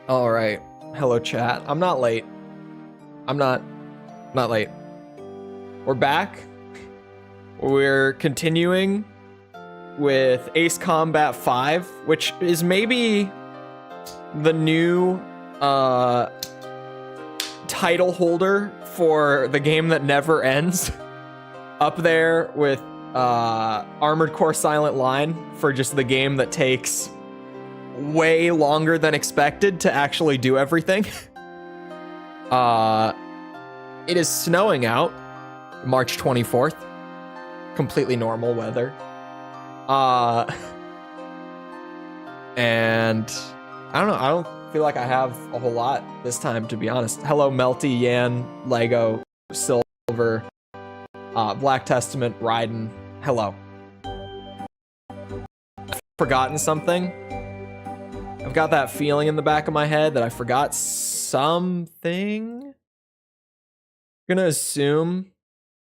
All right. Hello, chat. I'm not late. I'm not late. We're back. We're continuing with Ace Combat 5, which is maybe the new title holder for the game that never ends. Up there with Armored Core Silent Line for just the game that takes way longer than expected to actually do everything. It is snowing out, March 24th. Completely normal weather. And I don't know, I don't feel like I have a whole lot this time, to be honest. Hello, Melty, Yan, Lego, Silver, Black Testament, Raiden. Hello. Forgotten something? I've got that feeling in the back of my head that I forgot something. I'm gonna assume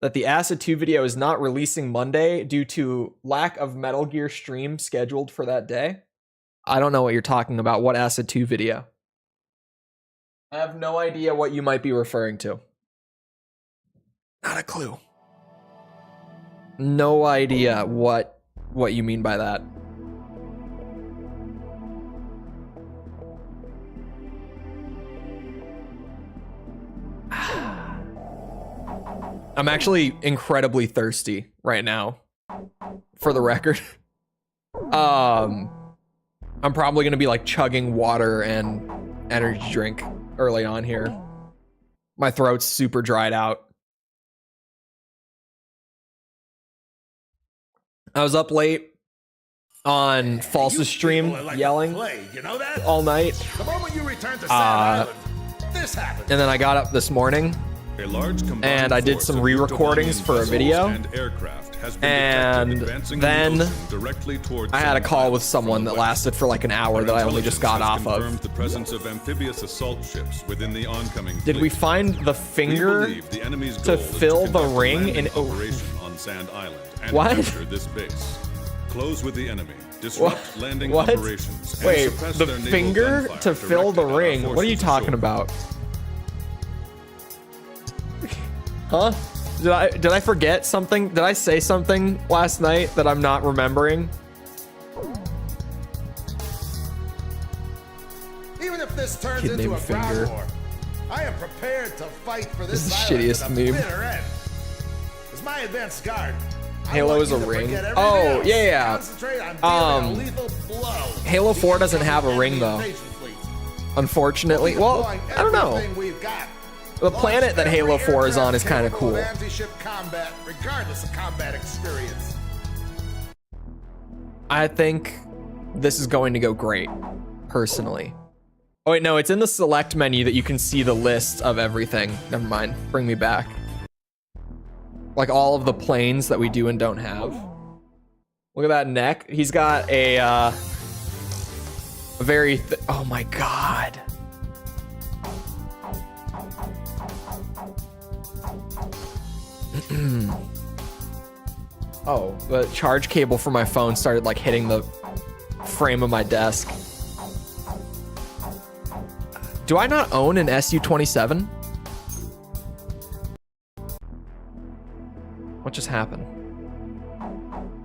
that the Acid 2 video is not releasing Monday due to lack of Metal Gear stream scheduled for that day. I don't know what you're talking about. What Acid 2 video? I have no idea what you might be referring to. Not a clue. No idea what you mean by that. I'm actually incredibly thirsty right now, for the record. I'm probably gonna be like chugging water and energy drink early on here. My throat's super dried out. I was up late on False's stream yelling all night. The moment you return to Sand Island, this happened. And then I got up this morning and I did some re-recordings for a video. And then I had a call with someone that lasted for like an hour that I only just got off of. Did we find the finger to fill the ring in Sand Island? What? This base. Close with the enemy. Disrupt landing what? operations. Wait, the finger to fill the ring? What are you talking about? Huh? Did I forget something? Did I say something last night that I'm not remembering? Even if this turns into a ground war, I am prepared to fight for this shittiest meme. As my advanced guard, Halo is a ring. Oh, yeah. Halo 4 doesn't have a ring though. Unfortunately. Well, I don't know. The planet that Halo 4 is on is kind of cool. I think this is going to go great, personally. Oh wait, no, it's in the select menu that you can see the list of everything. Never mind, bring me back. Like all of the planes that we do and don't have. Look at that neck. He's got a very, oh my God. Oh, the charge cable for my phone started like hitting the frame of my desk. Do I not own an SU-27? What just happened?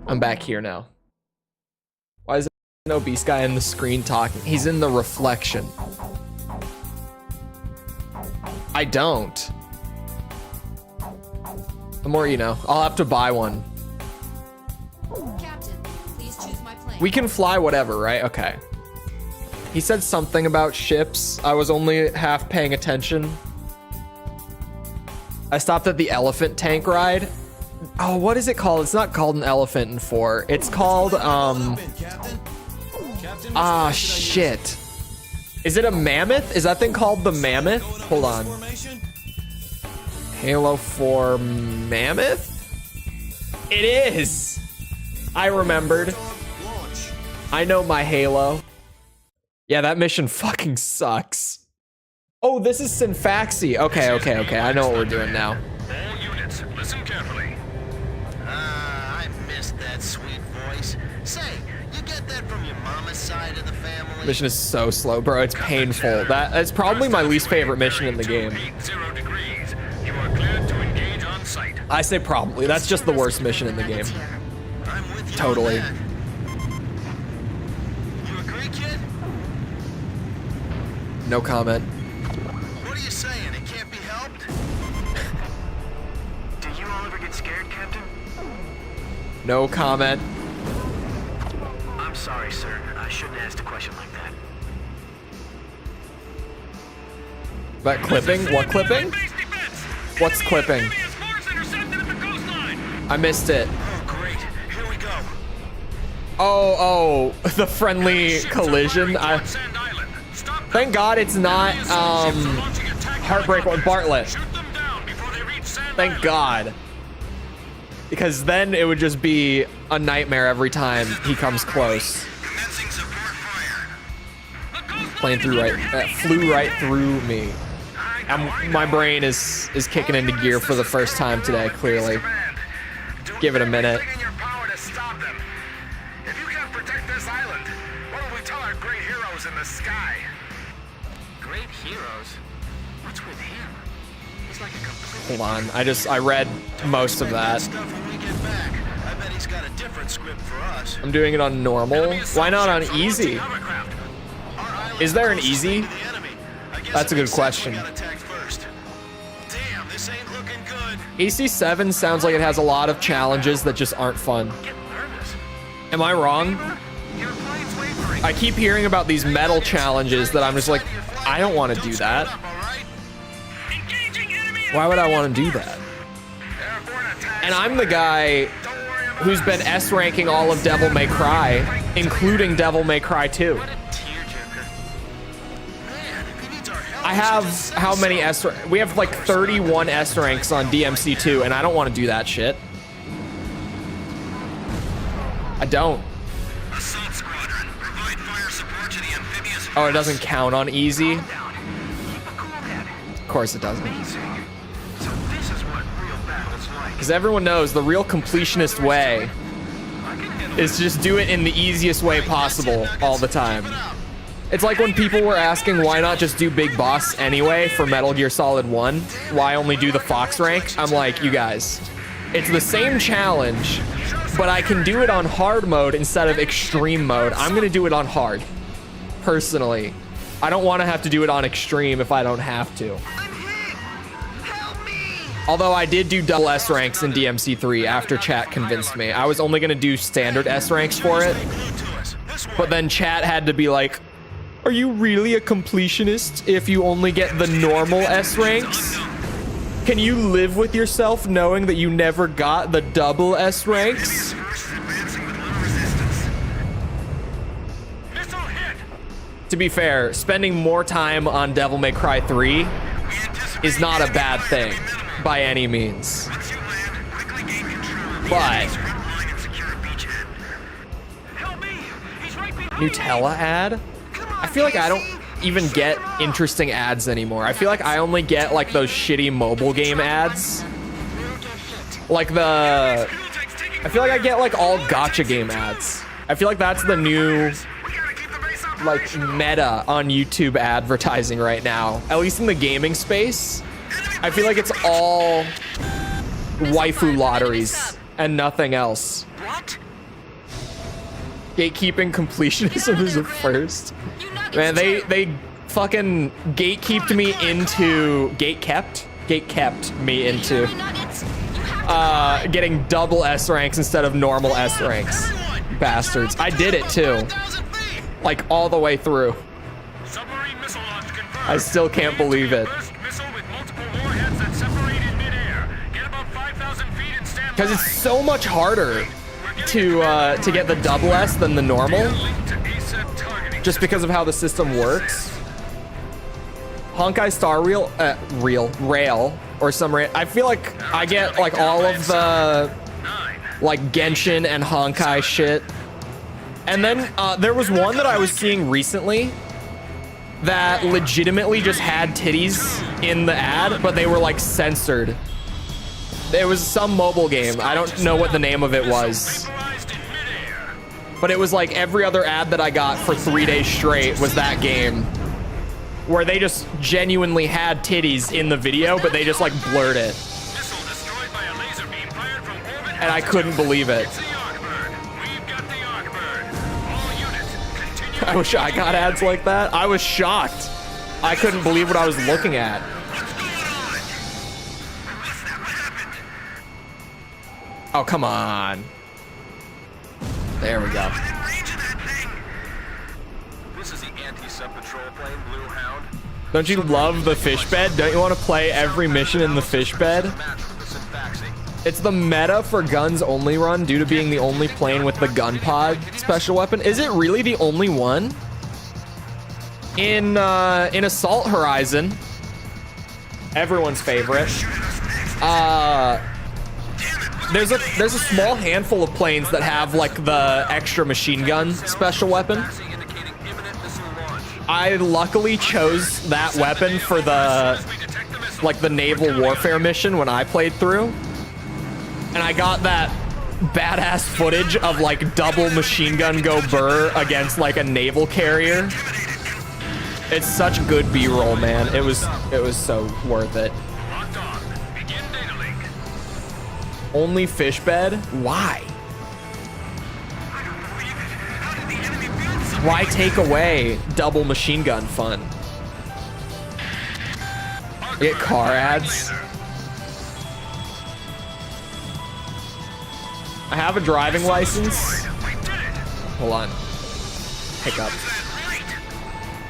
I'm back here now. Why is there no beast guy in the screen talking? He's in the reflection. I don't. The more you know. I'll have to buy one. Captain, please choose my plane. We can fly whatever, right? Okay. He said something about ships. I was only half paying attention. I stopped at the elephant tank ride. Oh, what is it called? It's not called an elephant in 4. It's called, shit. Is it a mammoth? Is that thing called the mammoth? Hold on. Halo 4 mammoth? It is! I remembered. I know my Halo. Yeah, that mission fucking sucks. Oh, this is Synfaxi. Okay. I know what we're doing now. All units, listen carefully. I missed that sweet voice. Say, you get that from your mama side of the family. Mission is so slow, bro. It's painful. That's probably my least favorite mission in the game. 80 degrees. You are cleared to engage on site. I say probably. That's just the worst mission in the game. I'm with you Totally. on that. You agree, kid? No comment. What are you saying? It can't be helped? Do you all ever get scared, Captain? No comment. I'm sorry, sir. I shouldn't have asked a question like that. That clipping? What clipping? What's clipping? I missed it. Oh, great. Here we go. Oh, the friendly collision. Thank God it's not Heartbreak or Bartlett. Thank God. Because then it would just be a nightmare every time he comes close. Commencing support fire. Plane through right, that flew right through me. My brain is kicking into gear for the first time today, clearly. Give it a minute. In your power to stop them. If you can't protect this island, what will we tell our great heroes in the sky? Great heroes? What's with him? He's like a complete... Hold on, I read most of that. Stuff when we get back. I bet he's got a different script for us. I'm doing it on normal. Why not on easy? Is there an easy? That's a good question. Damn, this ain't looking good. EC7 sounds like it has a lot of challenges that just aren't fun. Get nervous. Am I wrong? Your plane's wavering. I keep hearing about these metal challenges that I'm just like, I don't want to do that. Why would I want to do that? And I'm the guy who's been S ranking all of Devil May Cry, including Devil May Cry 2. What a tearjerker. I have how many S? We have like 31 S ranks on DMC2, and I don't want to do that shit. I don't. Assault squadron, provide fire support to the amphibious. Oh, it doesn't count on easy. Down. Keep a cool head. Of course it doesn't. Amazing. So this is what real battle's like. Because everyone knows the real completionist way is to just do it in the easiest way possible all the time. It's like when people were asking why not just do Big Boss anyway for Metal Gear Solid 1, why only do the Fox rank? I'm like, you guys, it's the same challenge, but I can do it on hard mode instead of extreme mode. I'm gonna do it on hard, personally. I don't want to have to do it on extreme if I don't have to. Although I did do double S ranks in DMC3 after chat convinced me. I was only gonna do standard S ranks for it, but then chat had to be like, are you really a completionist if you only get the normal S ranks? Can you live with yourself knowing that you never got the double S ranks? To be fair, spending more time on Devil May Cry 3 is not a bad thing by any means. But Nutella ad? I feel like I don't even get interesting ads anymore. I feel like I only get like those shitty mobile game ads. Like I feel like I get like all gacha game ads. I feel like that's the new like meta on YouTube advertising right now. At least in the gaming space. I feel like it's all waifu lotteries and nothing else. What? Gatekeeping completionism is a first. Man, they fucking gatekept me into gatekept me into getting double S ranks instead of normal S ranks. Bastards. I did it too. Like all the way through. Submarine missile launch confirmed. I still can't believe it. First missile with multiple warheads that separate in midair. Get about 5,000 feet and stand by. Because it's so much harder to get the double S than the normal. Link to ASAP targeting. Just because of how the system works. Honkai Star Rail or some I feel like I get like all of the like Genshin and Honkai shit. And then there was one that I was seeing recently that legitimately just had titties in the ad, but they were like censored. It was some mobile game. I don't know what the name of it was. But it was like every other ad that I got for 3 days straight was that game, where they just genuinely had titties in the video, but they just like blurred it. Missile destroyed by a laser beam fired from orbit. And I couldn't believe it. It's the Arcbird. We've got the Arcbird. All units, continue. I wish I got ads like that. I was shocked. I couldn't believe what I was looking at. Oh, come on. There we go. This is the anti-sub patrol plane, Blue Hound. Don't you love the fish bed? Don't you want to play every mission in the fish bed? Match with the Synfaxi. It's the meta for guns only run due to being the only plane with the gun pod special weapon. Is it really the only one? In Assault Horizon, everyone's favorite, there's a small handful of planes that have like the extra machine gun special weapon. Indicating imminent missile launch. I luckily chose that weapon for the naval warfare mission when I played through, and I got that badass footage of like double machine gun go burr against like a naval carrier. It's such good B-roll, man. It was so worth it. Locked on. Begin data link. Only fish bed? Why? Why take away double machine gun fun? Get car ads. I have a driving license. Hold on. Hiccup.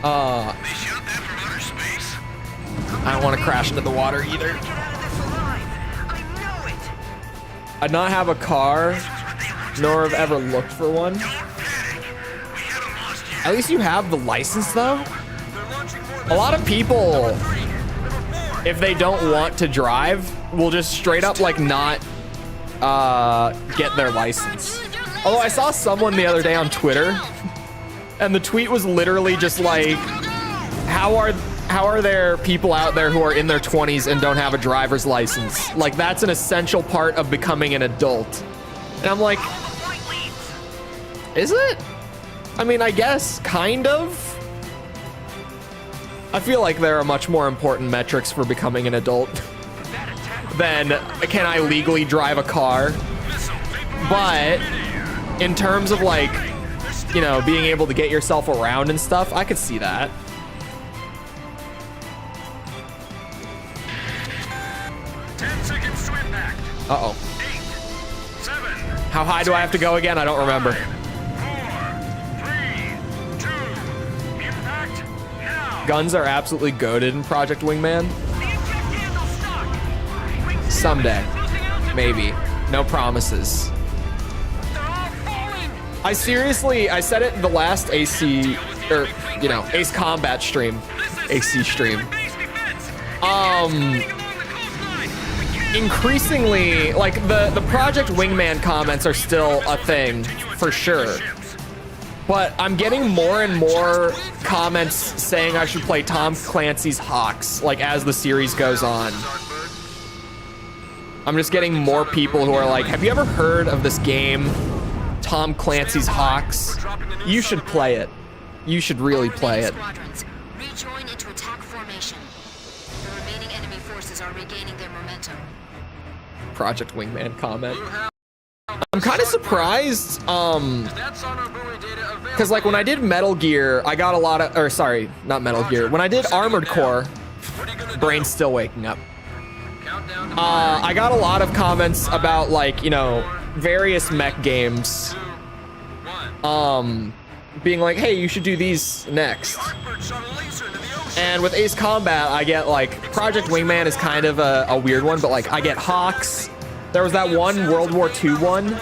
I don't want to crash into the water either. I not have a car, nor have ever looked for one. At least you have the license though. A lot of people, if they don't want to drive, will just straight up like not get their license. Although I saw someone the other day on Twitter, and the tweet was literally just like, how are there people out there who are in their 20s and don't have a driver's license? Like, that's an essential part of becoming an adult. And I'm like, is it? I mean, I guess, kind of. I feel like there are much more important metrics for becoming an adult than can I legally drive a car. But in terms of like, you know, being able to get yourself around and stuff, I could see that. Uh-oh. 8, 7. How high do I have to go again? I don't remember. 4, 3, 2. Impact now. Guns are absolutely goated in Project Wingman. Someday. Maybe. No promises. I said it in the last AC, or, you know, Ace Combat stream. AC stream. Increasingly, like, the Project Wingman comments are still a thing, for sure. But I'm getting more and more comments saying I should play Tom Clancy's Hawks, like, as the series goes on. I'm just getting more people who are like, have you ever heard of this game, Tom Clancy's Hawks? You should play it. You should really play it. Rejoin into attack formation. The remaining enemy forces are regaining their momentum. Project Wingman comment. I'm kind of surprised, because like when I did Metal Gear, I got a lot of, or sorry, not Metal Gear. When I did Armored Core, brain's still waking up. I got a lot of comments about like, you know, various mech games, being like, hey, you should do these next. And with Ace Combat, I get like, Project Wingman is kind of a weird one, but like I get Hawks. There was that one World War II one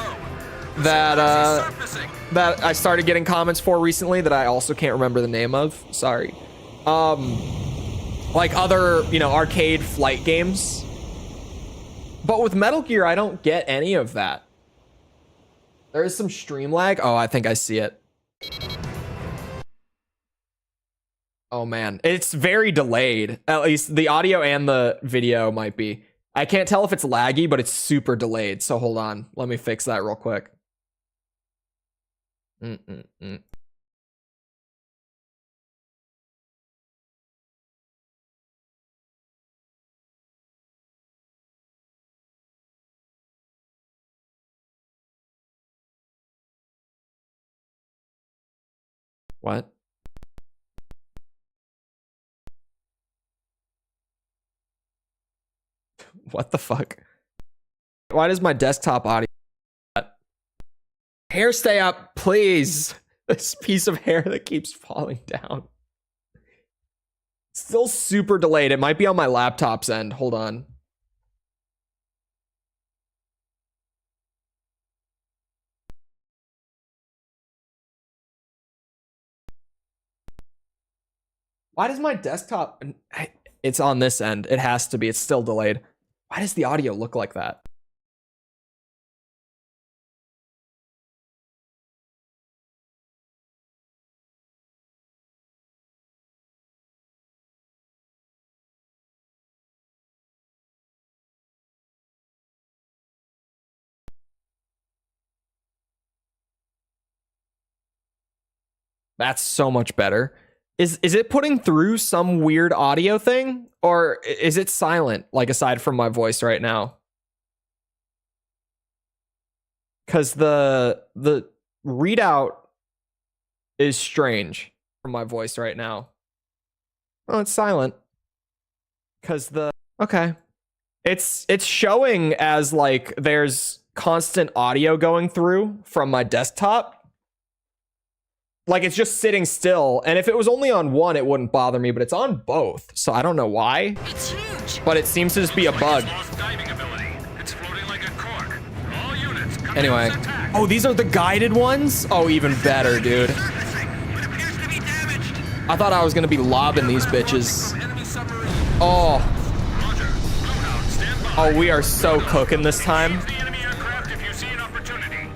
that I started getting comments for recently that I also can't remember the name of. Sorry. Like other, you know, arcade flight games. But with Metal Gear, I don't get any of that. There is some stream lag. Oh, I think I see it. Oh man, it's very delayed. At least the audio and the video might be. I can't tell if it's laggy, but it's super delayed. So hold on, let me fix that real quick. Mm-mm-mm. What? What the fuck? Why does my desktop audio? Hair stay up, please. This piece of hair that keeps falling down. Still super delayed. It might be on my laptop's end. Hold on. Why does my desktop... It's on this end. It has to be. It's still delayed. Why does the audio look like that? That's so much better. Is it putting through some weird audio thing? Or is it silent, like aside from my voice right now? Because the readout is strange from my voice right now. Oh, it's silent. Because okay. It's showing as like there's constant audio going through from my desktop. Like it's just sitting still, and if it was only on one, it wouldn't bother me, but it's on both, so I don't know why. It's huge. But it seems to just be a bug. It's floating like a cork. All units come Anyway. to attack. Oh, these are the guided ones? Oh, even better, dude. It appears to be damaged. I thought I was gonna be lobbing these bitches. Enemy submarine. Oh, Roger. Loadout, stand by. oh, we are so cooking this time. Engage the enemy aircraft if you see an opportunity.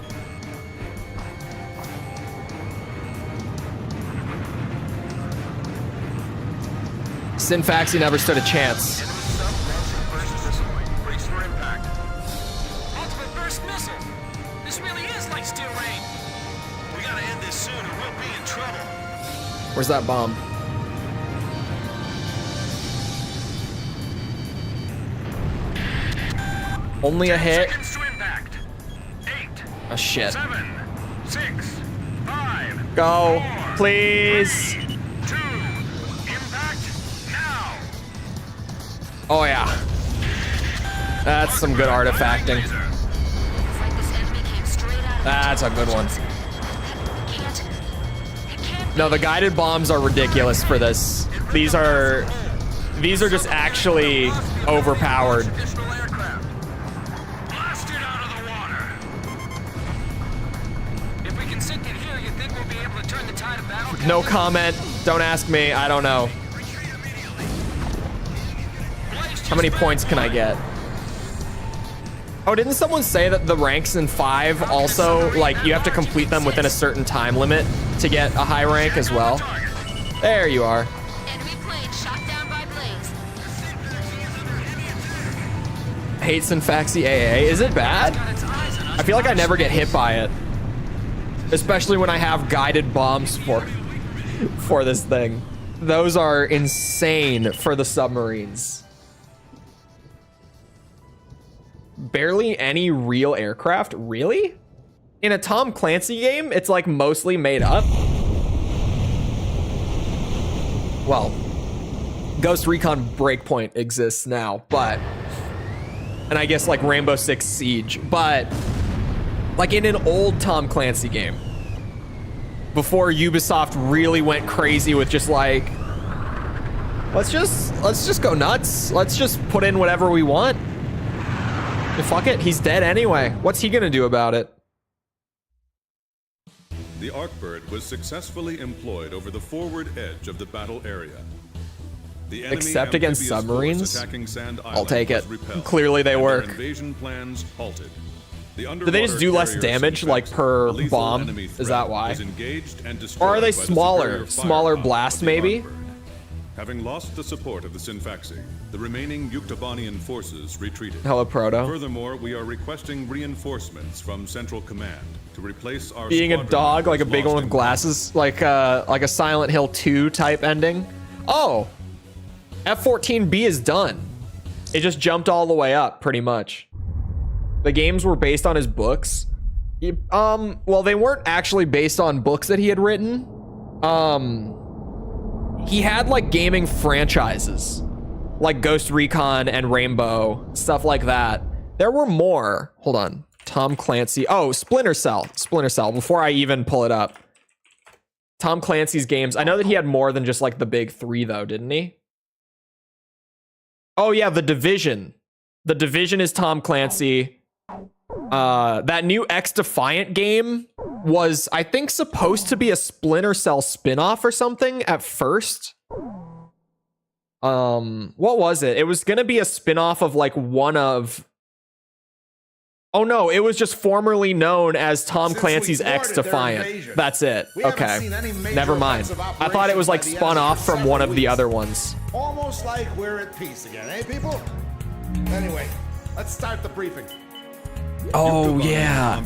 Sinfaxi never stood a chance. Enemy sub launching burst missile. Brace for impact. Ultimate burst missile. This really is like steel rain. We gotta end this soon or we'll be in trouble. Where's that bomb? Only a hit. Seconds to impact. 8, Oh, shit. 7, 6, 5. Go, 4, please. 3, 2. Impact now. Oh, yeah. That's some good artifacting. It's like this enemy came straight out of That's a good one. It can't No, the guided bombs are ridiculous for this. These are just actually overpowered. Additional aircraft. Blasted out of the water. If we can sink it here, you think we'll be able to turn the tide of battle? No comment. Don't ask me. I don't know. How many points can I get? Oh, didn't someone say that the ranks in 5 also, like, you have to complete them within a certain time limit to get a high rank as well? There you are. enemy plane shot down by Blaze. Hate Sinfaxi AA. Is it bad? I feel like I never get hit by it. Especially when I have guided bombs for this thing. Those are insane for the submarines. Barely any real aircraft? Really? In a Tom Clancy game, it's like mostly made up. Well, Ghost Recon Breakpoint exists now, but... And I guess like Rainbow Six Siege, but... Like in an old Tom Clancy game. Before Ubisoft really went crazy with just like... Let's just go nuts. Let's just put in whatever we want. Fuck it, he's dead anyway. What's he gonna do about it? The Arcbird was successfully employed over the forward edge of the battle area. The enemy Except against amphibious submarines? force attacking Sand I'll Island take was it. repelled, Clearly they and their work. Invasion plans halted. The Do they just underwater do less carrier damage, Sinfaxi, like, per a lethal bomb? enemy Is threat, that why? was engaged and Or are destroyed they by the smaller? superior Smaller firepower blast, of the maybe? Arcbird. Having lost the support of the Synfaxi, the remaining Yuktobanian forces retreated. Hello, Proto. Furthermore, we are requesting reinforcements from Central Command to replace our Being a squadron dog, like a members big one lost with in glasses, like a Silent Hill 2 type ending. Oh, F-14B is done. It just jumped all the way up, pretty much. The games were based on his books. Well, they weren't actually based on books that he had written. He had like gaming franchises, like Ghost Recon and Rainbow, stuff like that. There were more. Hold on. Tom Clancy. Oh, Splinter Cell. Splinter Cell. Before I even pull it up. Tom Clancy's games. I know that he had more than just like the big three though, didn't he? Oh yeah, The Division. The Division is Tom Clancy. That new X-Defiant game was, I think, supposed to be a Splinter Cell spin-off or something at first. What was it? It was gonna be a spin-off of like one of... Oh no, it was just formerly known as Tom Clancy's X-Defiant. That's it. Okay. Never mind. I thought it was like spun off from one of the other ones. Almost like we're at peace again, eh, people? Anyway, let's start the briefing. Oh yeah,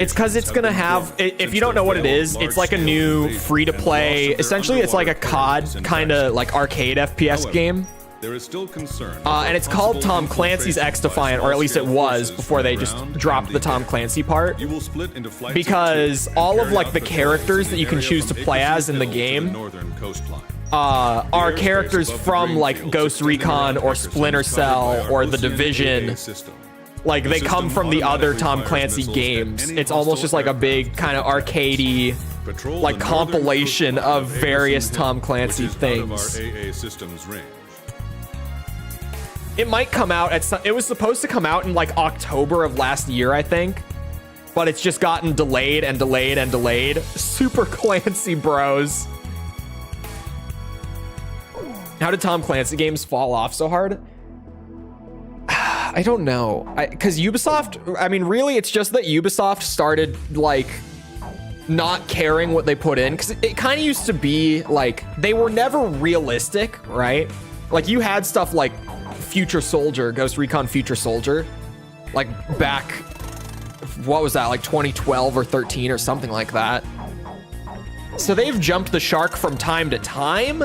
it's because it's gonna have, if you don't know what it is, it's like a new free-to-play, essentially it's like a COD kind of like arcade FPS game. There is still concern. And it's called Tom Clancy's X-Defiant, or at least it was before they just dropped the Tom Clancy part. You will split into flights Because all of like the characters that you can choose to play as in the game are characters from like Ghost Recon or Splinter Cell or The Division. Like they come from the other Tom Clancy games. It's almost just like a big kind of arcadey like compilation of various Tom Clancy things. It might come out at some, it was supposed to come out in like October of last year, I think. But it's just gotten delayed and delayed and delayed. Super Clancy bros. How did Tom Clancy games fall off so hard? I don't know. Because Ubisoft, I mean, really, it's just that Ubisoft started, like, not caring what they put in. Because it kind of used to be, like, they were never realistic, right? Like, you had stuff like Future Soldier, Ghost Recon Future Soldier. Like, back, what was that, like 2012 or 13 or something like that. So they've jumped the shark from time to time.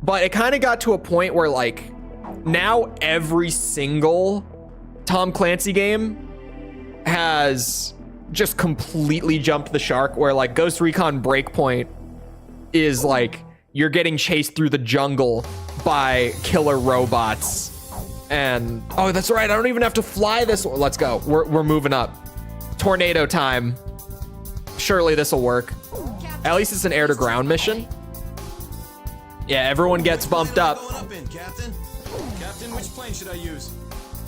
But it kind of got to a point where, like, now every single Tom Clancy game has just completely jumped the shark, where like Ghost Recon Breakpoint is like you're getting chased through the jungle by killer robots. And oh, that's right, I don't even have to fly this one. Let's go. We're moving up. Tornado time. Surely this will work. At least it's an air to ground mission. Yeah, everyone gets bumped up. Captain, which plane should I use?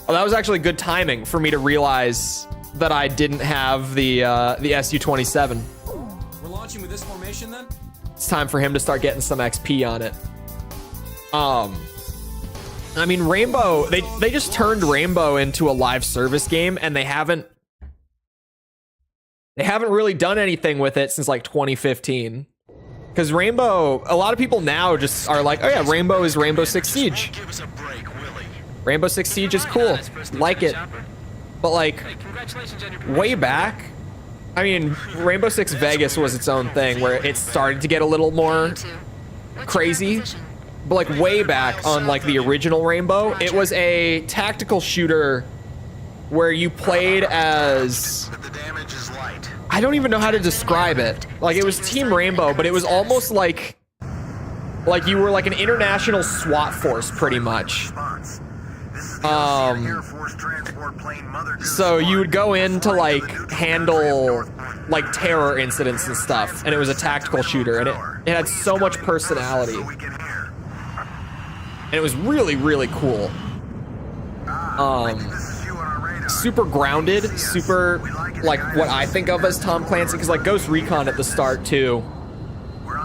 Oh, that was actually good timing for me to realize that I didn't have the Su-27. We're launching with this formation then? It's time for him to start getting some XP on it. I mean, Rainbow, they just turned Rainbow into a live service game, and they haven't really done anything with it since like 2015. Because Rainbow, a lot of people now just are like, oh yeah, Rainbow is Rainbow Six Siege. Rainbow Six Siege is cool, like it. But like, way back, I mean, Rainbow Six Vegas was its own thing where it started to get a little more crazy. But like way back on like the original Rainbow, it was a tactical shooter where you played as... I don't even know how to describe it. Like, it was Team Rainbow, but it was almost like you were like an international SWAT force, pretty much. So you would go in to like handle like terror incidents and stuff, and it was a tactical shooter, and it had so much personality. And it was really, really cool. Super grounded, super like what I think of as Tom Clancy, because like Ghost Recon at the start too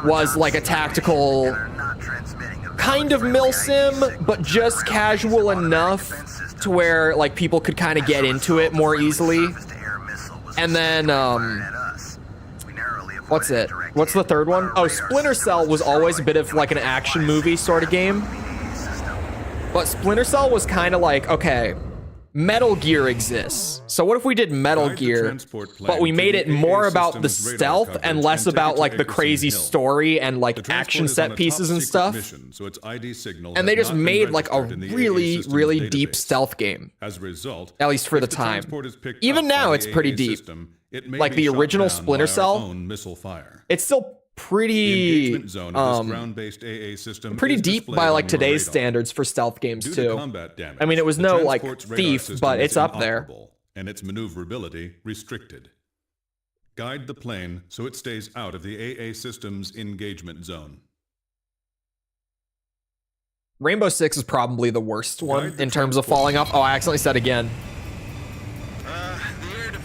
was like a tactical kind of milsim, but just casual enough to where like people could kind of get into it more easily. And then What's it? What's the third one? Oh, Splinter Cell was always a bit of like an action movie sort of game. But Splinter Cell was kind of like, okay, Metal Gear exists. So what if we did Metal Gear, but we made it more about the stealth and less about like the crazy story and like action set pieces and stuff? And they just made like a really, really deep stealth game. As a result, at least for the time. Even now, it's pretty deep. Like the original Splinter Cell, it's still pretty pretty deep by like today's standards for stealth games too. I mean, it was no like Thief, but it's up there. And its maneuverability restricted. Guide the plane so it stays out of the AA system's engagement zone. Rainbow Six is probably the worst one in terms of falling off. Oh, I accidentally said again.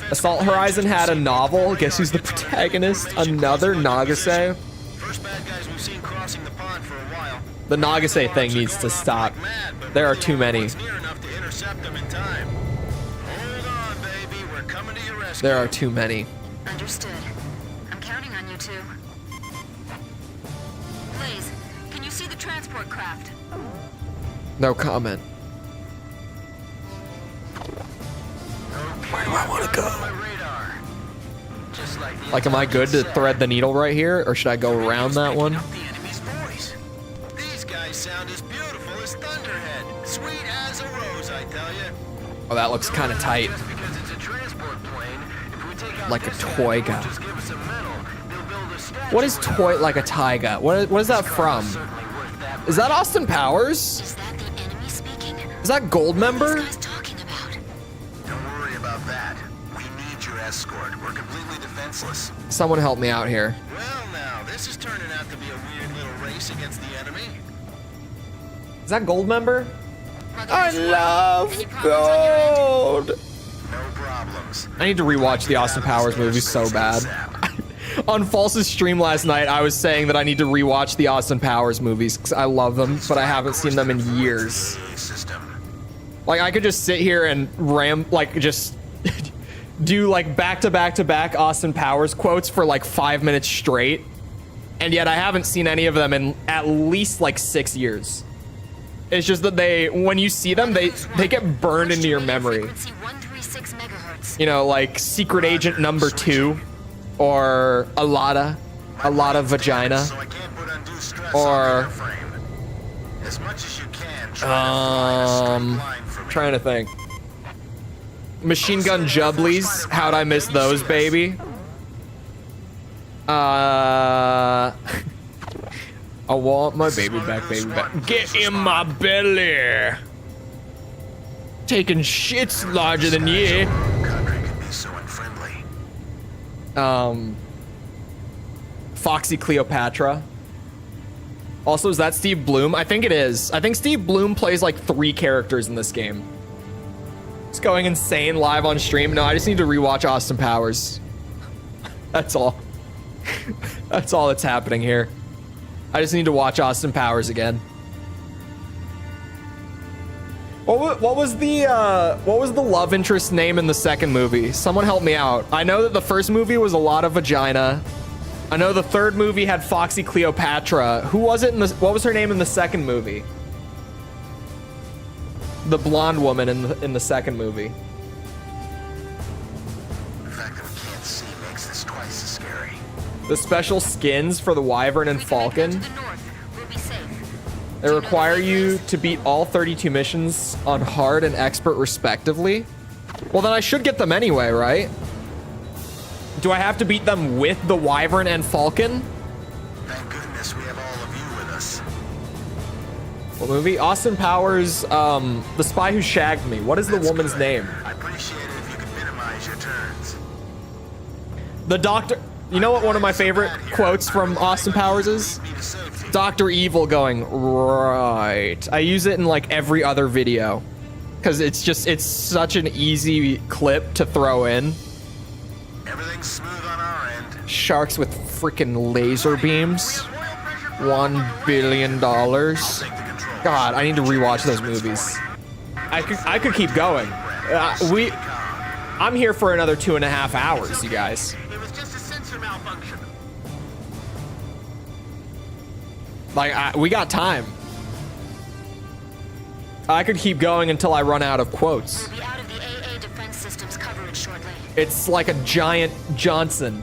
Assault Horizon had a novel. Guess who's the protagonist? Another Nagase. First bad guys we've seen crossing the pond for a while. The Nagase thing needs to stop. There are too many. There are too many. Understood. I'm counting on you two. Blaze, can you see the transport craft? No comment. Where do I want to go? Like, am I good to thread the needle right here, or should I go around that one? These guys sound as beautiful as Thunderhead. Sweet as a rose, I tell you. Oh, that looks kind of tight. Like a toy gun. What is toy like a taiga? What is that from? Is that Austin Powers? Is that the enemy speaking? Is that Goldmember? What is talking about? Don't worry about that. We need your escort. We're completely defenseless. Someone help me out here. Well, now, this is turning out to be a weird little race against the enemy. Is that Goldmember? Mother I is right. love Any problems on your end? gold. No problems. I need to rewatch the Austin Powers movies so bad. On False's stream last night, I was saying that I need to rewatch the Austin Powers movies because I love them, but I haven't seen them in years. Like, I could just sit here and just do like back-to-back-to-back Austin Powers quotes for like 5 minutes straight, and yet I haven't seen any of them in at least like 6 years. It's just that when you see them, they get burned into your memory. Frequency 136 megahertz. You know, like Secret Agent Number 2, or a lot of vagina, So I can't put undue stress or on the airframe. As much as you can, try to fly in a straight line for me. trying to think. Machine Gun Jubblies, how'd I miss those, baby? I want my baby back, baby back. Get in my belly. Taking shits larger than you. Country can be so unfriendly. Foxy Cleopatra. Also, is that Steve Bloom? I think it is. I think Steve Bloom plays like 3 characters in this game. It's going insane live on stream. No, I just need to rewatch Austin Powers. That's all. That's all that's happening here. I just need to watch Austin Powers again. What was the love interest name in the second movie? Someone help me out. I know that the first movie was a lot of vagina. I know the third movie had Foxy Cleopatra. Who was it what was her name in the second movie? The blonde woman in the second movie. The fact that we can't see makes this twice as scary. The special skins for the Wyvern and We can head down Falcon. to the north. We'll be safe. They require you to beat all 32 missions on hard and expert respectively. Well, then I should get them anyway, right? Do I have to beat them with the Wyvern and Falcon? Thank goodness we have all of you with us. What movie? Austin Powers, The Spy Who Shagged Me. What is the woman's name? I appreciate it if you could minimize your turns. The Doctor... You know what one of my favorite quotes from Austin Powers is? Dr. Evil going, right. I use it in like every other video. Because it's such an easy clip to throw in. Everything's smooth on our end. Sharks with freaking laser beams. $1 billion. God, I need to rewatch those movies. I could keep going. I'm here for another 2.5 hours, you guys. It was just a sensor malfunction. Like, we got time. I could keep going until I run out of quotes. We'll be out of the AA defense system's coverage shortly. It's like a giant Johnson.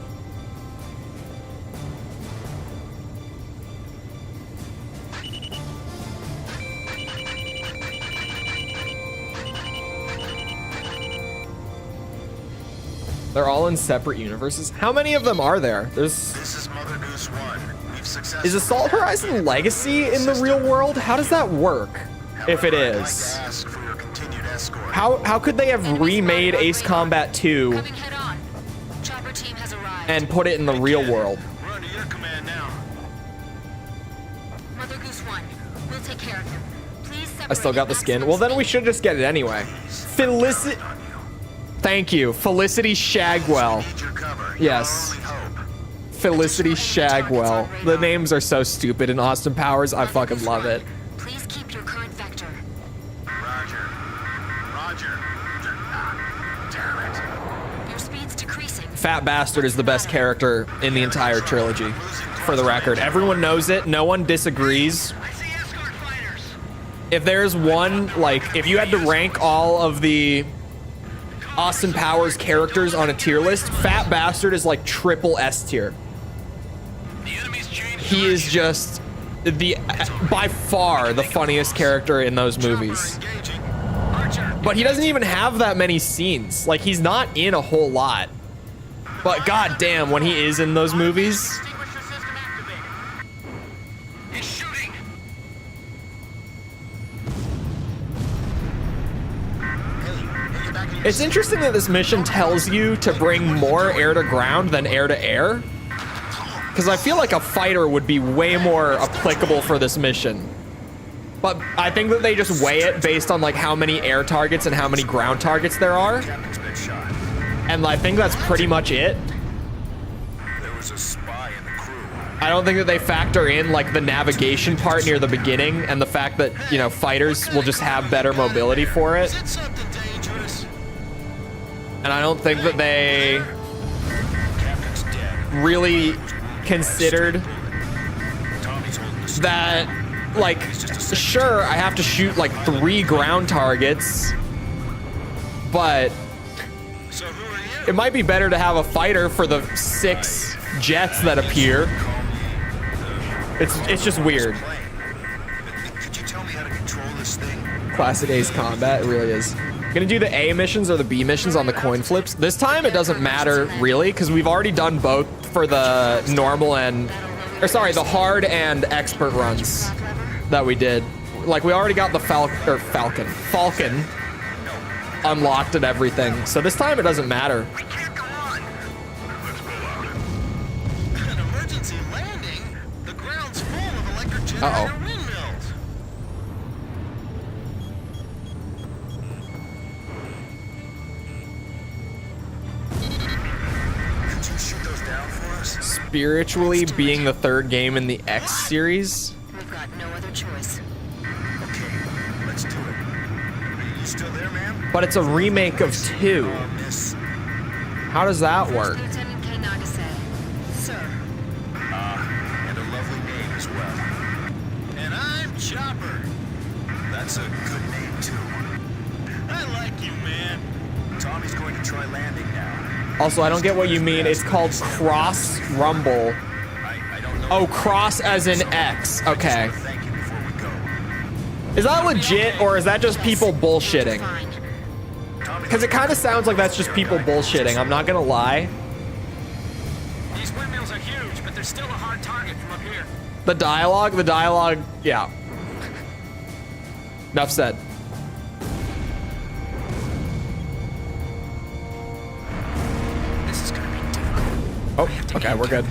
They're all in separate universes. How many of them are there? There's. This is Mother Goose 1. We've successfully. Is Assault Horizon Legacy in the real world? How does that work? If it I'd like to is. ask for your continued escort. How could they have remade Ace Combat 2 Coming head on. Chopper team has arrived. and put it in the real world? We're under your command now. Mother Goose 1, we'll take care of him. Please separate I still got the skin. maximum Well, then we speed. should just get it anyway. Felicity. Thank you. Felicity Shagwell. Need your cover. Yes. Your only hope. Felicity Shagwell. The names are so stupid in Austin Powers. I Mother fucking Goose love 1, it. Please keep your current vector. Roger. Roger. Damn it. Your speed's decreasing. Fat Bastard is the best character in the entire trilogy. For the record, everyone knows it. No one disagrees. I see escort fighters. If there's one, like, if you had to rank all of the Austin Powers characters on a tier list, Fat Bastard is like triple S tier. The enemy's changed. He is just the by far the funniest character in those movies. Engaging. Archer. But he doesn't even have that many scenes. Like, he's not in a whole lot. But goddamn, when he is in those movies, Extinguish the system activated. He's shooting. Hey, get back in your it's interesting that this mission tells you to bring more air to ground than air to air. Because I feel like a fighter would be way more applicable for this mission. But I think that they just weigh it based on like how many air targets and how many ground targets there are. captain's been shot. And I think that's pretty much it. There was a spy in the crew. I don't think that they factor in like the navigation part near the beginning and the fact that, you know, fighters will just have better mobility for it. Is it something dangerous? And I don't think that they Captain's dead. really considered Tommy's holding the that, like, sure, I have to shoot like 3 ground targets, but So who are you? it might be better to have a fighter for the 6 jets that appear. It's just weird. Could you tell me how to control this thing? Classic Ace Combat, it really is. Gonna do the A missions or the B missions on the coin flips. This time it doesn't matter really, because we've already done both for the normal and, or sorry, the hard and expert runs that we did. Like, we already got the Falcon unlocked and everything. So this time it doesn't matter. We can't go on. Let's pull out. An emergency landing? The ground's full of electric generator windmills. Could you shoot those down for us? Spiritually being the 3rd game in the X series. We've got no other choice. Okay, let's do it. Are you still there, ma'am? But it's a remake of 2. Miss. How does that work? Lieutenant K. Nagase. Sir. And a lovely name as well. And I'm Chopper. That's a good name, too. I like you, man. Tommy's going to try landing now. Also, I don't get what you mean. It's called Cross Rumble. I don't know. Oh, cross as in X. Okay. Thank you before we go. Is that legit, or is that just people bullshitting? Fine. Because it kind of sounds like that's just people bullshitting. I'm not gonna lie. These windmills are huge, but they're still a hard target from up here. The dialogue, yeah. Enough said. This is gonna be difficult. Oh, okay, we're good.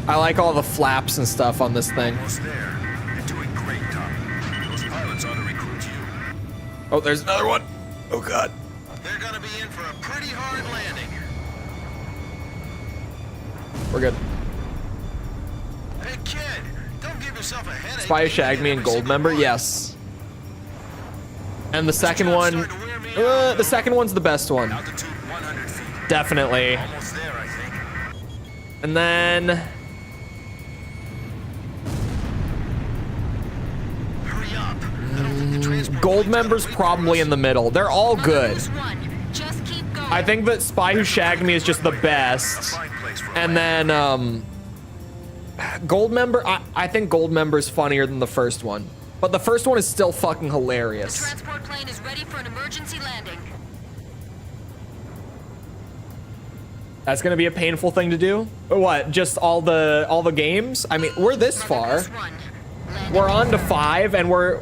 I like all the flaps and stuff on this thing. Almost there. You're doing great, Tommy. Those pilots ought to recruit you. Oh, there's another one. Oh, God. They're gonna be in for a pretty hard landing. We're good. Hey, kid, don't give yourself a headache. Spy Who Shagged Me and Gold member? Yes. And the second one, the second one's the best one. Altitude 100 feet. Definitely. Almost there, I think. And then Goldmember's probably in the middle. They're all good. Just keep going. I think that Spy Who Shagged Me is just the best. And then Goldmember, I think Goldmember's funnier than the first one. But the first one is still fucking The hilarious. transport plane is ready for an emergency landing. That's gonna be a painful thing to do. What? Just all the games? I mean, we're this far. We're on to 5, and we're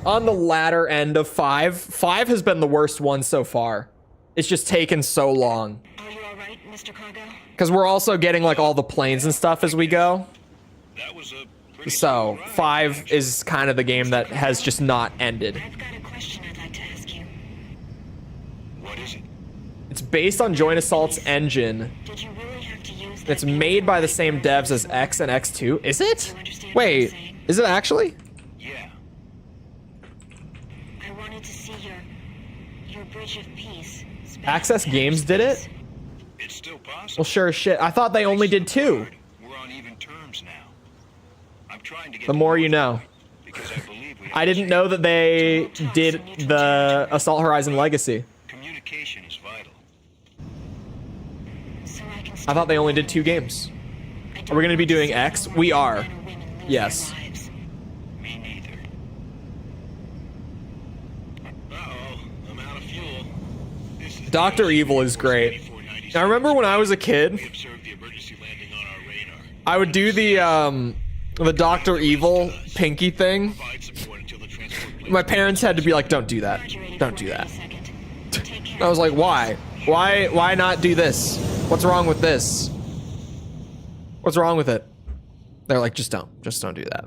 on the latter end of 5. 5 has been the worst one so far. It's just taken so long. Are you all right, Mr. Cargo? Because we're also getting like all the planes and stuff as we go. That was a pretty So cool ride. 5 is kind of the game that has just not ended. I've got a question I'd like to ask you. What is it? It's based on Joint Assault's engine. Did you really have to use that? It's made by the same devs as X and X2. Is it? Wait, is it actually? Yeah. I wanted to see your bridge of peace. Access Games did it? It's still possible. Well, sure as shit. I thought they only did 2. We're on even terms now. I'm trying to get The more you know. because I believe we I didn't know that they did the Assault Horizon Legacy. communication is vital. So I can I thought they only did 2 games. Are we going to be doing X? We are. Yes. Me neither. Uh-oh, I'm out of fuel. This is Dr. Evil is great. I remember when I was a kid, We observed the emergency landing on our radar. I would do the Dr. Evil pinky thing. Provide support until the transport plane. My parents had to be like, don't do that. Don't do that. I was like, why? Why not do this? What's wrong with this? What's wrong with it? They're like, just don't do that.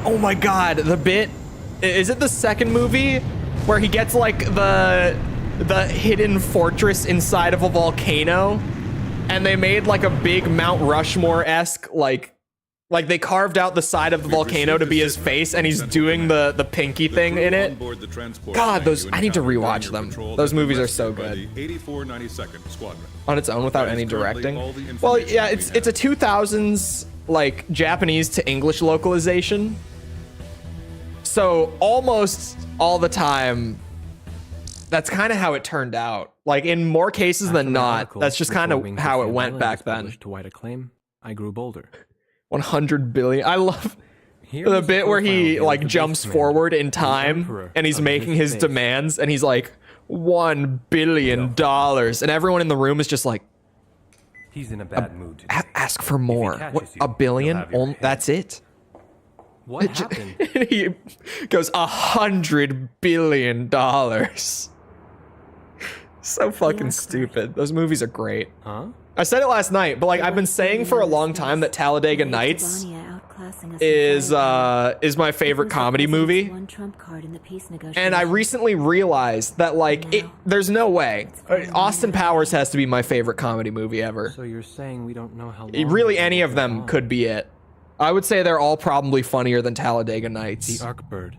Oh my god, the bit, is it the second movie where he gets like the hidden fortress inside of a volcano and they made like a big Mount Rushmore-esque like they carved out the side of the volcano to be his face and he's doing the pinky thing in it. God, those, I need to rewatch them. Those movies are so good. 8492nd Squadron. On its own without any directing. Well, yeah, it's a 2000s like Japanese to English localization. So almost all the time, that's kind of how it turned out. Like in more cases than not, that's just kind of how it went back then. To wide acclaim, I grew bolder. 100 billion. I love the bit where he like jumps forward in time and he's making his demands and he's like $1 billion and everyone in the room is just like, He's in a bad mood today. ask for more. What, catches you, $1 billion? he'll have your head. That's it. What happened? And he goes $100 billion. So fucking stupid. Those movies are great. Huh? I said it last night, but like I've been saying for a long time that Talladega Nights is my favorite comedy movie. And I recently realized that like there's no way. Austin Powers has to be my favorite comedy movie ever. So you're saying we don't know how long Really this any will of go them on? could be it. I would say they're all probably funnier than Talladega Nights. The Arcbird.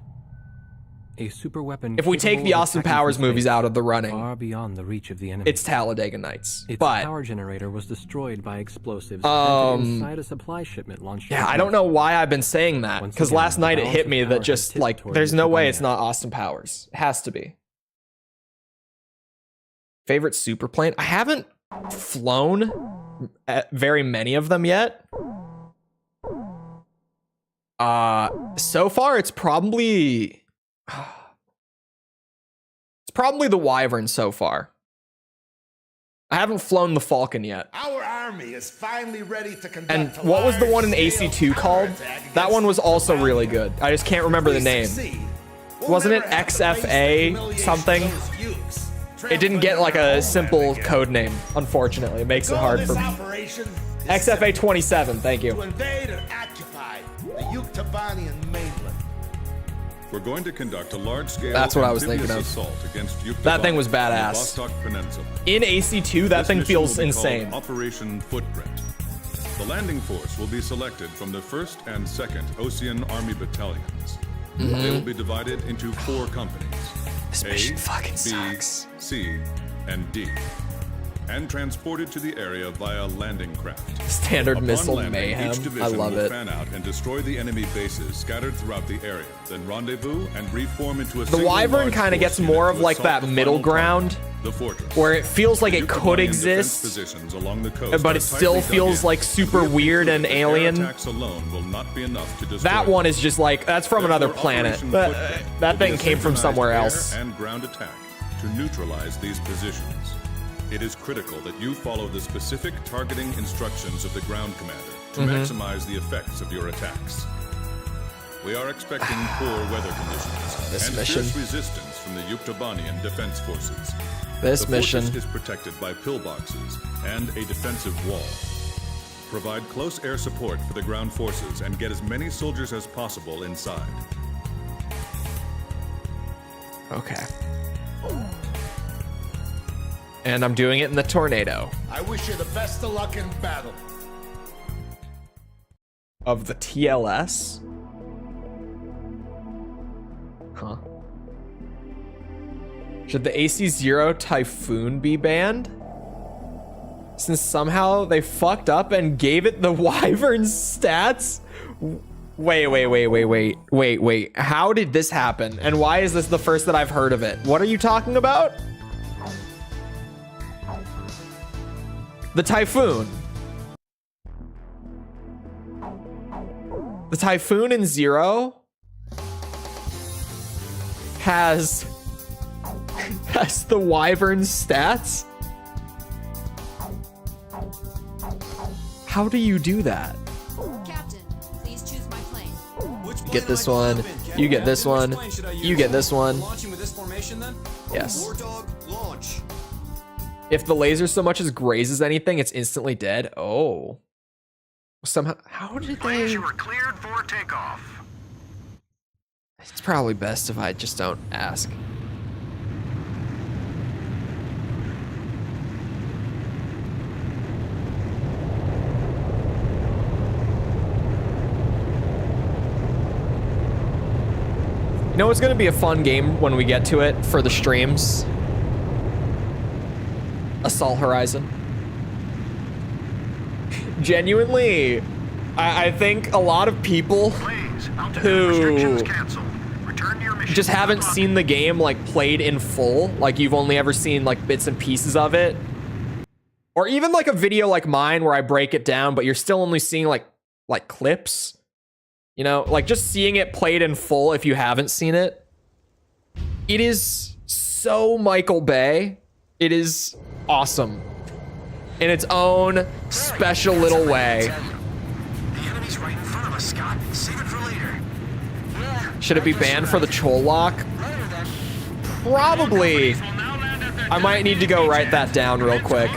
A super weapon. If we take capable the of Austin attacking Powers from movies space, out of the running, far beyond the reach of the enemy. it's Talladega Nights. Its But power generator was destroyed by explosives planted inside a supply shipment launched. yeah, from I don't Earth. know why I've been saying that Once because again, last the night it balance hit of me power that has just tipped like toward there's Mr. no way Bonnet. it's not Austin Powers. It has to be. Favorite superplane? I haven't flown very many of them yet. So far it's probably the Wyvern so far. I haven't flown the Falcon yet. Our army is finally ready to conduct. And what was the one in AC2 called? That one was also really good. I just can't remember the name. Wasn't it XFA something? It didn't get like a simple code name, unfortunately. It makes it hard for me. XFA 27, thank you. To invade and occupy the Yuktobanian mainland. We're going to conduct a large-scale That's what I was amphibious thinking of. assault against Yuktobania That thing was on the badass. Vostok Peninsula. In AC2, that This thing mission feels will be called insane. Operation Footprint. The landing force will be selected from the 1st and 2nd Ocean Army Battalions. They will be divided into 4 companies. This A, mission fucking B, sucks. C, and D. and transported to the area via landing craft. Standard Upon missile landing, mayhem. each I division love will it. fan out and destroy the enemy bases scattered throughout the area, then rendezvous and reform into a The single Wyvern large kind of force gets more unit of to like assault that the middle final ground target, the fortress. where it feels like The it could Yucatanian defense exist, positions along the coast but are it still tightly dug feels in. like super We have weird and concluded that air alien. attacks alone will not be enough to destroy That them. one is just like, that's from another Therefore, planet. Operation But Footprint that will be thing a came from synchronized somewhere air else. and ground attack to neutralize these positions. It is critical that you follow the specific targeting instructions of the ground commander to maximize the effects of your attacks. We are expecting poor weather conditions This and mission. fierce resistance from the Yuktobanian defense forces. This The mission. fortress is protected by pillboxes and a defensive wall. Provide close air support for the ground forces and get as many soldiers as possible inside. Okay. And I'm doing it in the tornado I wish you the best of luck in battle. of the TLS. Huh. Should the AC-0 Typhoon be banned? Since somehow they fucked up and gave it the Wyvern stats? Wait. How did this happen? And why is this the first that I've heard of it? What are you talking about? The Typhoon. The Typhoon in Zero has the Wyvern stats? How do you do that? Captain, please choose my plane. Get this one. You get this one. You get this one. Launching with this formation then? Yes. War dog, launch. If the laser so much as grazes anything, it's instantly dead. Oh. Somehow, how did Please, they? you were cleared for takeoff. It's probably best if I just don't ask. You know, it's gonna be a fun game when we get to it for the streams. Assault Horizon. Genuinely, I think a lot of people Please, altitude who restrictions canceled. Return to your mission. just haven't seen the game like played in full, like you've only ever seen like bits and pieces of it, or even like a video like mine where I break it down, but you're still only seeing like clips, you know, like just seeing it played in full. If you haven't seen it, it is so Michael Bay. It is awesome in its own special little way. The enemy's right in front of us, Scott. Save it for later. Yeah. Should it be banned for the Chole lock? Later then. Probably. I might need to go write that down real quick.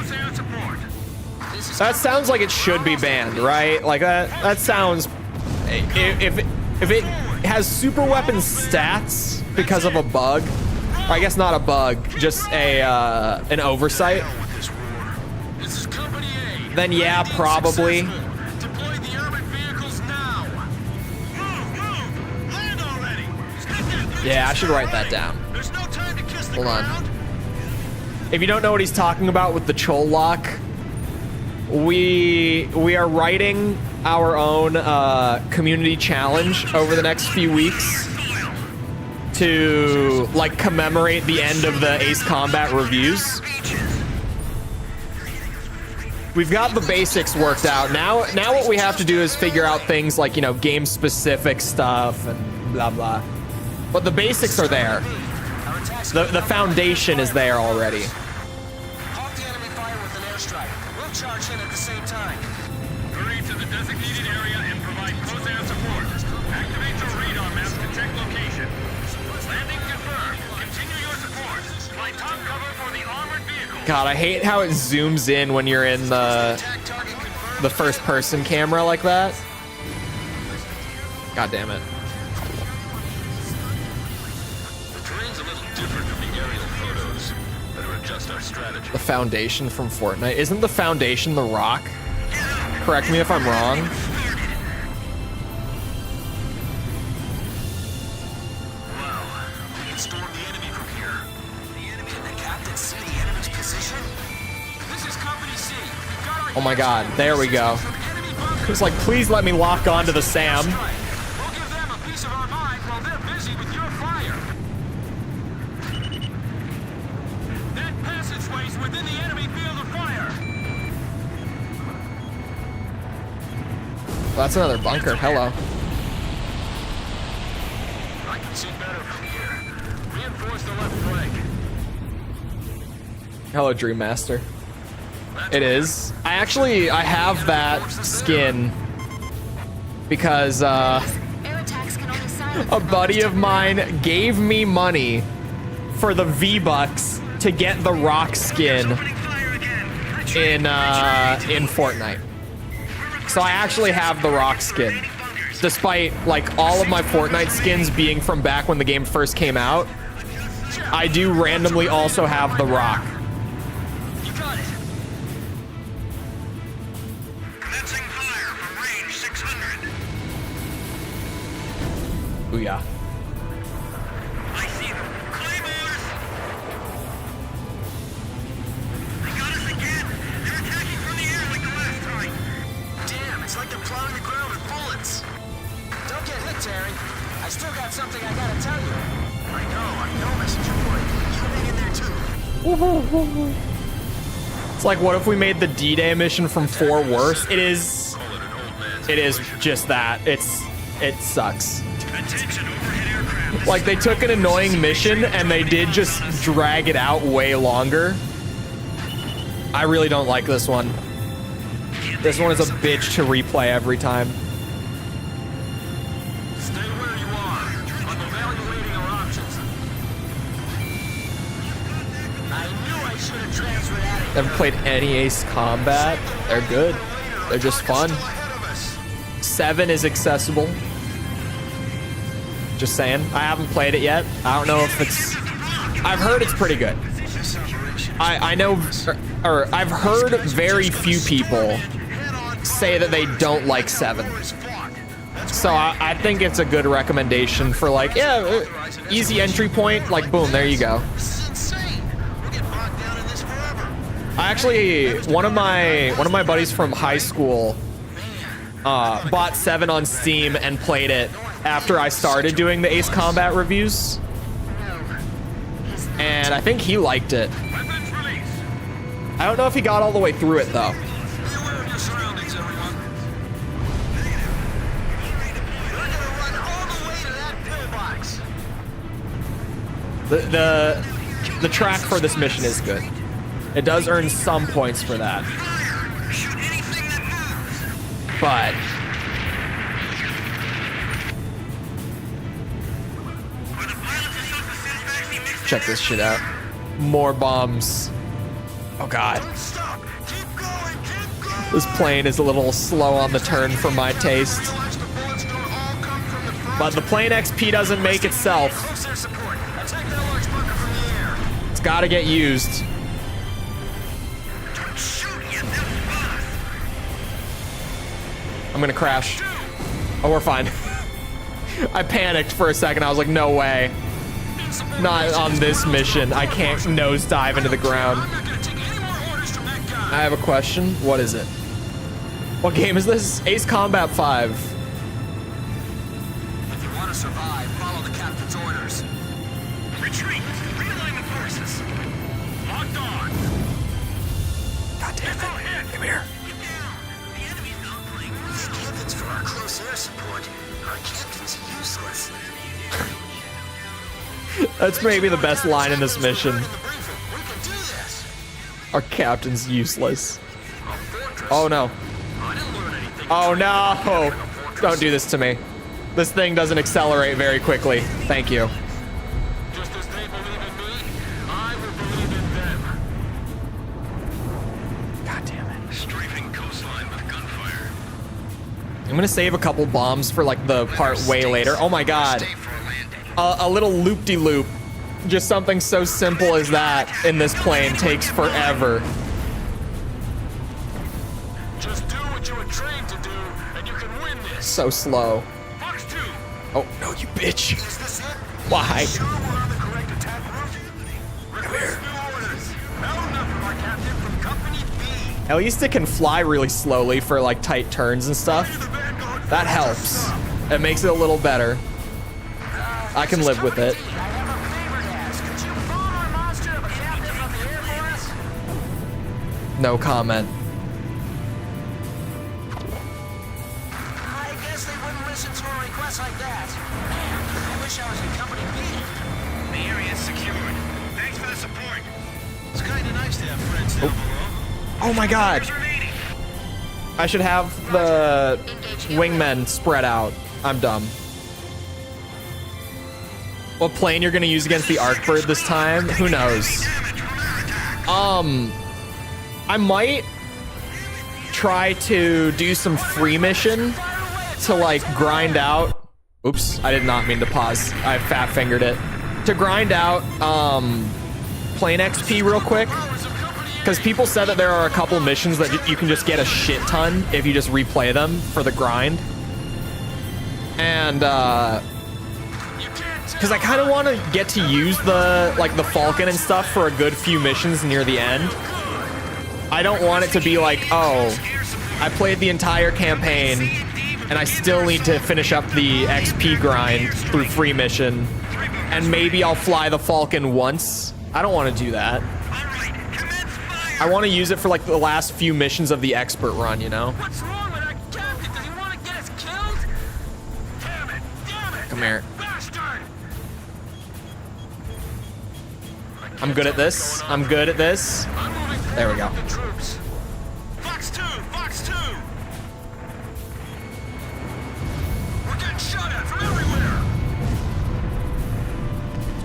That sounds like it should be banned, right? Like that sounds, if it has super weapon stats because of a bug, or I guess not a bug, just an oversight, This is Company A. then yeah, probably. Deploy the armored vehicles now. Move! Land already! Yeah, I should write that down. There's no time to kiss the Hold on. ground. If you don't know what he's talking about with the Chole lock, we are writing our own community challenge over the next few weeks to like commemorate the end of the Ace Combat reviews. We've got the basics worked out. Now what we have to do is figure out things like, you know, game specific stuff and blah blah. But the basics are there. The foundation is there already. Halt the enemy fire with an airstrike. We'll charge in at the same time. Hurry to the designated area and provide close air support. Activate your radar map to check location. Landing confirmed. Continue your support. Fly top cover for the armored vehicle. God, I hate how it zooms in when you're in the first person camera like that. God damn it. The terrain's a little different from the aerial photos. Better adjust our strategy. The foundation from Fortnite. Isn't the foundation the rock? Correct me if I'm wrong. Wow. We can storm the enemy from here. The enemy and the captain see the enemy's position? This is Oh my god, there we go. It's like, please let me lock onto the Sam. We'll give them a piece of our mind while they're busy with your fire. That passageway's within the enemy field of fire. That's another bunker. Hello. I can see better from here. Reinforce the left flank. Hello, Dream Master. It is. I have that skin because Air attacks can only silence a buddy of mine gave me money for the V-Bucks to get the rock skin in Fortnite. So I actually have the rock skin. Despite like all of my Fortnite skins being from back when the game first came out, I do randomly also have the rock. You got it. Commencing fire from range 600. Booyah. I see them. Claymores! They got us again. They're attacking from the air like the last time. Damn, it's like they're plowing the ground with bullets. Don't get hit, Terry. I still got something I gotta tell you. I know, Messenger Boy. You hang in there too. It's like, what if we made the D-Day mission from 4 worse? It is just that. It sucks. Attention, overhead aircraft. Like, they took an annoying mission and they did just drag it out way longer. I really don't like this one. This one is a bitch to replay every time. Stay where you are. I'm evaluating our options. I knew I should have transferred out of Never played any Ace Combat. They're good. They're just fun. 7 is accessible. Just saying. I haven't played it yet. I don't know if it's... I've heard it's pretty good. I know... Or I've heard very few people say that they don't like 7. So I think it's a good recommendation for like, yeah, easy entry point. Like, boom, there you go. This is insane. We'll get bogged down in this forever. I actually, one of my buddies from high school bought 7 on Steam and played it after I started doing the Ace Combat reviews. And I think he liked it. Weapons release. I don't know if he got all the way through it though. Be aware of your surroundings, everyone. We're gonna run all the way to that pillbox. The track for this mission is good. It does earn some points for that. Shoot anything that moves. But Are the pilots and self-satisfaction mixed check this shit out. More bombs. Oh god. Stop. Keep going. Keep going. This plane is a little slow on the turn for my taste. Realize the bullets don't all come from the front. But the plane XP doesn't make itself. Close air support. Attack that large bunker from the air. It's gotta get used. Don't shoot yet. They'll spot us. I'm gonna crash. Oh, we're fine. I panicked for a second. I was like, no way. Not on this mission. I can't nosedive into the ground. I'm not gonna take any more orders from that guy. I have a question. What is it? What game is this? Ace Combat 5. If you want to survive, follow the captain's orders. Retreat. Realign the forces. Locked on. God damn it. Come here. The enemy's outplaying. Heavens for our close air support. Our captain's useless. That's maybe the best line in this mission. In the briefing, we can do this. Our captain's useless. A fortress. Oh no. I didn't learn anything. Oh no. Don't do this to me. This thing doesn't accelerate very quickly. Thank you. Just as they believe in me, I will believe in them. God damn it. Strafing coastline with gunfire. I'm gonna save a couple bombs for like the part way later. Oh my god. Stay for a landing. A little loop-de-loop. Just something so simple as that in this plane takes forever. Just do what you were trained to do, and you can win this. So slow. Fox 2. Oh, no, you bitch. Is this it? Why? Sure we're on the correct attack route? Request new orders. Now enough of our captain from Company B. At least it can fly really slowly for like tight turns and stuff. That helps. It makes it a little better. I can live with it. No comment. I guess they wouldn't listen to a request like that. I wish I was in Company B. The area is secured. Thanks for the support. It's kind of nice to have friends down below. Oh my god. I should have the wingmen spread out. I'm dumb. What plane you're gonna use against the Arcbird this time? Who knows? I might try to do some free mission to like grind out. Oops, I did not mean to pause. I fat fingered it. To grind out plane XP real quick. Because people said that there are a couple missions that you can just get a shit ton if you just replay them for the grind. And because I kind of want to get to use the Falcon and stuff for a good few missions near the end. I don't want it to be like, oh, I played the entire campaign and I still need to finish up the XP grind through free mission, and maybe I'll fly the Falcon once. I don't want to do that. I want to use it for like the last few missions of the expert run, you know? What's wrong with our captain? Does he want to get us killed? Damn it! Damn it! Come here. Bastard! I'm good at this. I'm good at this. There we go. Fox 2! Fox 2! We're getting shot at from everywhere!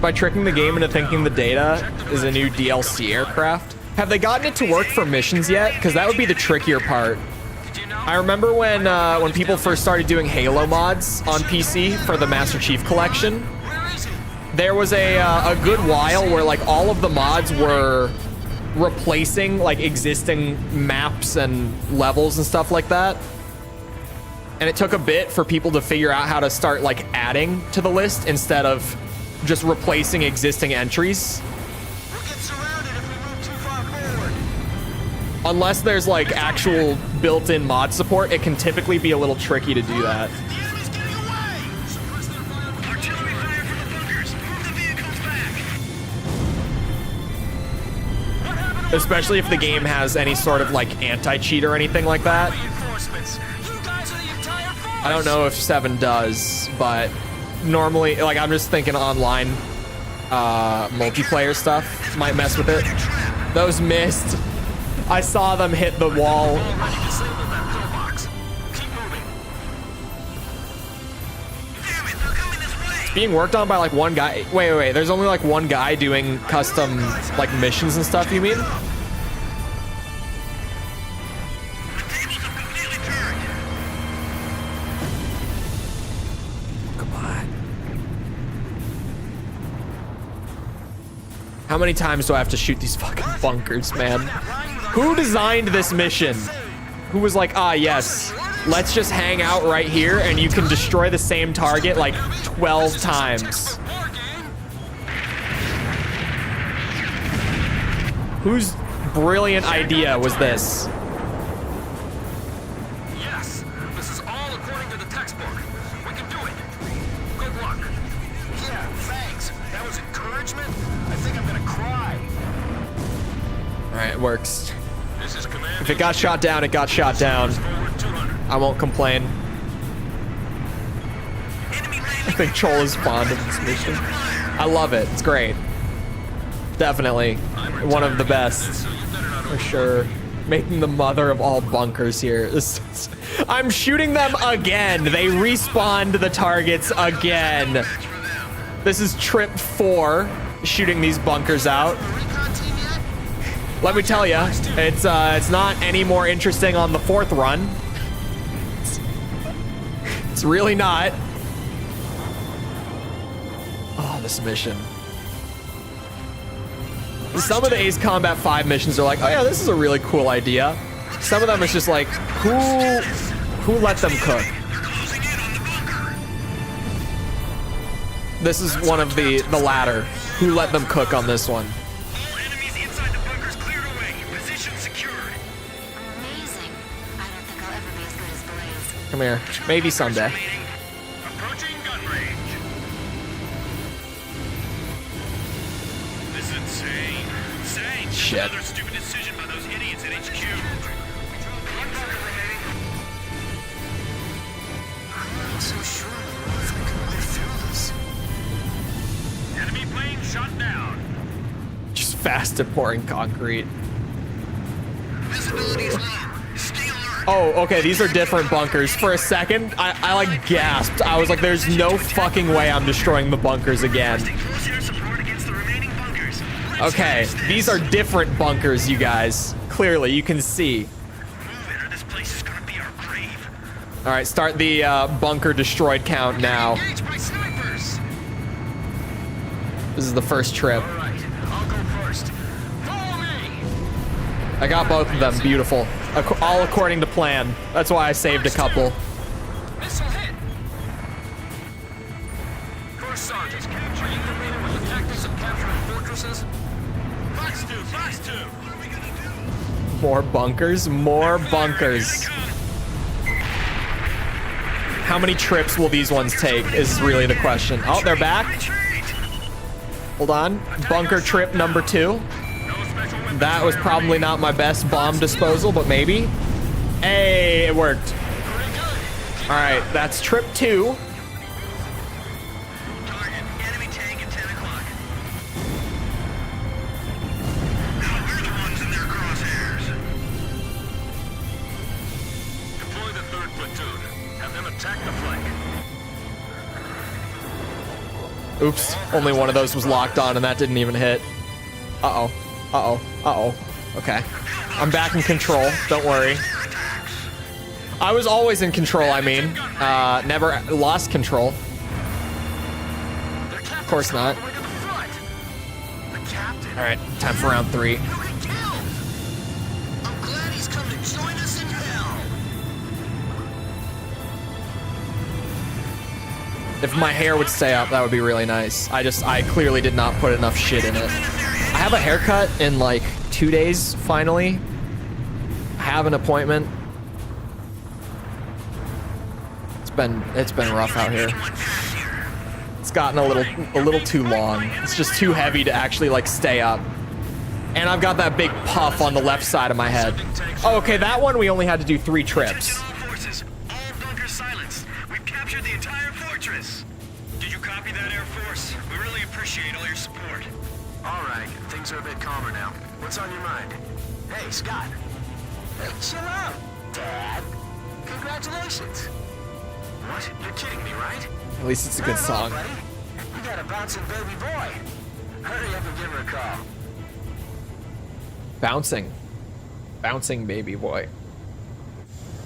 By tricking the game into thinking the data is a new DLC aircraft. Have they gotten it to work for missions yet? Because that would be the trickier part. I remember when people first started doing Halo mods on PC for the Master Chief Collection. There was a good while where like all of the mods were replacing like existing maps and levels and stuff like that. And it took a bit for people to figure out how to start like adding to the list instead of just replacing existing entries. We'll get surrounded if we move too far forward. Unless there's like actual built-in mod support, it can typically be a little tricky to do that. The enemy's getting away! Suppress their fire. Artillery fire from the bunkers! Move the vehicles back! What happened to Especially if the game has any sort of like anti-cheat or anything like that. reinforcements? You guys are the entire force! I don't know if 7 does, but normally, like, I'm just thinking online multiplayer stuff might mess with it. Those missed. I saw them hit the wall. Already disabled that pillbox. Keep moving. Damn it, they're coming this way! Being worked on by like one guy. Wait. There's only like one guy doing custom like missions and stuff, you mean? The tables have completely turned. Come on. How many times do I have to shoot these fucking bunkers, man? Who designed this mission? Who was like, ah, yes, let's just hang out right here and you can destroy the same target like 12 times. Whose brilliant idea was this? Yes, this is all according to the textbook. We can do it. Good luck. Yeah, thanks. That was encouragement. I think I'm gonna cry. All right, it works. This is command. If it got shot down, it got shot down. Forward 200. I won't complain. I think Chole is fond of this mission. I love it. It's great. Definitely one of the best, for sure. Making the mother of all bunkers here. I'm shooting them again. They respawned the targets again. This is trip 4, shooting these bunkers out. Let me tell you, it's not any more interesting on the 4th run. It's really not. Oh, this mission. Some of the Ace Combat 5 missions are like, oh yeah, this is a really cool idea. Some of them it's just like, who let them cook? This is one of the latter. Who let them cook on this one? All enemies inside the bunkers cleared away. Position secured. Come here. Maybe someday. Approaching gun range. This is insane. Insane. Shit. Another stupid decision by those idiots at HQ. One bunker remaining. I'm not so sure if we can live through this. Enemy plane shot down. Just fast at pouring concrete. Visibility's low. Stay alert. Oh, okay, these are different bunkers. For a second, I like gasped. I was like, there's no fucking way I'm destroying the bunkers again. Close air support against the remaining bunkers. Okay, these are different bunkers, you guys. Clearly, you can see. Move it or this place is gonna be our grave. All right, start the bunker destroyed count now. Engaged by snipers. This is the first trip. All right, I'll go first. Follow me. I got both of them. Beautiful. All according to plan. That's why I saved a couple. Missile hit. First Sergeant, are you familiar with the tactics of capturing fortresses? Fox 2, Fox 2. What are we gonna do? More bunkers. More bunkers. How many trips will these ones take is really the question. Oh, they're back. Hold on. Bunker trip number 2. That was probably not my best bomb disposal, but maybe. Hey, it worked. All right, that's trip 2. Target, enemy tank at 10 o'clock. We're the ones in their crosshairs. Deploy the 3rd platoon. Have them attack the flank. Oops, only one of those was locked on and that didn't even hit. Uh-oh, uh-oh, uh-oh. Okay, I'm back in control, don't worry. I was always in control, I mean. Never lost control. Of course not. All right, time for round 3. I'm glad he's come to join us in hell. If my hair would stay up, that would be really nice. I clearly did not put enough shit in it. I have a haircut in like 2 days, finally. I have an appointment. It's been rough out here. It's gotten a little too long. It's just too heavy to actually like stay up. And I've got that big puff on the left side of my head. Oh, okay, that one we only had to do 3 trips. Forces, all bunkers silenced. We've captured the entire fortress. Did you copy that, Air Force? We really appreciate all your support. All right, things are a bit calmer now. What's on your mind? Hey, Scott. Hey, chill out, Dad. Congratulations. What? You're kidding me, right? At least it's a good song. Buddy. You got a bouncing baby boy. Hurry up and give her a call. Bouncing baby boy.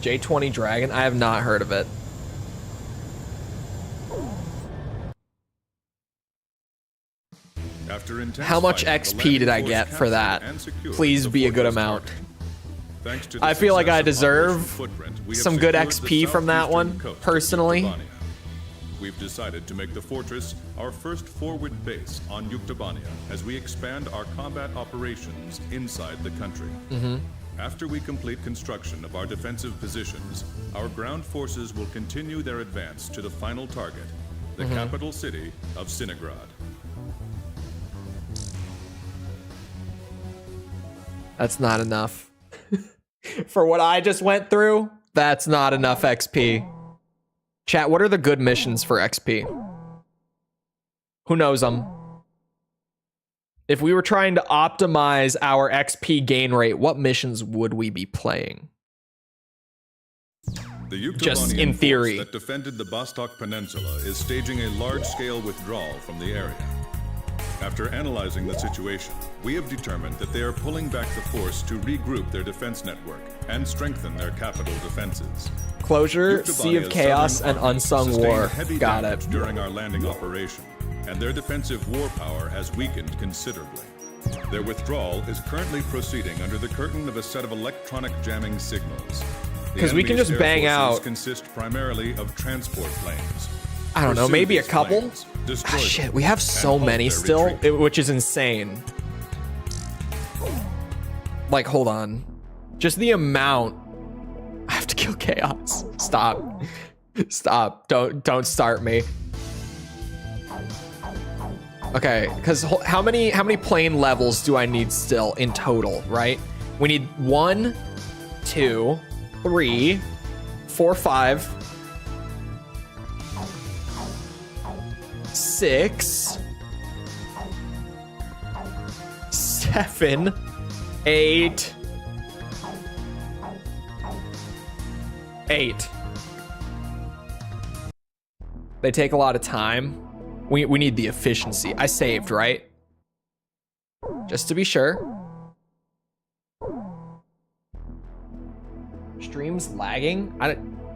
J20 Dragon? I have not heard of it. How much XP did I get for that? Please be a good amount. I feel like I deserve some good XP from that one, personally. We've decided to make the fortress our first forward base on Yuktobania as we expand our combat operations inside the country. After we complete construction of our defensive positions, our ground forces will continue their advance to the final target, the capital city of Sinigrad. That's not enough. For what I just went through, that's not enough XP. Chat, what are the good missions for XP? Who knows them? If we were trying to optimize our XP gain rate, what missions would we be playing? The Just in Yuktobanian theory. force that defended the Vostok Peninsula is staging a large-scale withdrawal from the area. After analyzing the situation, we have determined that they are pulling back the force to regroup their defense network and strengthen their capital defenses. Closure, Sea of Yuktobania's Chaos, southern and army Unsung sustained War. heavy Got damage it. during our landing operation, and their defensive war power has weakened considerably. Their withdrawal is currently proceeding under the curtain of a set of electronic jamming signals. The 'Cause we can enemy's just air bang forces out. consist primarily of transport planes. I don't know, Pursue maybe a these couple? planes, destroy Ah, them, shit, we have so and halt many their still, retreat. which is insane. Like, hold on. Just the amount. I have to kill Chaos. Stop. Stop. Don't start me. Okay, because how many plane levels do I need still in total, right? We need 1, 2, 3, 4, 5, 6, 7, 8. 8. They take a lot of time. We need the efficiency. I saved, right? Just to be sure. Stream's lagging?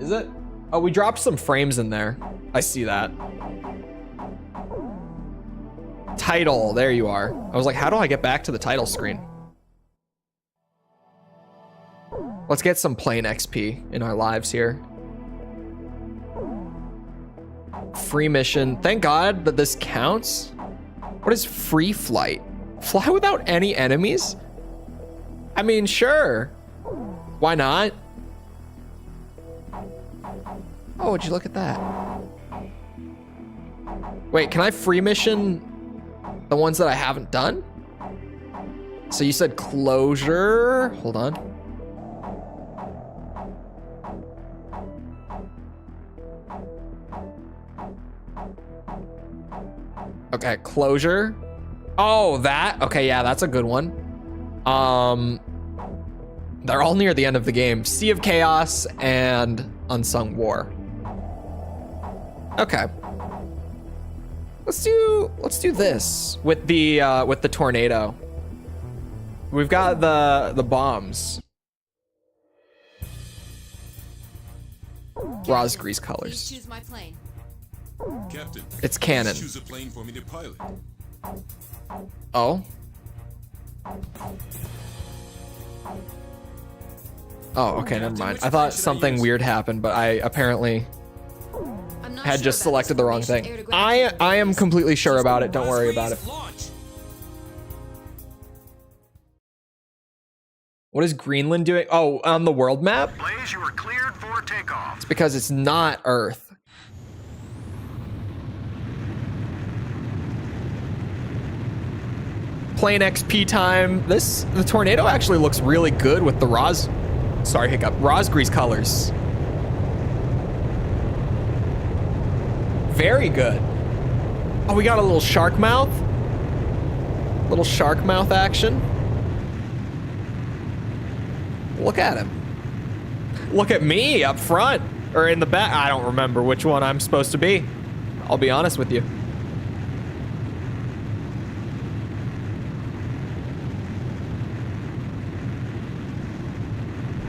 Is it? Oh, we dropped some frames in there. I see that. Title, there you are. I was like, how do I get back to the title screen? Let's get some plane XP in our lives here. Free mission. Thank God that this counts. What is free flight? Fly without any enemies? I mean, sure. Why not? Oh, would you look at that? Wait, can I free mission the ones that I haven't done? So you said closure. Hold on. Okay, closure. Oh, that. Okay, yeah, that's a good one. They're all near the end of the game. Sea of Chaos and Unsung War. Okay. Let's do this with the tornado. We've got the bombs. Rosgrease colors. Choose my plane. Captain, it's canon. choose a plane for me to pilot. Oh. Oh, okay, never mind. I thought something weird happened, but I apparently had just selected the wrong thing. I am completely sure about it. Don't worry about it. What is Greenland doing? Oh, on the world map? Blaze, you are cleared for takeoff. It's because it's not Earth. Plane XP time. The tornado actually looks really good with the Rosgrease colors. Very good. Oh, we got a little shark mouth. Little shark mouth action. Look at him. Look at me up front or in the back. I don't remember which one I'm supposed to be. I'll be honest with you.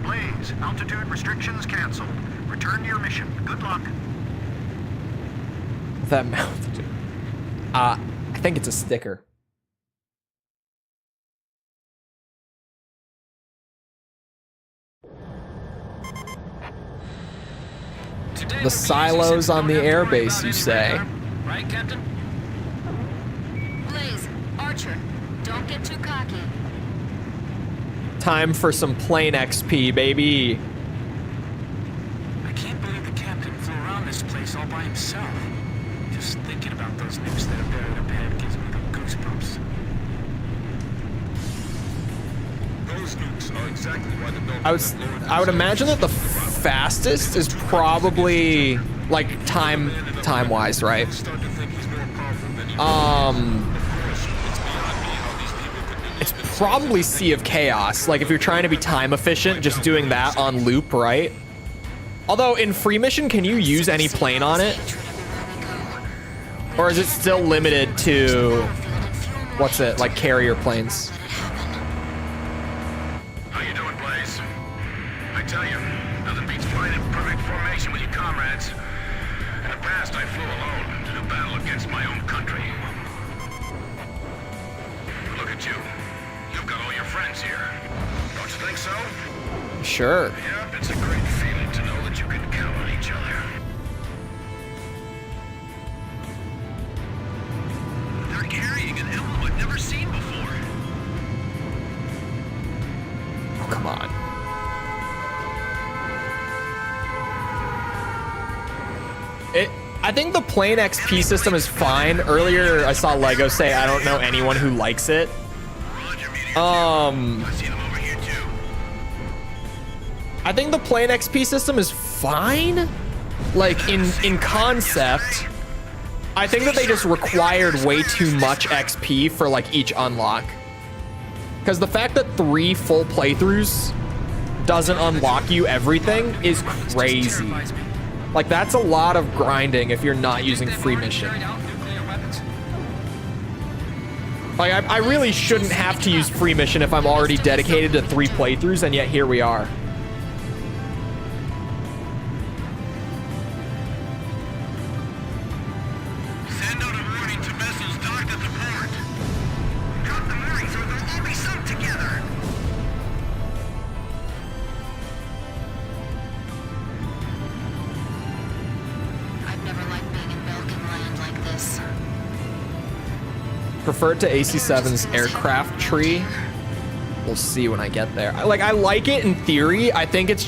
Blaze, altitude restrictions canceled. Return to your mission. Good luck. That mouth, dude. I think it's a sticker. The silos on the airbase, you say? Right, Captain? Blaze, Archer, don't get too cocky. Time for some plane XP, baby. I can't believe the captain flew around this place all by himself. Just thinking about those nukes that are buried up ahead gives me the goosebumps. Those nukes are exactly why the I would imagine that the fastest is probably like time-wise, right? It's probably Sea of Chaos. Like if you're trying to be time efficient, just doing that on loop, right? Although in free mission, can you use any plane on it? Or is it still limited to, what's it, like carrier planes? How you doing, Blaze? I tell you, nothing beats flying in perfect formation with your comrades. In the past, I flew alone to do battle against my own country. Look at you. You've got all your friends here. Don't you think so? Sure. Yep, it's a great feeling to know that you can count on each other. They're carrying an emblem I've never seen before. Oh, come on. I think the plain XP system is fine. Earlier, I saw Lego say, I don't know anyone who likes it. I think the plain XP system is fine. Like, in concept, I think that they just required way too much XP for, like, each unlock. Because the fact that 3 full playthroughs doesn't unlock you everything is crazy. Like, that's a lot of grinding if you're not using free mission. Like, I really shouldn't have to use free mission if I'm already dedicated to 3 playthroughs, and yet here we are. Send out a warning to vessels docked at the port. Drop the moorings or they'll all be sunk together. I've never liked being in Belgian land like this. Preferred to AC-7's aircraft tree. We'll see when I get there. I like it in theory. I think it's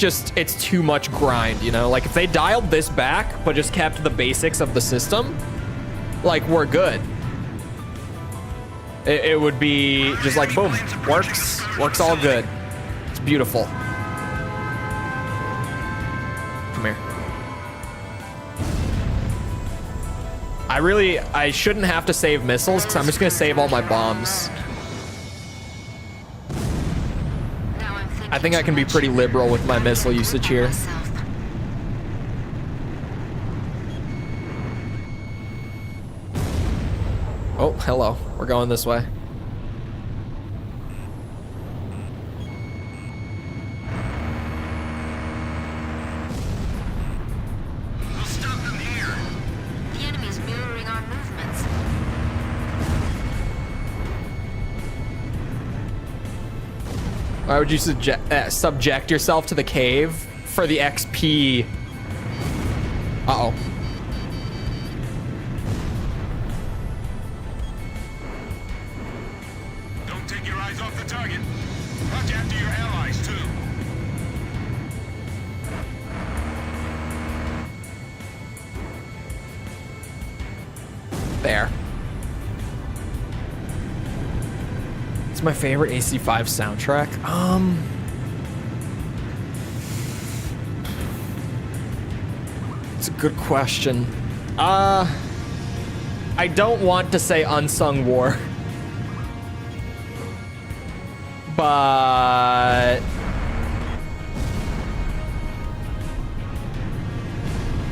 too much grind, you know? Like, if they dialed this back, but just kept the basics of the system, like, we're good. It would be just like, boom, works all good. It's beautiful. Come here. I shouldn't have to save missiles because I'm just gonna save all my bombs. I think I can be pretty liberal with my missile usage here. Oh, hello. We're going this way. We'll stop them here. The enemy's mirroring our movements. Why would you subject yourself to the cave for the XP? Uh-oh. Don't take your eyes off the target. Watch after your allies, too. There. It's my favorite AC-5 soundtrack. It's a good question. I don't want to say Unsung War. But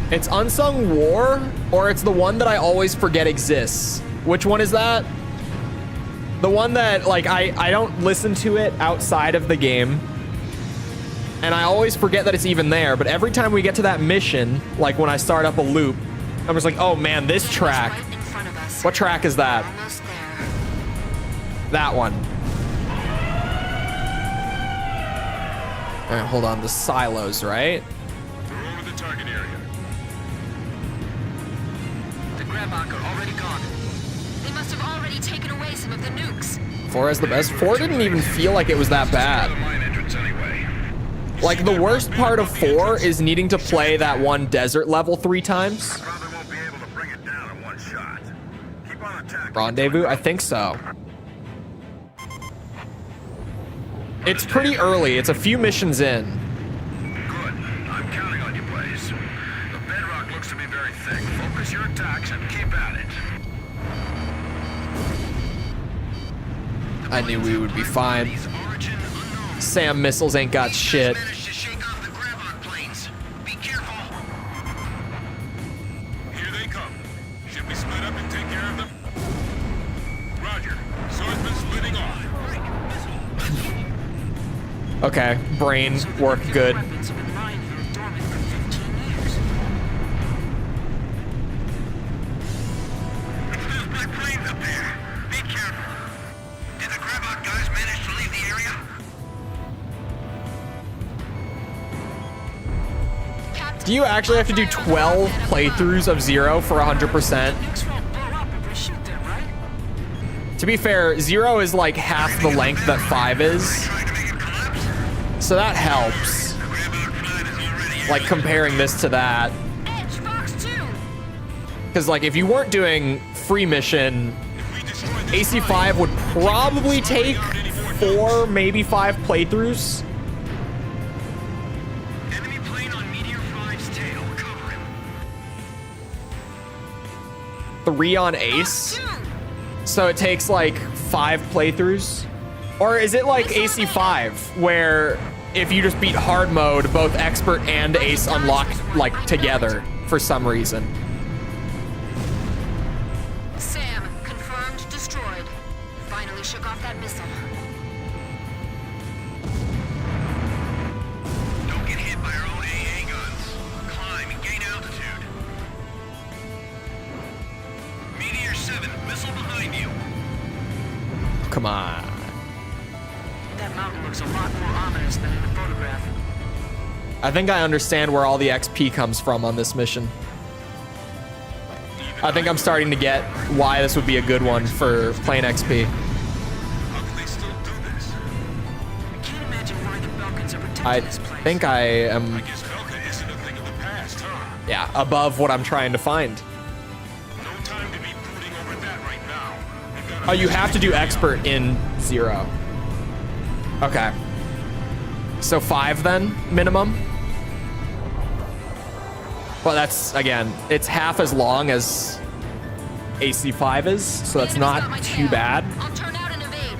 it's Unsung War, or it's the one that I always forget exists. Which one is that? The one that, like, I don't listen to it outside of the game. And I always forget that it's even there. But every time we get to that mission, like when I start up a loop, I'm just like, oh man, this track. What track is that? That one. All right, hold on. The silos, right? We're over the target area. The Grabach are already gone. They must have already taken away some of the nukes. 4 has the best. 4 didn't even feel like it was that bad. Mine entrance anyway. Like, the worst part of 4 is needing to play that one desert level 3 times. Probably won't be able to bring it down in one shot. Keep on attacking. Rendezvous? I think so. It's pretty early. It's a few missions in. Good. I'm counting on you, Blaze. The bedrock looks to be very thick. Focus your attacks and keep at it. I knew we would be fine. Sam missiles ain't got shit. Managed to shake off the Grabach planes. Be careful. Here they come. Should we split up and take care of them? Roger. Swordsman splitting off. Okay, brain work good. Weapons have been lying here dormant for 15 years. There's black planes up there. Be careful. Did the Grabach guys manage to leave the area? Do you actually have to do 12 playthroughs of 0 for 100%? Nukes won't blow up if we shoot them, right? To be fair, 0 is like half the length that 5 is. So that helps. The Grabach flight is already Like comparing this to that. Edge, Fox 2. Because like if you weren't doing free mission, AC5 would probably take 4, maybe 5 playthroughs. Enemy plane on Meteor 5's tail. Cover him. 3 on Ace. So it takes like 5 playthroughs. Or is it like AC5 where if you just beat hard mode, both expert and Ace unlock like together for some reason? Sam, confirmed destroyed. Finally shook off that missile. Don't get hit by our own AA guns. Climb and gain altitude. Meteor 7, missile behind you. Come on. That mountain looks a lot more ominous than in the photograph. I think I understand where all the XP comes from on this mission. I think I'm starting to get why this would be a good one for plain XP. How can they still do this? I can't imagine why the Belkans are protecting I this place. think I am, I guess Velka isn't a thing of the past, huh? yeah, above what I'm trying to find. No time to be brooding over that right now. We've got Oh, you have to do expert in 0. Okay. So 5 then, minimum? Well, that's, again, it's half as long as AC5 is, so that's not too bad. I'll turn out and evade.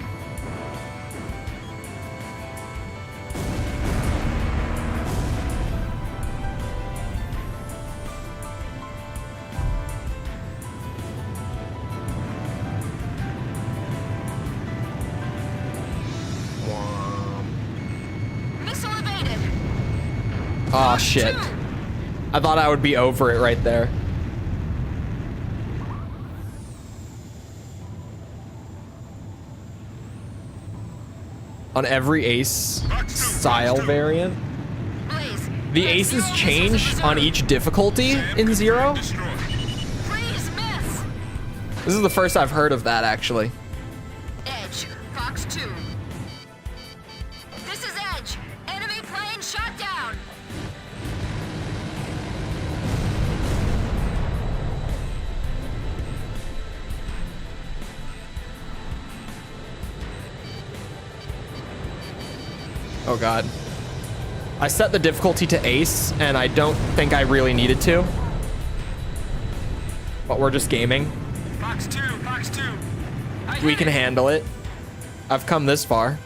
Missile evaded. Oh, shit. I thought I would be over it right there. On every Ace style variant. Blaze. The Aces change on each difficulty in 0? Freeze, miss. This is the first I've heard of that, actually. Edge, Fox 2. This is Edge. Enemy plane shot down. Oh god. I set the difficulty to Ace, and I don't think I really needed to. But we're just gaming. Fox 2, Fox 2. We can handle it. I've come this far.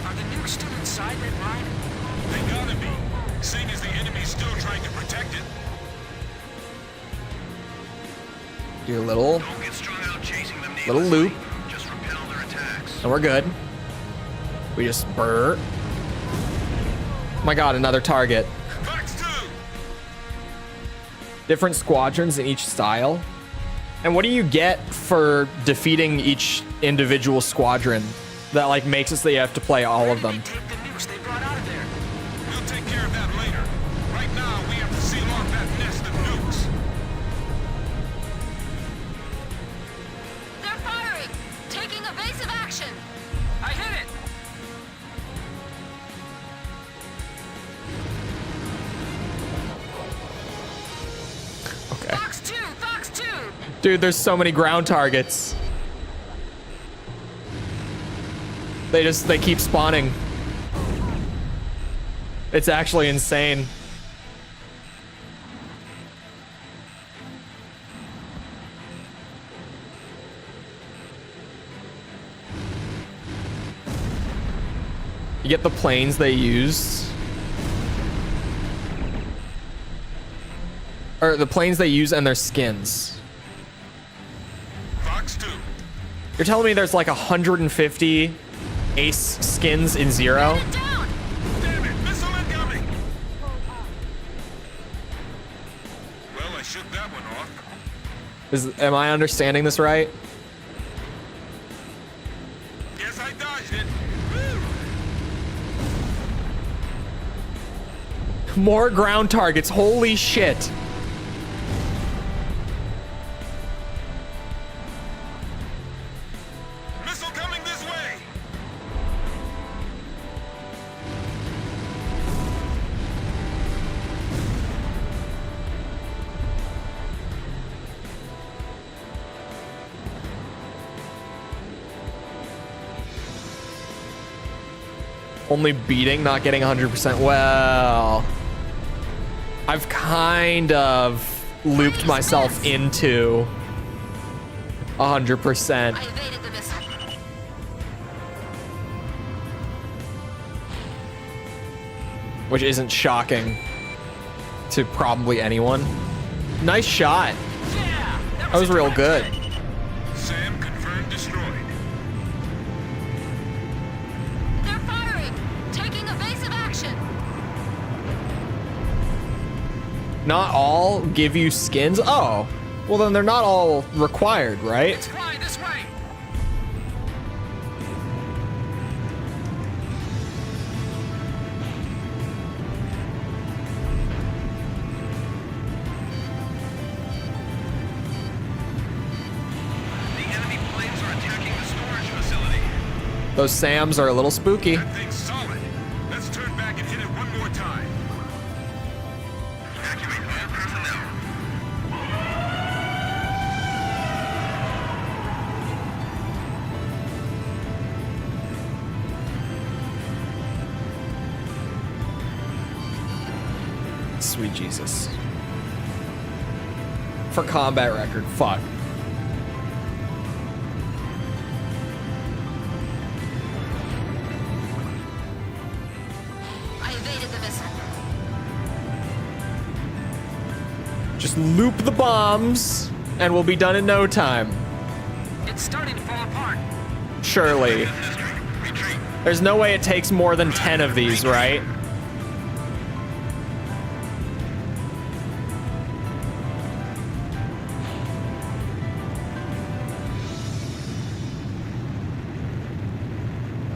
Are the nukes still inside that mine? They gotta be. Seeing as the enemy's still trying to protect it. Do a little Don't get strung out chasing them little loop, Just repel their attacks. and we're good. We just burr. Oh my god, another target. Fox 2! Different squadrons in each style. And what do you get for defeating each individual squadron that like makes it so you have to play all of them? Take the nukes they brought out of there. We'll take care of that later. Right now, we have to seal off that nest of nukes. They're firing. Taking evasive action. I hit it. Okay. Fox 2, Fox 2. Dude, there's so many ground targets. They keep spawning. It's actually insane. You get the planes they used. Or the planes they use and their skins. Fox 2. You're telling me there's like 150 Ace skins in 0? Down. Damn it, missile incoming! Well, I shook that one off. Am I understanding this right? Guess I dodged it. Woo! More ground targets, holy shit. Missile coming this way! Only beating, not getting 100%. Well, I've kind of looped myself into 100%. I evaded the missile. Which isn't shocking to probably anyone. Nice shot. Yeah, That was real good. Sam confirmed destroyed. They're firing! Taking evasive action! Not all give you skins? Oh, well then they're not all required, right? It's flying this way. The enemy planes are attacking the storage facility. Those SAMs are a little spooky. That thing's solid. Let's turn back and hit it one more time. Evacuate all personnel. Sweet Jesus. For combat record, fuck. I evaded the missile. Just loop the bombs and we'll be done in no time. It's starting to fall apart. Surely. Retreat. There's no way it takes more than 10 of these, right?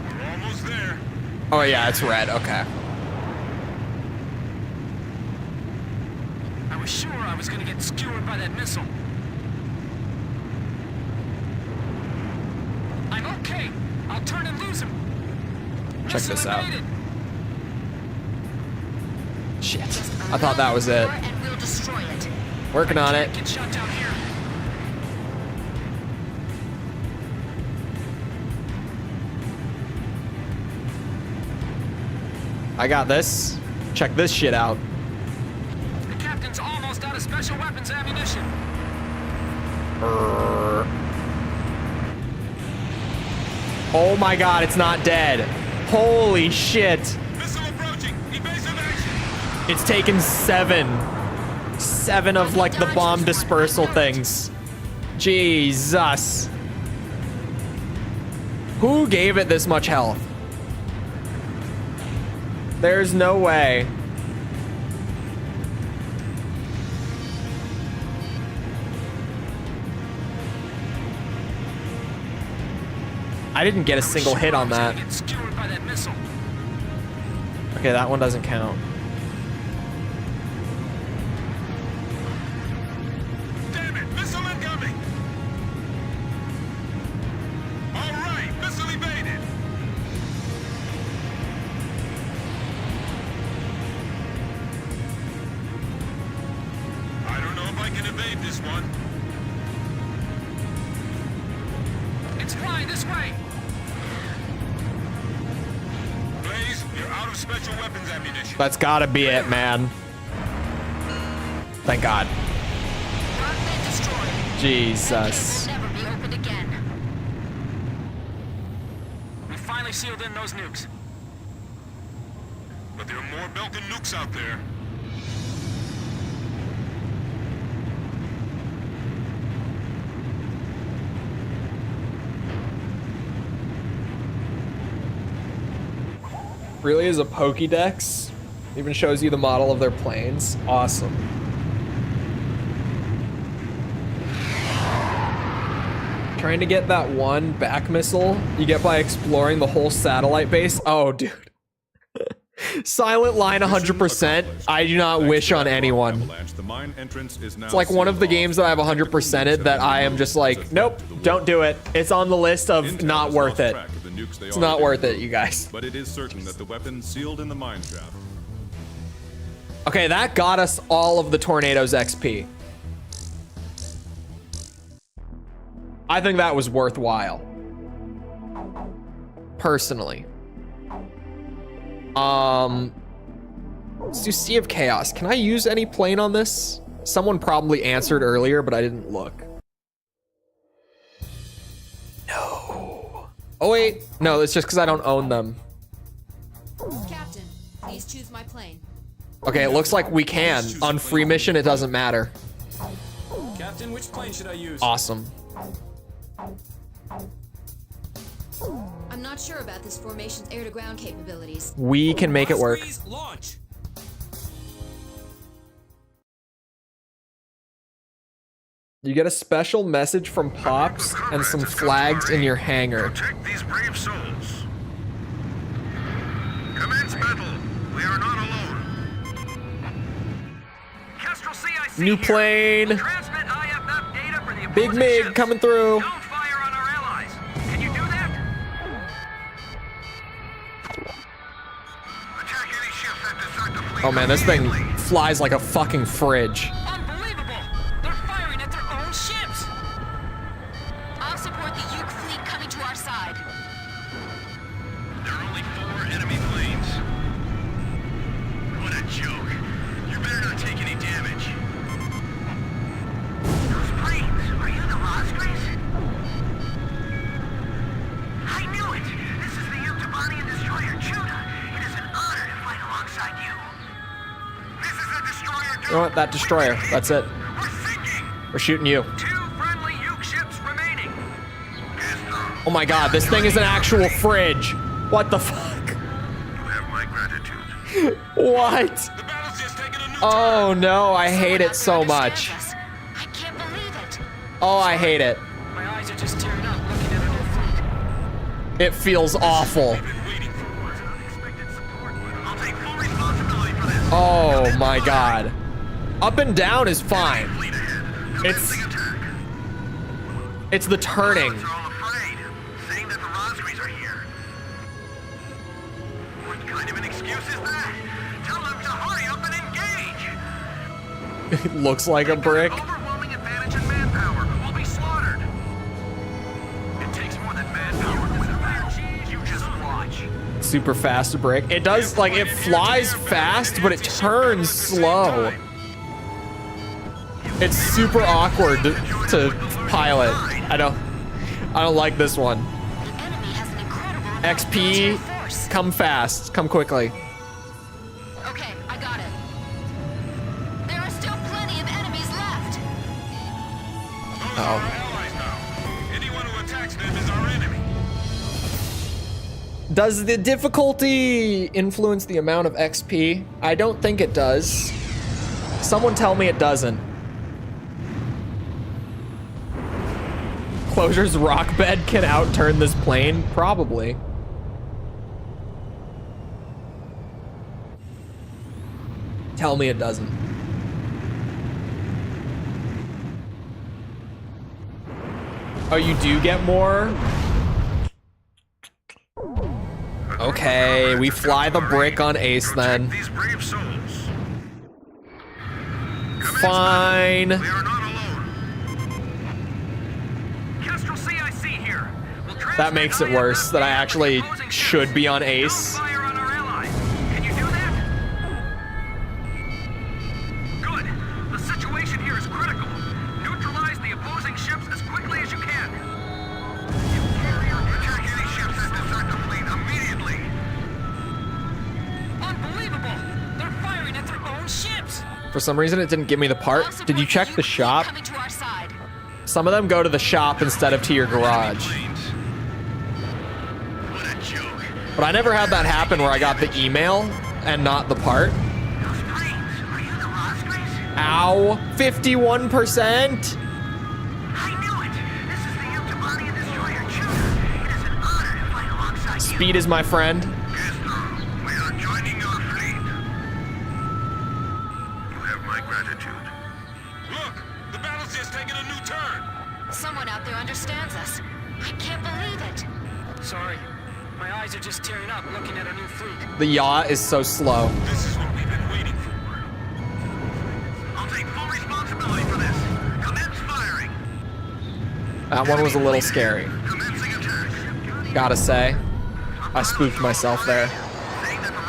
We're almost there. Oh yeah, it's red, okay. I was sure I was gonna get skewered by that missile. I'm okay. I'll turn and lose him. Check Missile this out. evaded. Shit. I thought that was it. And we'll destroy it. Working on it. Get shot down here. I got this. Check this shit out. The captain's almost out of special weapons ammunition. Brrr. Oh my god, it's not dead. Holy shit. Missile approaching. Evasive action. It's taken 7. 7 of like the bomb dispersal things. Jesus. Who gave it this much health? There's no way. I didn't get a single hit on that. Get skewered by that missile. Okay, that one doesn't count. Damn it! Missile incoming! All right, missile evaded. I don't know if I can evade this one. It's flying this way. Blaze, you're out of special weapons ammunition. That's gotta be it, man. Thank God. Fragment destroyed. Jesus. Engine will never be opened again. We finally sealed in those nukes. But there are more Belkin nukes out there. Really is a Pokédex. Even shows you the model of their planes. Awesome. Trying to get that one back missile you get by exploring the whole satellite base. Oh, dude. Silent line 100%. I do not wish on anyone. It's like one of the games that I've 100%ed that I am just like, nope, don't do it. It's on the list of not worth it. It's not worth it, you guys. But it is certain that the weapon sealed in the mine shaft. Okay, that got us all of the Tornado's XP. I think that was worthwhile. Personally. Let's do Sea of Chaos. Can I use any plane on this? Someone probably answered earlier, but I didn't look. No. Oh wait, no, it's just because I don't own them. Captain, please choose my plane. Okay, it looks like we can. On free mission, it doesn't matter. Captain, which plane should I use? Awesome. I'm not sure about this formation's air-to-ground capabilities. We can make it work. Squeeze, launch. You get a special message from Pops and some flags in your hangar. Protect these brave souls. Commence battle. We are not alone. Kestrel CIC New here. plane. Transmit IFF data for the Big opposing Mig ships. coming through. Don't fire on our allies. Can you do that? Attack any ships that desert the fleet. Oh man, this thing flies like a fucking fridge. Unbelievable! They're firing at their own ships! I'll support the Uke fleet coming to our side. There are only 4 enemy planes. What a joke. You better not take any damage. Those planes, are you the Ospreys? I knew it. This is the Uktibanian destroyer Judah. It is an honor to fight alongside you. This is a destroyer. You know what? That destroyer. That's it. We're sinking. We're shooting you. 2 friendly Uke ships remaining. Oh my god, this thing is an actual fridge. What the fuck? You have my gratitude. What? The battle's just taken a new Oh no, I hate it so much. I can't believe it. Oh, I hate it. My eyes are just tearing up looking at our new fleet. It feels awful. I'll take full responsibility for this. Oh my god. Up and down is fine. Fleet ahead. It's Commencing attack. it's the turning. They're all afraid, saying that the Rosgrees are here. What kind of an excuse is that? Tell them to hurry up and engage. It looks like a brick. Overwhelming advantage in manpower. We'll be slaughtered. It takes more than manpower. With a man cheese, you just watch. Super fast brick. It does, like, it flies fast, but it turns slow. It's super awkward to pilot. I don't like this one. The enemy has an incredible amount of military XP, force. come fast, come quickly. Okay, I got it. There are still plenty of enemies left. Those are our allies now. Anyone who attacks them is our enemy. Does the difficulty influence the amount of XP? I don't think it does. Someone tell me it doesn't. Closure's rock bed can outturn this plane? Probably. Tell me it doesn't. Oh, you do get more? Okay, we fly the brick on Ace then. These brave souls. Fine. We are not alone. Kestrel CIC here. We'll That makes it worse, that I actually should be on Ace. Don't fire on our allies. Can you do that? Good. The situation here is critical. Neutralize the opposing ships as quickly as you can. Attack any ships that desert the fleet immediately. Unbelievable! They're firing at their own ships! For some reason, it didn't give me the part. Did you check the shop? Coming to our side. Some of them go to the shop instead of to your garage. What a joke. But I never had that happen where I got the email and not the part. Those planes, are you the Rosgrees? Ow, 51%. I knew it. This is the Uktibanian destroyer Judah. It is an honor to fight alongside you. Speed is my friend. We are joining your fleet. You have my gratitude. Look, the battle's just taken a new turn. Someone out there understands us. I can't believe it. Sorry. My eyes are just tearing up looking at our new fleet. The yaw is so slow. This is what we've been waiting for. I'll take full responsibility for this. Commence firing. That one was a little scary. Commencing attack. Gotta say, I spooked myself there. Saying that the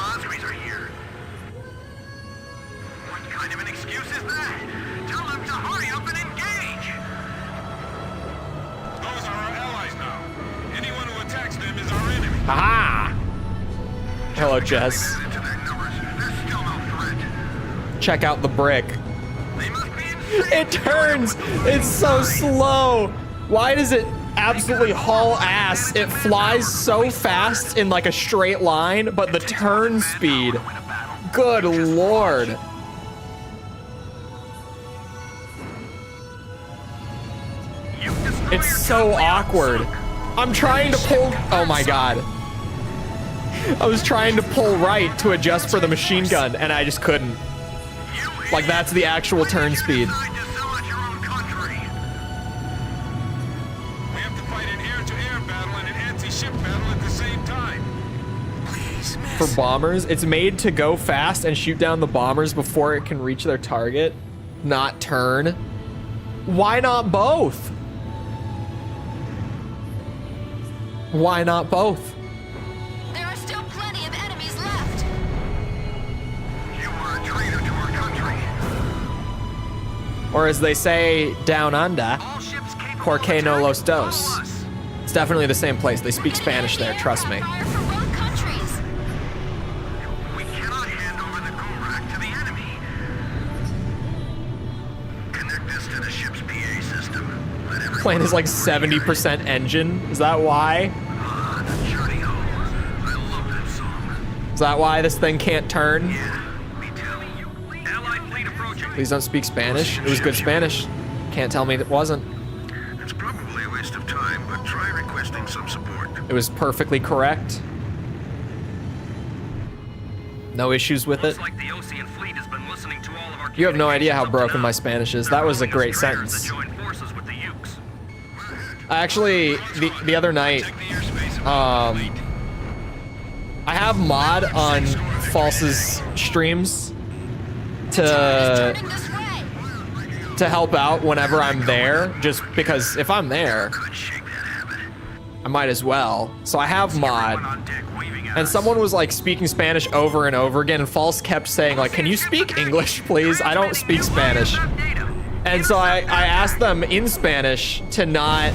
Haha! Hello, Jess. Check out the brick. It turns! It's so slow! Why does it absolutely haul ass? It flies so fast in like a straight line, but the turn speed. Good lord. It's so awkward. I'm trying to pull, oh my god. I was trying to pull right to adjust for the machine gun and I just couldn't. Like that's the actual turn speed. We have to fight an air-to-air battle and an anti-ship battle at the same time. Please, miss. For bombers, it's made to go fast and shoot down the bombers before it can reach their target, not turn. Why not both? Why not both? There are still plenty of enemies left. You are a traitor to our country. Or as they say down under, All ships capable Porque no los dos. follow us. It's definitely the same place. They speak Spanish there, trust me. Fire from both countries. We cannot hand over the Gulag to the enemy. Connect this to the ship's PA system. Let everyone Plane is like 70% engine. Is that why? the journey home. I love that song. Is that why this thing can't turn? Yeah, me too. Allied fleet approaching. Please don't speak Spanish. It was good Spanish. Can't tell me it wasn't. It's probably a waste of time, but try requesting some support. It was perfectly correct. No issues with it. Looks like the Ocean fleet has been listening to all of our You have no idea how communications broken my up to now. Spanish is. That was a great They're traders sentence. that join forces with the Ukes. Actually, the other night, Check the airspace of I have mod on False's streams to Turning this way. help out whenever I'm there, just because if I'm there, shake that habit. I might as well. So I have mod, On deck waving at and us. someone was like speaking Spanish over and over again, and False kept saying like, "Can you speak English, please? I don't speak Spanish." And so I asked them in Spanish to not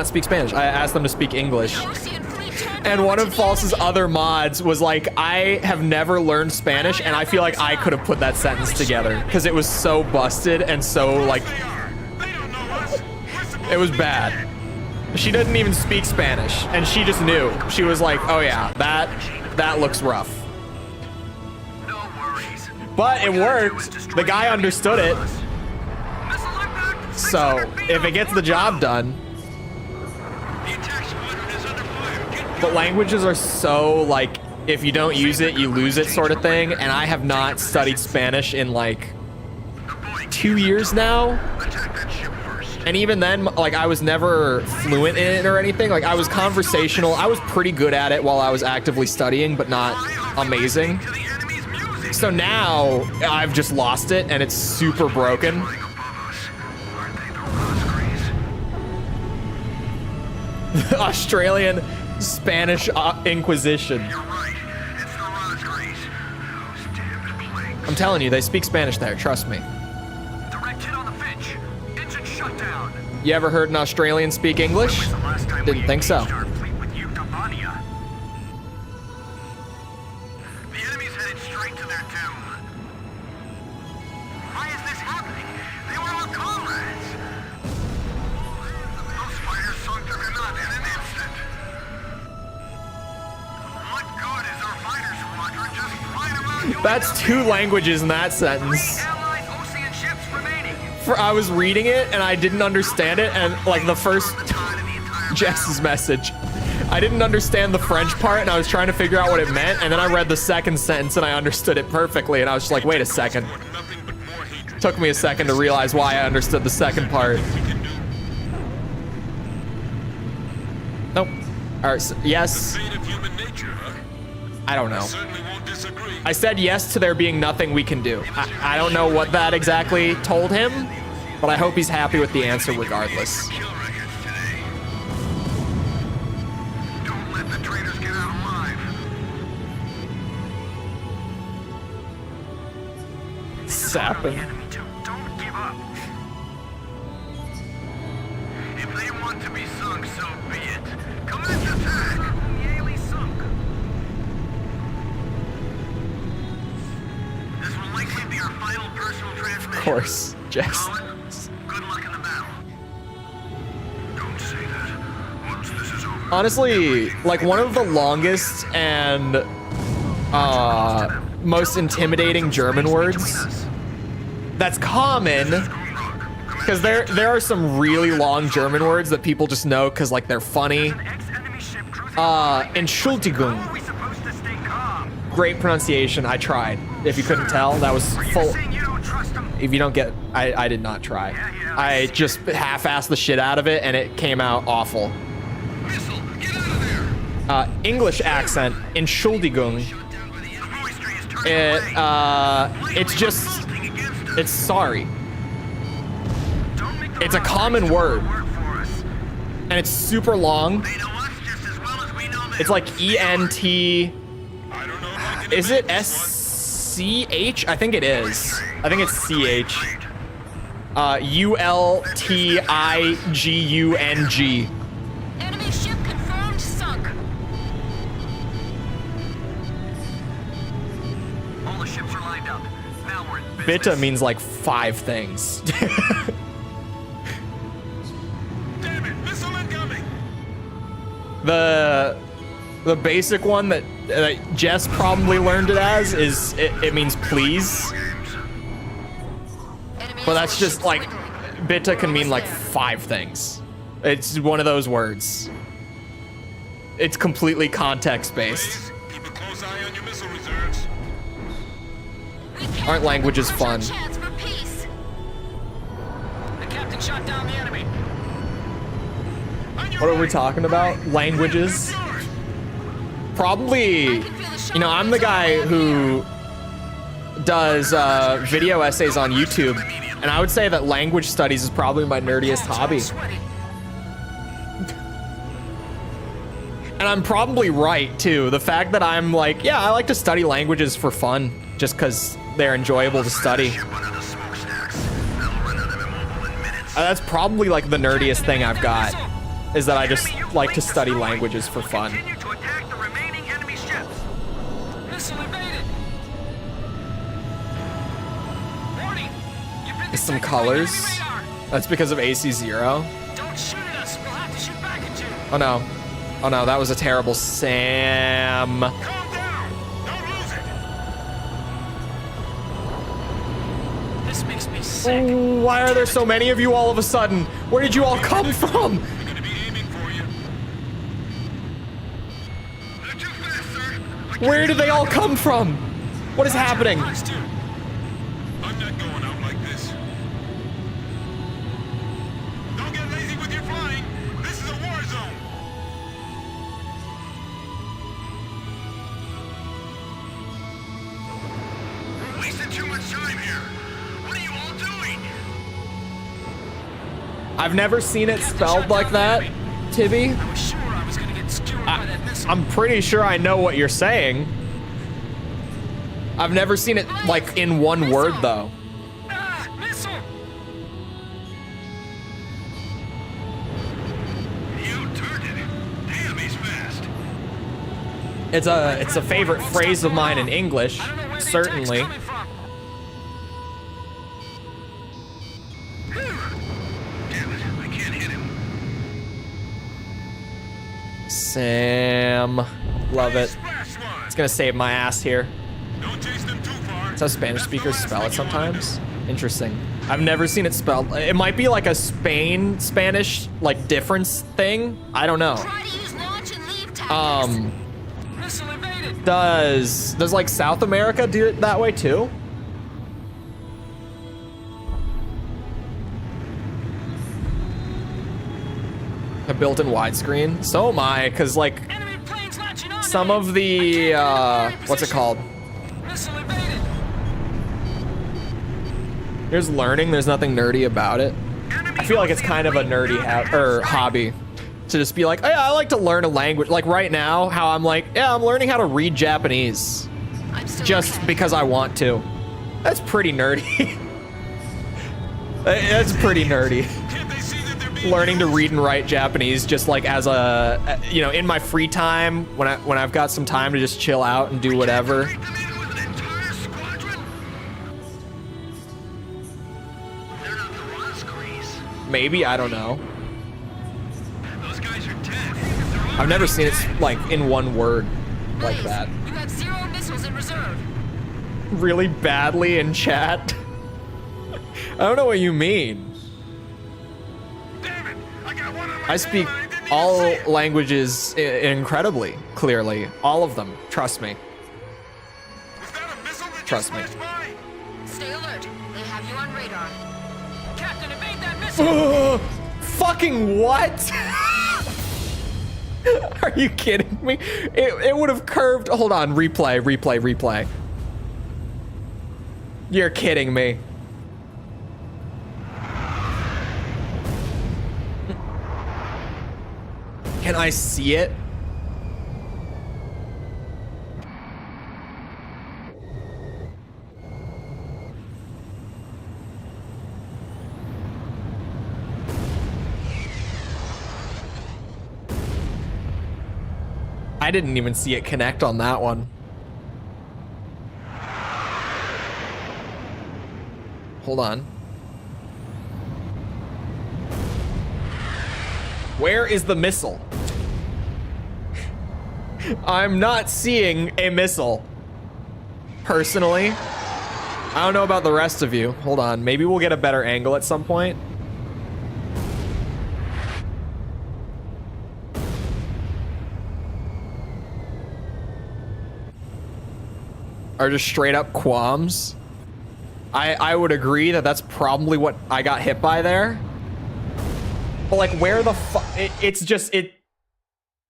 speak Spanish. I asked them to speak English. Ocean fleet turned And over one to of the False's enemy. other mods was like, I have never learned Spanish, and I feel like I could have put that sentence together because it was so busted and so like, They are. They don't know us. We're supposed it was to be bad. dead. She doesn't even speak Spanish, and she just knew. She was like, oh yeah, that looks rough. No worries. But it worked. The guy understood it. Missile impact. So if it gets the job done, The attack squadron is under fire. Get but languages are so like, if you don't use it, you lose it sort of thing. And I have not studied Spanish in like 2 years now. attack that ship first. And even then, like, I was never fluent in it or anything. Like, I was conversational. I was pretty good at it while I was actively studying, but not amazing. To the enemy's music. So now I've just lost it and it's super broken. Flying above us. Aren't they the Rosgreys? Australian Spanish Inquisition. You're right. It's the Rosgreys. Those damn plagues. I'm telling you, they speak Spanish there. Trust me. Direct hit on the Finch. Engine shutdown. You ever heard an Australian speak English? The last time Didn't we think so. engaged our fleet with Vtuber. The enemy's headed straight to their doom. Why is this happening? They were our comrades. Those fighters sunk their Kanat in an instant. What good is our fighter squadron just flying around doing That's nothing? 2 languages in that sentence. Allied Ocean ships remaining. I was reading it and I didn't understand it, and like the first Jess's message, I didn't understand the French part and I was trying to figure out what it meant, and then I read the second sentence and I understood it perfectly, and I was just like, wait a second. Nothing but more hatred. Took me a second to realize why I understood the second part. We can do. Nope. All right, so yes. Fate of human nature, huh? I don't know. Certainly won't disagree. I said yes to there being nothing we can do. I don't know what that exactly told him, but I hope he's happy with the answer regardless. Kill records today. Don't let the traitors get out alive. Sapping. Don't give up. If they want to be sunk, so be it. Come in course, Jess. Good luck in the battle. Don't say that. Once this is over. Honestly, like one of the longest and most intimidating German words that's common, because there are some really long German words that people just know because like they're funny. Entschuldigung. Great pronunciation. I tried. If you couldn't tell, that was full. If you don't get, I did not try. I just half-assed the shit out of it and it came out awful. English accent, Entschuldigung. It's sorry. It's a common word. And it's super long. It's like E-N-T. Is it S-C-H? I think it is. I think it's C-H. U-L-T-I-G-U-N-G. Enemy ship confirmed sunk. All the ships are lined up. Now we're in business. Bitte means like 5 things. Damn it, missile incoming! The basic one that Jess probably learned it as is it means please. But that's just like bitte can mean like 5 things. It's one of those words. It's completely context based. Keep a close eye on your missile reserves. Aren't languages fun? Chance for peace. The captain shot down the enemy. What are we talking about? Languages? Probably, you know, I'm the guy who does video essays on YouTube, and I would say that language studies is probably my nerdiest hobby. And I'm probably right too. The fact that I'm like, yeah, I like to study languages for fun, just because they're enjoyable to study. That's probably like the nerdiest thing I've got, is that I just like to study languages for fun. Continue to attack the remaining enemy ships. Missile evaded. Warning. You've been Some detected by colors. enemy radar. That's because of AC0. Don't shoot at us. We'll have to shoot back at you. Oh no. Oh no, that was a terrible Sam. Calm down. Don't lose it. This makes me sick. Why are there so many of you all of a sudden? Where did you all come from? We're gonna be aiming for you. They're too fast, sir. Where did they all come from? What is happening? Us too. I'm not going out like this. Don't get lazy with your flying. This is a war zone. We're wasting too much time here. What are you all doing? I've never seen it spelled like that, Tibby. I was sure I was gonna get skewered by that missile. I'm pretty sure I know what you're saying. I've never seen it like in one word though. Ah, missile. You turned it. Damn, he's fast. It's a favorite phrase of mine in English, I don't know where the attack's certainly. coming from. Damn it, I can't hit him. Sam, love it. Splash one. It's gonna save my ass here. Don't chase them too far. That's how Spanish speakers spell it sometimes. Interesting. I've never seen it spelled. It might be like a Spanish like difference thing. I don't know. Try to use launch and leave tactics. Missile evaded. Does like South America do it that way too? A built-in widescreen. So am I, cause like Enemy planes launching on some me. of the what's it called? Missile evaded. Here's learning. There's nothing nerdy about it. I feel like it's kind of a nerdy hobby to just be like, oh, yeah, I like to learn a language. Like right now, how I'm like, yeah, I'm learning how to read Japanese I'm still just okay. because I want to. That's pretty nerdy. That's pretty nerdy. Can't they see that they're being Learning to used? read and write Japanese just like as a, you know, in my free time when I've got some time to just chill out and do whatever. Take them in with an entire squadron? Maybe, I don't know. Those guys are dead. I've never seen it like in one word like Blaze, that. you have 0 missiles in reserve. Really badly in chat. I don't know what you mean. Damn it! I got one on my I speak tail and I didn't even all see it. languages incredibly clearly. All of them. Trust me. Was that a missile that Trust me. just flashed by? Stay alert. They have you on radar. Captain, evade that missile! Fucking what? Are you kidding me? It would have curved. Hold on. Replay. You're kidding me. Can I see it? I didn't even see it connect on that one. Hold on. Where is the missile? I'm not seeing a missile. Personally. I don't know about the rest of you. Hold on. Maybe we'll get a better angle at some point. Are just straight up qualms. I would agree that that's probably what I got hit by there. But like, where the fuck? It's just, it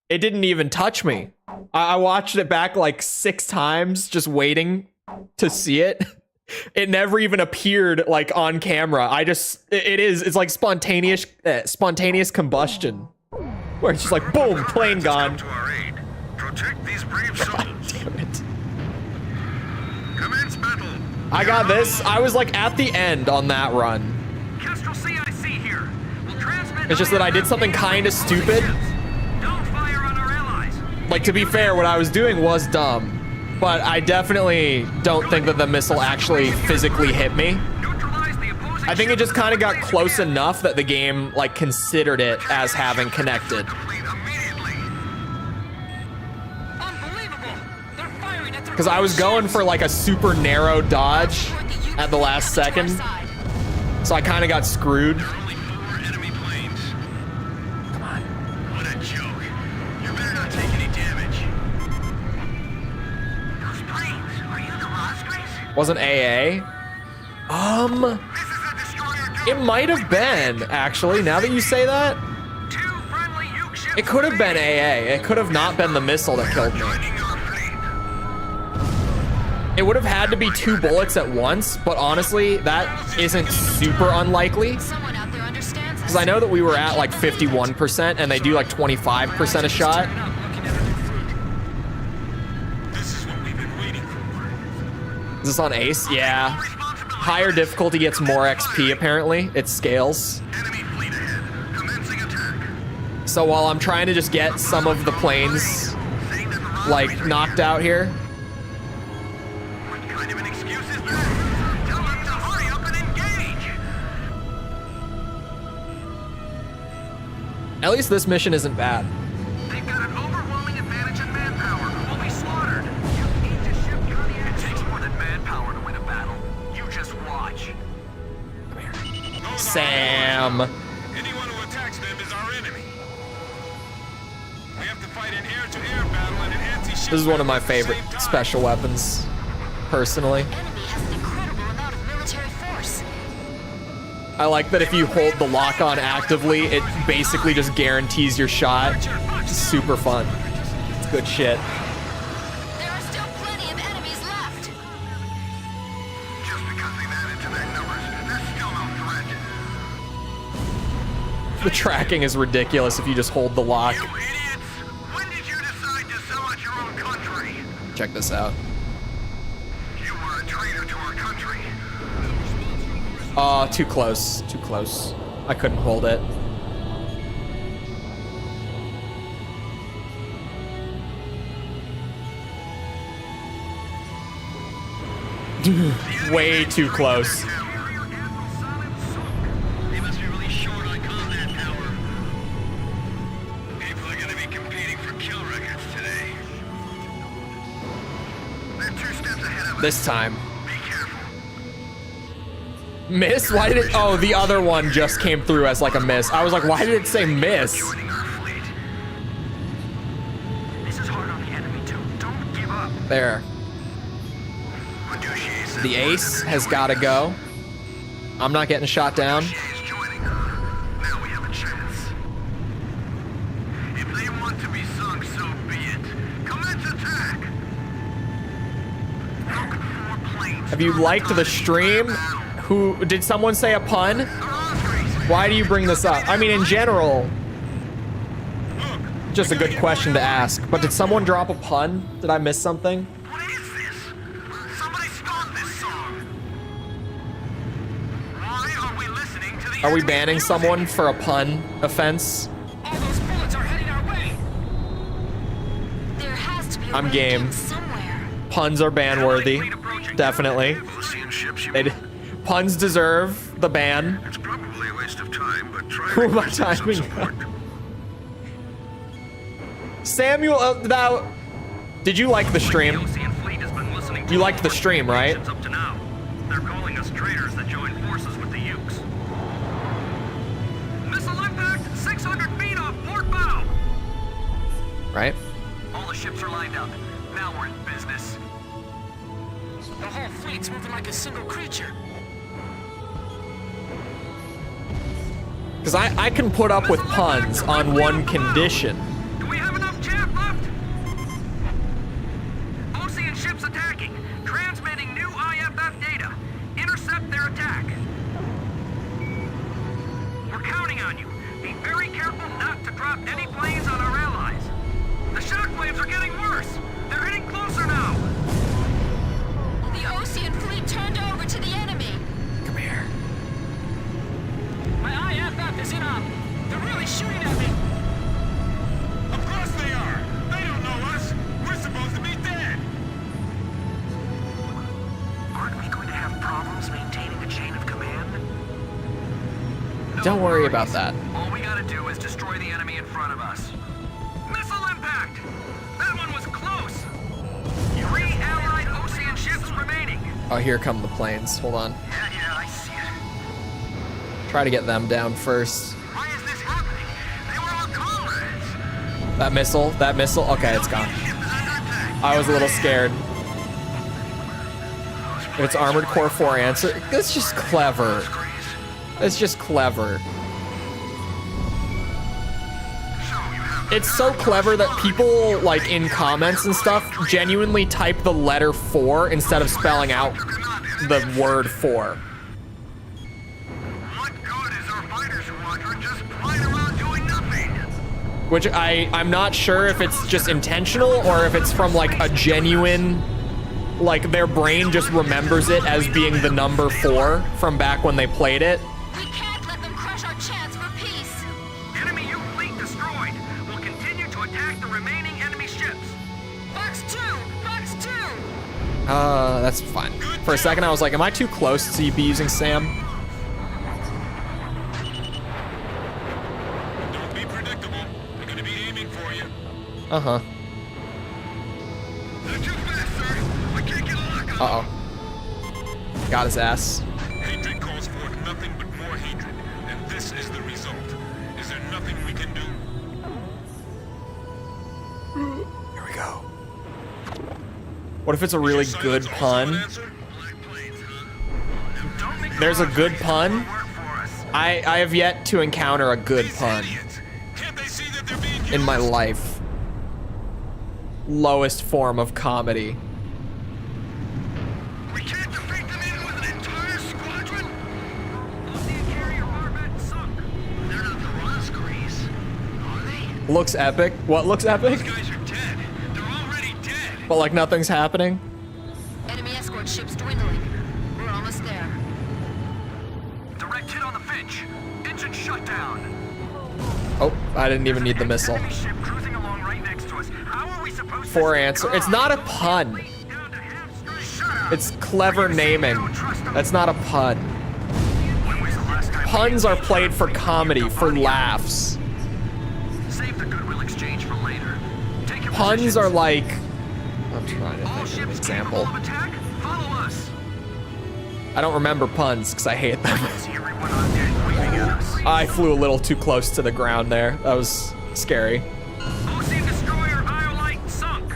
didn't even touch me. I watched it back like 6 times, just waiting to see it. It never even appeared like on camera. It's like spontaneous combustion. Where it's just like, boom, plane gone. To our aid. Protect these brave God souls. damn it. Commence battle. I got this. I was like at the end on that run. Kestrel CIC here. We'll transmit. It's just that I did something kind of stupid. Don't fire on our allies. Like, to be fair, what I was doing was dumb. But I definitely don't think that the missile actually physically hit me. Neutralize the opposing. I think it just kind of got close enough that the game, like, considered it as having connected. Complete immediately. Unbelievable! They're firing at their Because I was going for, like, a super narrow dodge at the last second. So I kind of got screwed. Only 4 enemy planes. Come on. What a joke. You better not take any damage. Those planes, are you the Ospreys? Wasn't AA? This is a destroyer. It might have been, actually, now that you say that. 2 friendly Uke ships. It could have been AA. It could have not been the missile that killed me. Joining our fleet. It would have had to be 2 bullets at once, but honestly, that isn't super unlikely. Someone out there understands Because I know that we were at like 51% and they do like 25% a shot. Turning up, looking at their fleet. This is what we've been waiting for. Is this on Ace? Yeah. Higher difficulty gets more XP apparently. It scales. Enemy fleet ahead. Commencing attack. So while I'm trying to just get some of the planes Saying that the like knocked out here. What kind of an excuse is that? Tell them to hurry up and engage. At least this mission isn't bad. They've got an overwhelming advantage in manpower. We'll be slaughtered. You need to ship Connie. It takes more than manpower to win a battle. You just watch. Sam. Anyone who attacks them is our enemy. We have to fight an air-to-air battle and an anti-ship. This is one of my battle at the favorite same time. special weapons, personally. The enemy has an incredible amount of military force. I like that if you hold the lock on actively, it basically just guarantees your shot. It's super fun. It's good shit. There are still plenty of enemies left. Just because they've added to their numbers, there's still no threat. The tracking is ridiculous if you just hold the lock. You idiots! When did you decide to sell out your own country? Check this out. You were a traitor to our country. Too close. Too close. I couldn't hold it. Way too close. They must be really short on This time. Miss? Why did it? Oh, the other one just came through as like a miss. I was like, why did it say miss? This is hard on the enemy too. Don't give up. There. The ace has got to go. I'm not getting shot down. Now we have a chance. If they want to be sunk, so be it. Commence attack. Have you liked the stream? Who did someone say a pun? Why do you bring this up? I mean, in general, just a good question to ask. But did someone drop a pun? Did I miss something? What is this? Somebody stop this song. Why are we listening to the Are we banning someone for a pun offense? All those bullets are heading our way. There has to be a I'm way game. in somewhere. Puns are ban worthy. Definitely. They'd- puns deserve the ban. It's probably a waste of time, but try Who am I to some timing? support. Samuel, now, did you like the stream? Ocean fleet has been listening to You liked the stream, right? up to now. They're calling us traitors that joined forces with the Ukes. Missile impact 600 feet off port bow. Right? All the ships are lined up. Now we're in business. The whole fleet's moving like a single creature. Because I can put up with puns on one condition. Do we have enough chaff left? Ocean ships attacking. Transmitting new IFF data. Intercept their attack. We're counting on you. Be very careful not to drop any planes on our allies. The shockwaves are getting worse. They're hitting closer now. The Ocean fleet turned over to the enemy. Come here. My IFF is in on. They're really shooting at me. Of course they are. They don't know us. We're supposed to be dead. Aren't we going to have problems maintaining a chain of command? Don't worry about that. All we gotta do is destroy the enemy in front of us. Missile impact. That one was close. 3 allied Ocean ships remaining. Oh, here come the planes. Hold on. Yeah, I see it. Try to get them down first. Why is this happening? They were our comrades. That missile. Okay, it's gone. I was a little scared. If it's Armored Core 4 answer, that's just clever. It's just clever. It's so clever that people, like, in comments and stuff, genuinely type the letter 4 instead of spelling out the word 4. What good is our fighter squadron just flying around doing nothing? Which I'm not sure if it's just intentional or if it's from, like, a genuine, like, their brain just remembers it as being the number 4 from back when they played it. We can't let them crush our chance for peace. Enemy Uke fleet destroyed. We'll continue to attack the remaining enemy ships. Fox 2! Fox 2! That's fine. For a second, I was like, am I too close to be using Sam? Don't be predictable. We're going to be aiming for you. Uh-huh. They're too fast, sir. I can't get a lock on Uh-oh. Got his ass. Hatred calls forth nothing but more hatred, and this is the result. Is there nothing we can do? Here we go. What if it's a really good pun? There's a good pun? I have yet to encounter a good pun in my life. Lowest form of comedy. We can't defeat them even with an entire squadron. Ocean carrier Barbet sunk. They're not the Roscrees, are they? Looks epic. What looks epic? These guys are dead. They're already dead. But like nothing's happening. Enemy escort ships dwindling. We're almost there. Direct hit on the Finch. Engine shut down. Oh, I didn't even need the missile. Enemy ship cruising along right next to us. How are we supposed to 4 stay answer. calm? It's not a pun. Down to half strength. Shut up. It's clever naming. That's not a pun. When was the last time Puns are played for comedy, for laughs. Save the goodwill exchange for later. Take your Puns positions. are like... I'm trying to All think of an ships example. capable of attack, Follow us. I don't remember puns because I hate them. See everyone on deck waving at us. I flew a little too close to the ground there. That was scary. Ocean destroyer Iolite sunk.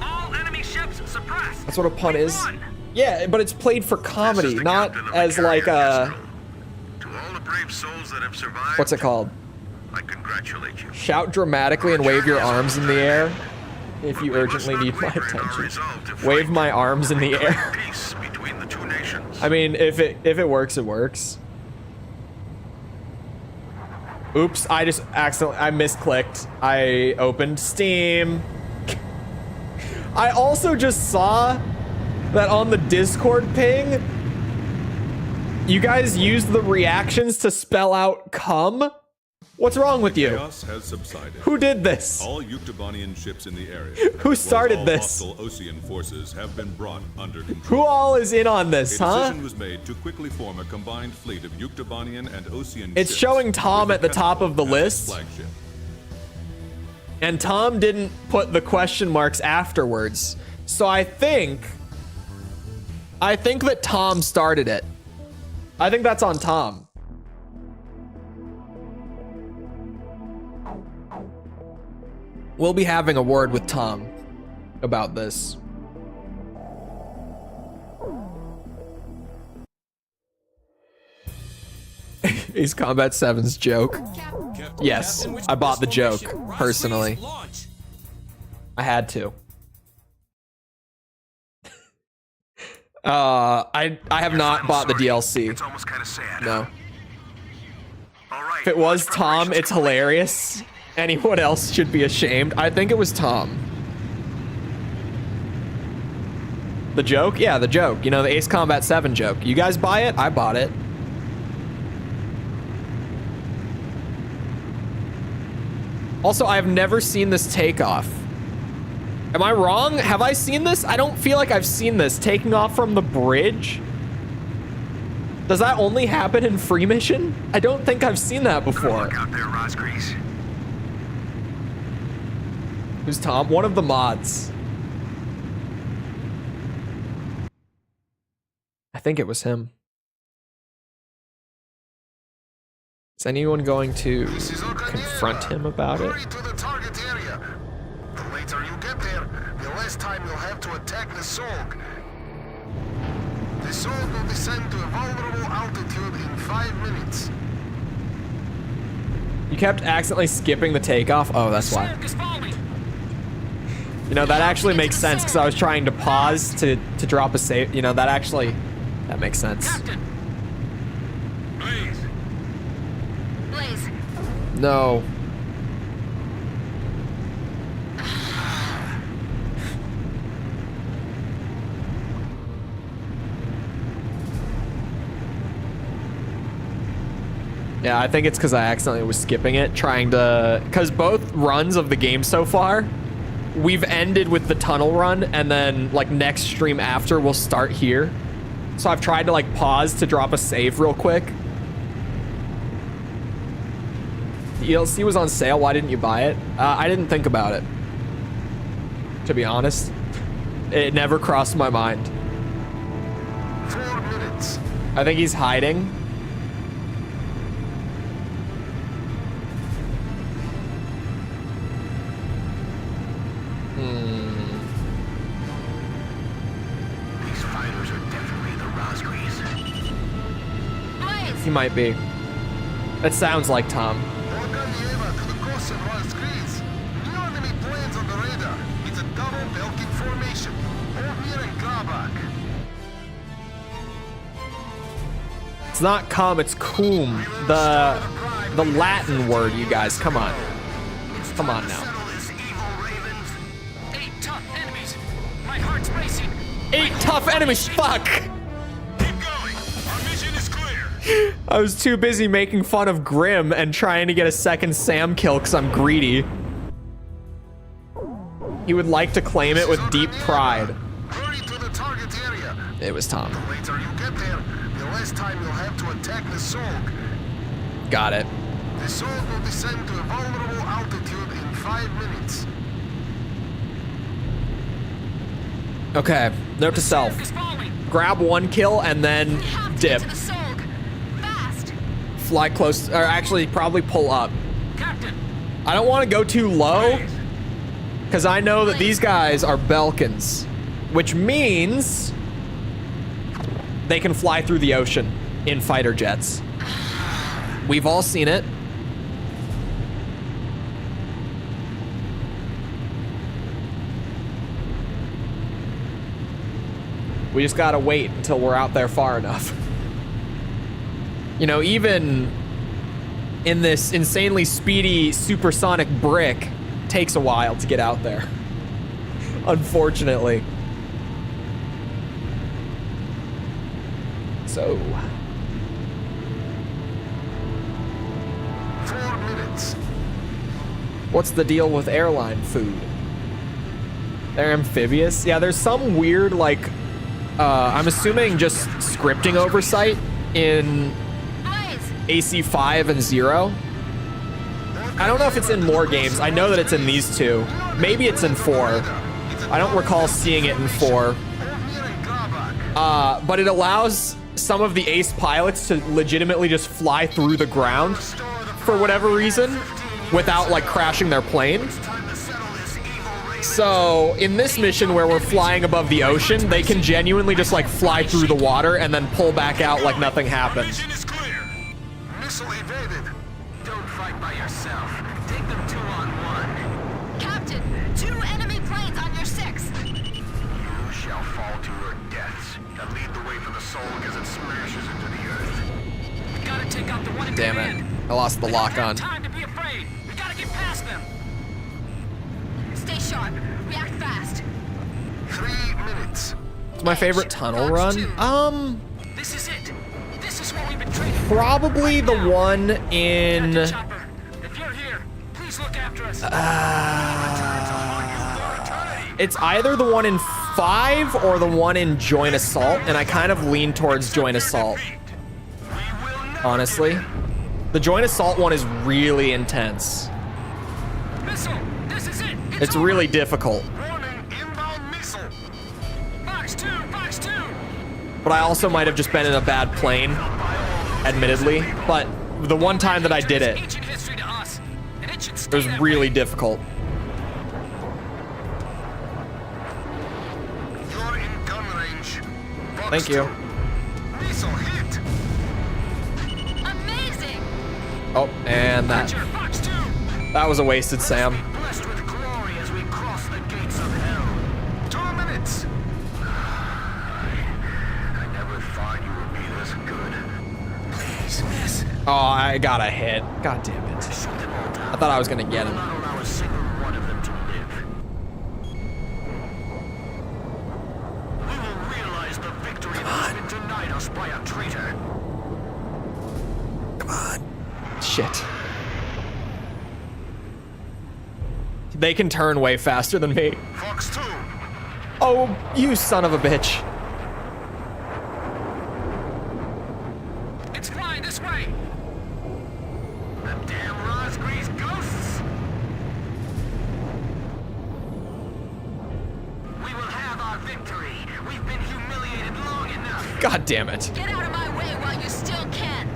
All enemy ships suppressed. That's what a pun is. Run. Yeah, but it's played for comedy, This is the not captain of the as like carrier, a... Desperate. To all the brave souls that have survived, What's it called? I congratulate you. Shout dramatically and wave your arms in the air if you urgently need my attention. Wave my arms in the air. Peace between the two nations. I mean, if it works, it works. Oops, I just accidentally, I misclicked. I opened Steam. I also just saw that on the Discord ping, you guys used the reactions to spell out cum. What's wrong with you? Chaos has subsided. Who did this? All Yuktobanian ships in the area. Who started all this? Hostile Ocean forces have been brought under control. Who all is in on this, A huh? decision was made to quickly form a combined fleet of Yuktobanian and Ocean It's ships showing Tom with at the top of the Castle as its list. flagship. And Tom didn't put the question marks afterwards. So I think that Tom started it. I think that's on Tom. We'll be having a word with Tom about this. Ace Combat 7's joke. Yes, Captain, which I bought the joke, formation? personally. Roswell's launch. I had to. I have not bought the DLC. It's almost kind of sad. No. All right. If it was Tom, it's hilarious. Anyone else should be ashamed. I think it was Tom. The joke? Yeah, the joke. You know, the Ace Combat 7 joke. You guys buy it? I bought it. Also, I've never seen this takeoff. Am I wrong? Have I seen this? I don't feel like I've seen this. Taking off from the bridge? Does that only happen in free mission? I don't think I've seen that before. Look out there, Rosgrease. Who's Tom? One of the mods. I think it was him. Is anyone going to confront him about it? Hurry to the target area. The later you get there, the less time you'll have to attack the Sorg. The Sorg will descend to a vulnerable altitude in 5 minutes. You kept accidentally skipping the takeoff? Oh, that's why. Sorg is falling. You know, that actually makes sense because I was trying to pause to drop a save. You know, that makes sense. Captain. Please. Blaze, No. Yeah, I think it's because I accidentally was skipping it, because both runs of the game so far, we've ended with the tunnel run, and then like next stream after we'll start here. So I've tried to like pause to drop a save real quick. The DLC was on sale. Why didn't you buy it? I didn't think about it, to be honest. It never crossed my mind. 4 minutes. I think he's hiding. These fighters are definitely the Rosgrease. Blaze! He might be. That sounds like Tom. Organieva to the coast of Rosgrease. New enemy planes on the radar. It's a double Belkin formation. Hold near and Grabak. It's not cum, it's cum. The Latin word, you guys. Come on. Come on now. Settle this, evil ravens. 8 tough enemies. My heart's racing. 8 tough enemies. Fuck. Keep going. Our mission is clear. I was too busy making fun of Grim and trying to get a second Sam kill because I'm greedy. He would like to claim it with deep pride. Hurry to the target area. It was Tom. The later you get there, the less time you'll have to attack the Sorg. Got it. The Sorg will descend to a vulnerable altitude in 5 minutes. Okay. Note to self. Sorg is falling. grab one kill and then dip. To the Solg. Fast. Fly close, or actually probably pull up. Captain! I don't want to go too low because I know that these guys are Belkans, which means they can fly through the ocean in fighter jets. We've all seen it. We just gotta wait until we're out there far enough. You know, even in this insanely speedy supersonic brick, takes a while to get out there. Unfortunately. So. 4 minutes. What's the deal with airline food? They're amphibious? Yeah, there's some weird, like, I'm assuming just scripting oversight in AC5 and 0. I don't know if it's in more games. I know that it's in these two. Maybe it's in 4. I don't recall seeing it in 4. But it allows some of the ace pilots to legitimately just fly through the ground for whatever reason without like crashing their plane. So in this mission where we're flying above the ocean, they can genuinely just like fly through the water and then pull back out like nothing happened. Missile evaded. Don't fight by yourself. Take them 2-on-1. Captain, 2 enemy planes on your 6. You shall fall to your deaths and lead the way for the Solg as it smashes into the earth. We gotta take out the one in Damn command. it. I lost the lock on. Time to be afraid. We gotta get past them. Stay sharp. React fast. 3 minutes. It's my favorite tunnel run. This is it. This is what we've been training for. Probably the one in... Captain Chopper, if you're here, please look after us. It's either the one in 5 or the one in Joint Assault, and I kind of lean towards Joint Assault. Honestly. The Joint Assault one is really intense. Missile, this is it. It's really difficult. Warning, inbound missile. Fox 2, Fox 2. But I also might have just been in a bad plane, admittedly. But the one time that I did it, Ancient history to us, and it should it stay was that really way. difficult. You're in gun range. Box Thank you. 2. Missile hit. Amazing. Oh, and that Fox 2. was a wasted Sam. Blessed with glory as we cross the gates of hell. 2 minutes. I never thought you would be this good. Please, miss. Oh, I got a hit. God damn it. Shoot them all down. I thought I was gonna get him. Not allow a single one of them to live. We will realize the victory that has been denied us by a traitor. Come on. Shit. They can turn way faster than me. Fox 2. Oh, you son of a bitch. It's flying this way. The damn Rosgrease ghosts. We will have our victory. We've been humiliated long enough. God damn it. Get out of my way while you still can.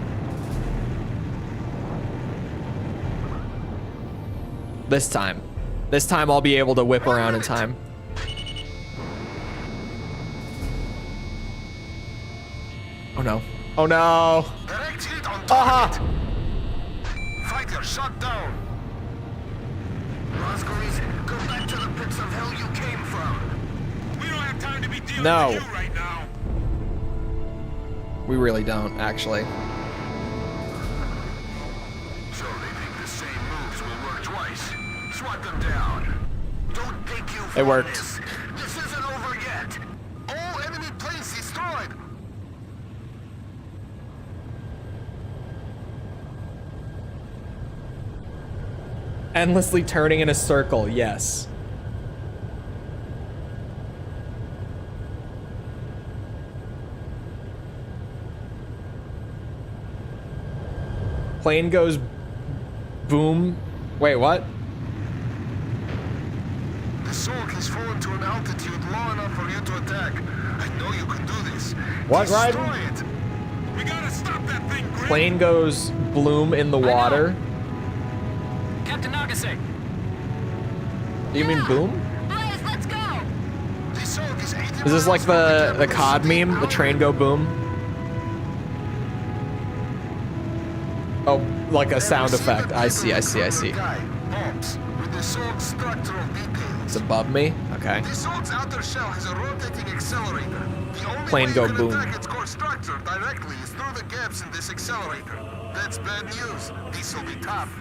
This time I'll be able to whip around in time. Oh no. Oh no. Direct hit on target. Aha! Fighter shot down. Rosgrease, go back to the pits of hell you came from. We don't have time to be dealing No. with you right now. We really don't, actually. So they think the same moves will work twice. Swat them down. Don't take you for It worked. this. This isn't over yet. All enemy planes destroyed. Endlessly turning in a circle, yes. Plane goes boom. Wait, what? The Sulk has fallen to an altitude low enough for you to attack. I know you can do this. What, Destroy Raiden? it. We gotta stop that thing, Grim. Plane goes bloom in the water. Captain Nagase. Do you mean boom? Blaze, let's go! The Sulk is 80 Is this like miles from the capital COD city. meme? The train go boom? Oh, like a sound effect. I see. Bombs with the Sulk's structural details. It's above me? Okay. The Sulk's outer shell has a rotating accelerator. The only Plane way go you can boom. attack its core structure directly is through the gaps in this accelerator. That's bad news. This will be tough.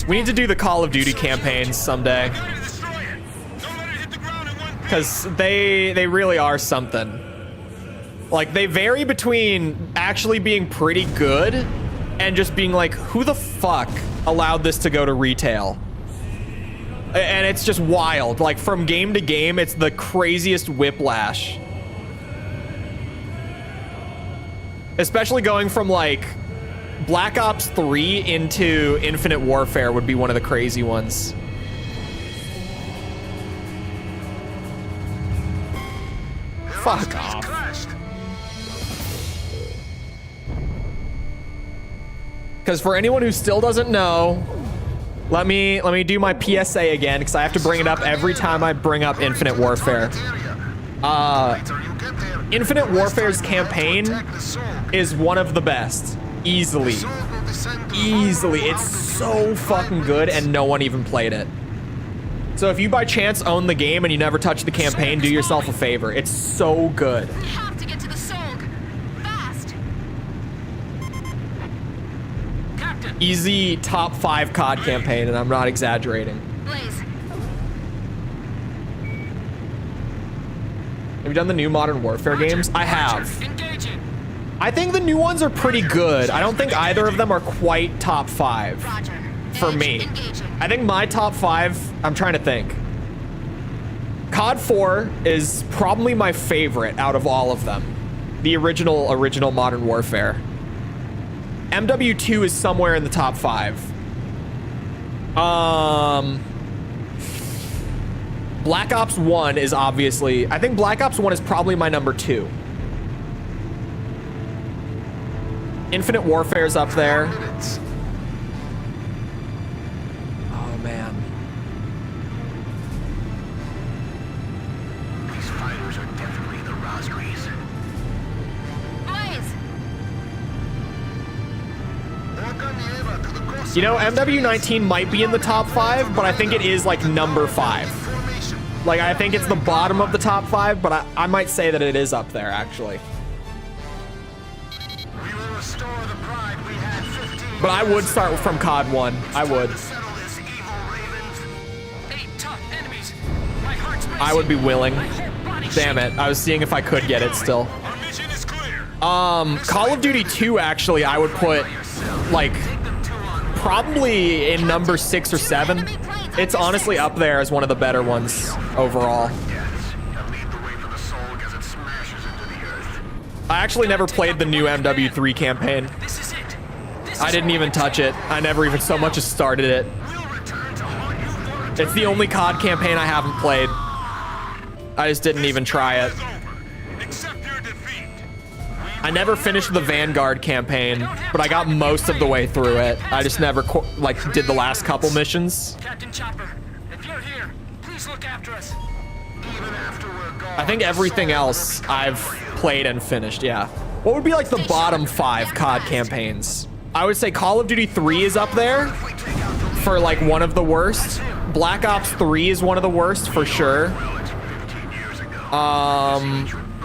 We need to do the Call of Duty campaigns someday. Gotta destroy it. Don't let it hit the ground in one piece. Because they really are something. Like, they vary between actually being pretty good and just being like, who the fuck allowed this to go to retail? And it's just wild. Like, from game to game, it's the craziest whiplash. Especially going from, like, Black Ops 3 into Infinite Warfare would be one of the crazy ones. Fuck off. Crashed. Because for anyone who still doesn't know, let me do my PSA again, because I have to bring it up every time I bring up Infinite Warfare. Infinite Warfare's campaign is one of the best. Easily. It's so fucking good, and no one even played it. So if you by chance own the game and you never touch the campaign, do yourself a favor. It's so good. We have to get to the Sulk. Fast! Captain. Easy top 5 COD campaign, and I'm not exaggerating. Blaze, Have you done the new Modern Warfare games? I have. Engaging. I think the new ones are pretty good. I don't think either of them are quite top 5 Roger. for me. Engaging. I think my top 5, I'm trying to think. COD 4 is probably my favorite out of all of them. The original Modern Warfare. MW2 is somewhere in the top 5. Black Ops 1 is obviously, I think Black Ops 1 is probably my number 2. Infinite Warfare is up there. Oh man. These fighters are definitely the Rosgrees. Blaze! You know, MW19 might be in the top 5, but I think it is like number 5. Like, I think it's the bottom of the top 5, but I might say that it is up there, actually. We will restore the pride we had 15 But I would start from COD 1. I would. to settle this evil, Ravens. 8 tough enemies. My heart's racing. I would be willing. My whole body Damn it. I was seeing if I could get it still. Our mission is clear. Call of Duty 2, actually, I would put, like, probably in number 6 or 7. It's honestly up there as one of the better ones overall. I actually never played the new MW3 campaign. This is it. This I is didn't even touch it. I never even so much as started it. It's the only COD campaign I haven't played. I just didn't even try it. Accept your defeat. I never finished the Vanguard campaign, but I got most of the way through it. I just never like did the last couple missions. Captain Chopper, if you're here, please look after us. I think everything else I've played and finished, yeah. What would be like the bottom 5 COD campaigns? I would say Call of Duty 3 is up there for like one of the worst. Black Ops 3 is one of the worst for sure.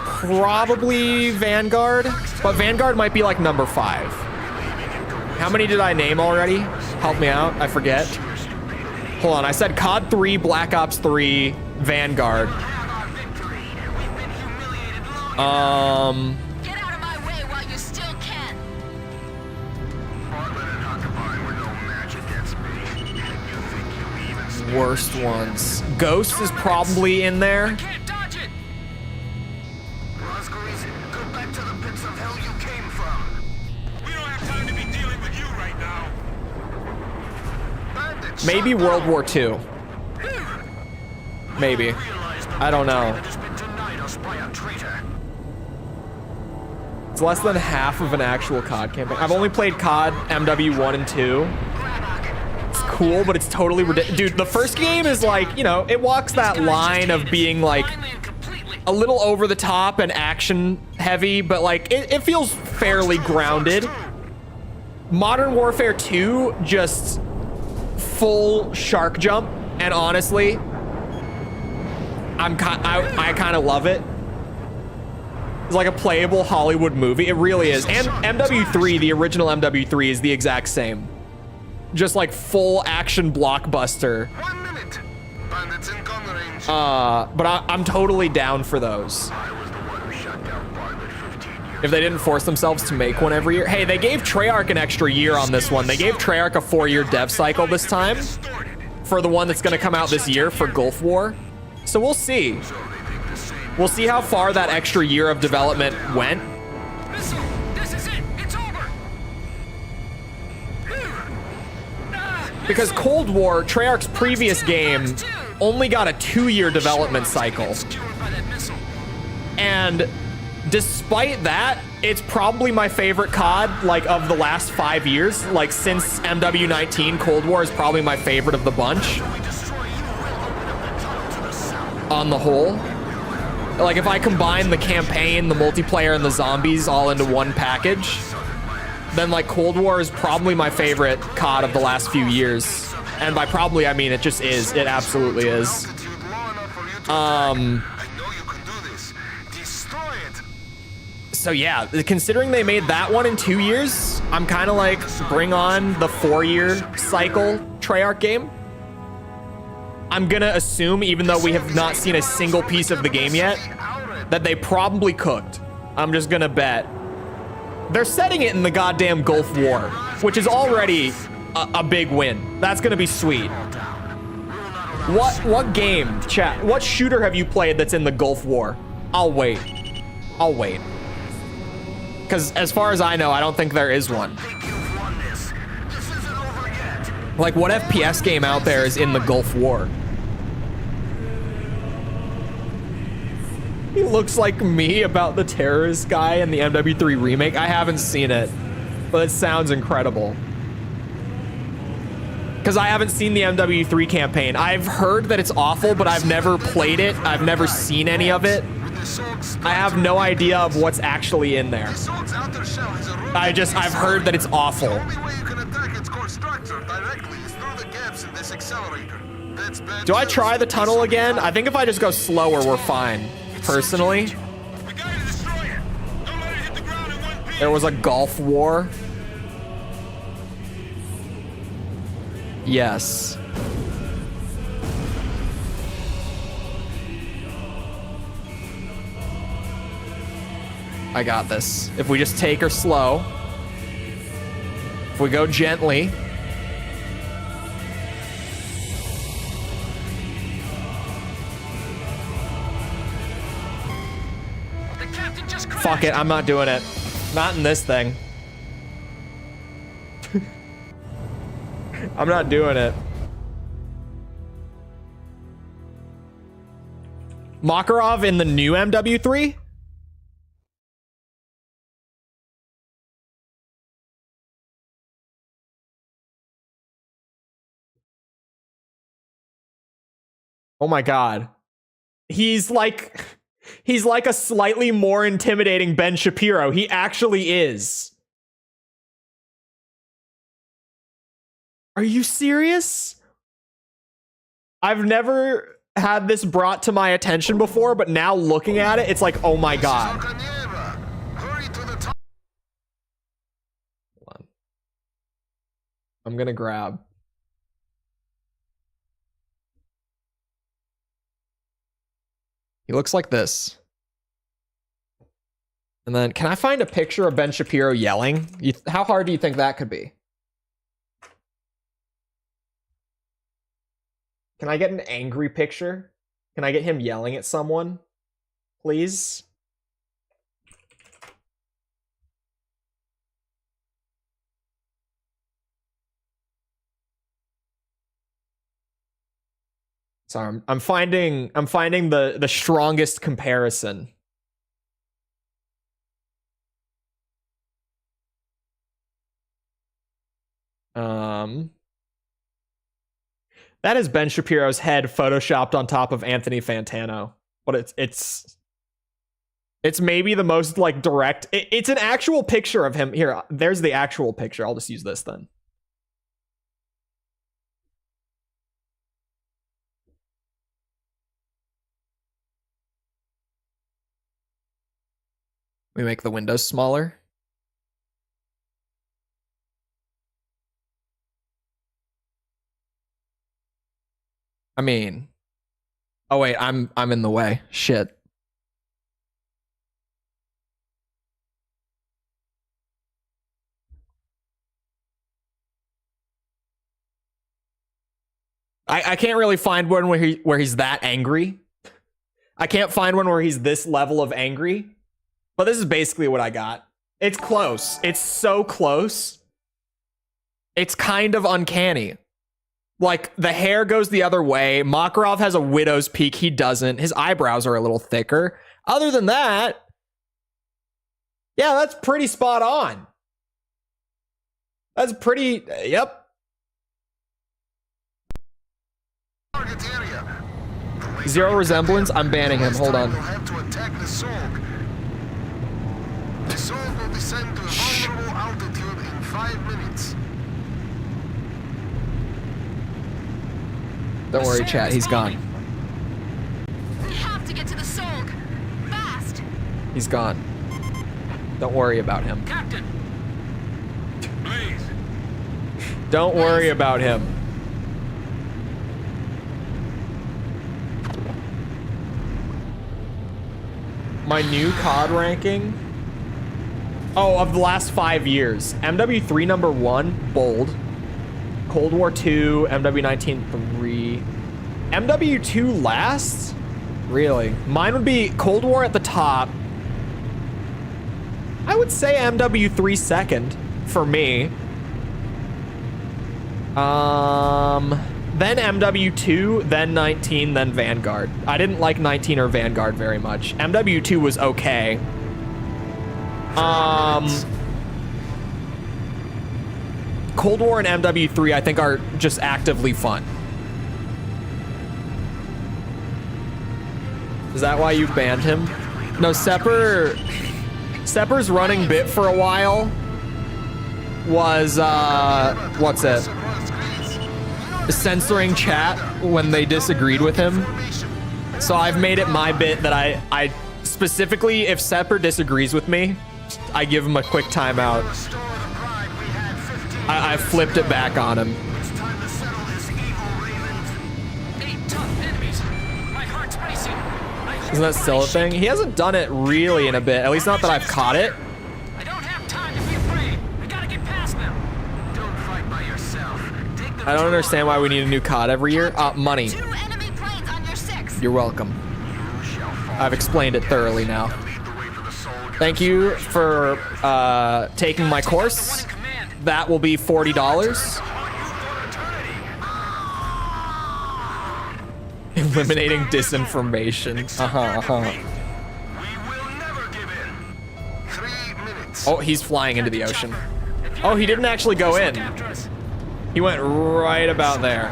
Probably Vanguard, but Vanguard might be like number 5. How many did I name already? Help me out, I forget. Hold on, I said COD 3, Black Ops 3, Vanguard. Get out of my way while you still can. Worst ones. Ghost is probably in there. Can't dodge it. Rosgrees, go back to the pits of hell you came from. We don't have time to be dealing with you right now. Bandits, Maybe shut World down. War II. Maybe. I don't know. It's less than half of an actual COD campaign. I've only played COD MW1 and 2. It's cool, but it's totally ridiculous. Dude, the first game is like, you know, it walks that line of being like a little over the top and action heavy, but like it feels fairly grounded. Modern Warfare 2, just full shark jump, and honestly, I kind of love it. It's like a playable Hollywood movie. It really is. And MW3, the original MW3, is the exact same. Just like full action blockbuster. 1 minute. Bandits in gun range. But I'm totally down for those. If they didn't force themselves to make one every year. Hey, they gave Treyarch an extra year on this one. They gave Treyarch a 4-year dev cycle this time for the one that's going to come out this year for Gulf War. So we'll see. We'll see how far that extra year of development went. Missile, this is it. It's over. Because Cold War, Treyarch's previous game, only got a 2-year development cycle. And despite that, it's probably my favorite COD, like, of the last 5 years. Like, since MW19, Cold War is probably my favorite of the bunch. On the whole. Like, if I combine the campaign, the multiplayer, and the zombies all into one package, then, like, Cold War is probably my favorite COD of the last few years. And by probably, I mean it just is. It absolutely is. So yeah, considering they made that one in 2 years, I'm kind of like, bring on the 4-year cycle Treyarch game. I'm gonna assume, even though we have not seen a single piece of the game yet, that they probably cooked. I'm just gonna bet. They're setting it in the goddamn Gulf War, which is already a big win. That's gonna be sweet. What game, chat? What shooter have you played that's in the Gulf War? I'll wait. I'll wait. Because as far as I know, I don't think there is one. Like, what FPS game out there is in the Gulf War? He looks like me about the terrorist guy in the MW3 remake. I haven't seen it, but it sounds incredible. Because I haven't seen the MW3 campaign. I've heard that it's awful, but I've never played it. I've never seen any of it. I have no idea of what's actually in there. I've heard that it's awful. Do I try the tunnel again? I think if I just go slower, we're fine. Personally. There was a Gulf War. Yes. I got this. If we just take her slow. If we go gently. Fuck it, I'm not doing it. Not in this thing. I'm not doing it. Makarov in the new MW3? Oh my god. He's like a slightly more intimidating Ben Shapiro. He actually is. Are you serious? I've never had this brought to my attention before, but now looking at it, it's like, oh my god. Hold on. I'm gonna grab. He looks like this. And then, can I find a picture of Ben Shapiro yelling? How hard do you think that could be? Can I get an angry picture? Can I get him yelling at someone? Please? Sorry, I'm finding the strongest comparison. That is Ben Shapiro's head photoshopped on top of Anthony Fantano. But it's maybe the most like direct. It's an actual picture of him. Here, there's the actual picture. I'll just use this then. We make the windows smaller. I mean, oh wait, I'm in the way. Shit. I can't really find one where he's that angry. I can't find one where he's this level of angry. But this is basically what I got. It's close. It's so close. It's kind of uncanny. Like, the hair goes the other way. Makarov has a widow's peak. He doesn't. His eyebrows are a little thicker. Other than that, yeah, that's pretty spot on. That's pretty, yep. Zero resemblance. I'm banning him. Hold on. The Sorg will descend to a vulnerable altitude in 5 minutes. Don't worry, chat. He's gone. We have to get to the Sorg. Fast. He's gone. Don't worry about him. Captain! Please. Don't worry about him. My new COD ranking. Oh, of the last 5 years. MW3 number 1, bold. Cold War 2, MW19 3. MW2 last? Really? Mine would be Cold War at the top. I would say MW3 second for me. Then MW2, then 19, then Vanguard. I didn't like 19 or Vanguard very much. MW2 was okay. Cold War and MW3 I think are just actively fun. Is that why you banned him? No, Sepper's running bit for a while was what's it? Censoring chat when they disagreed with him. So I've made it my bit that I specifically, if Sepper disagrees with me, I give him a quick timeout. I flipped it back on him. Isn't that still a thing? He hasn't done it really in a bit, at least not that I've caught it. I don't have time to be afraid. I gotta get past them. Don't fight by yourself. I don't understand why we need a new COD every year. Money. 2 enemy planes on your 6. You're welcome. I've explained it thoroughly now. Thank you for taking my course. That will be $40. Eliminating disinformation. Oh, he's flying into the ocean. Oh, he didn't actually go in. He went right about there.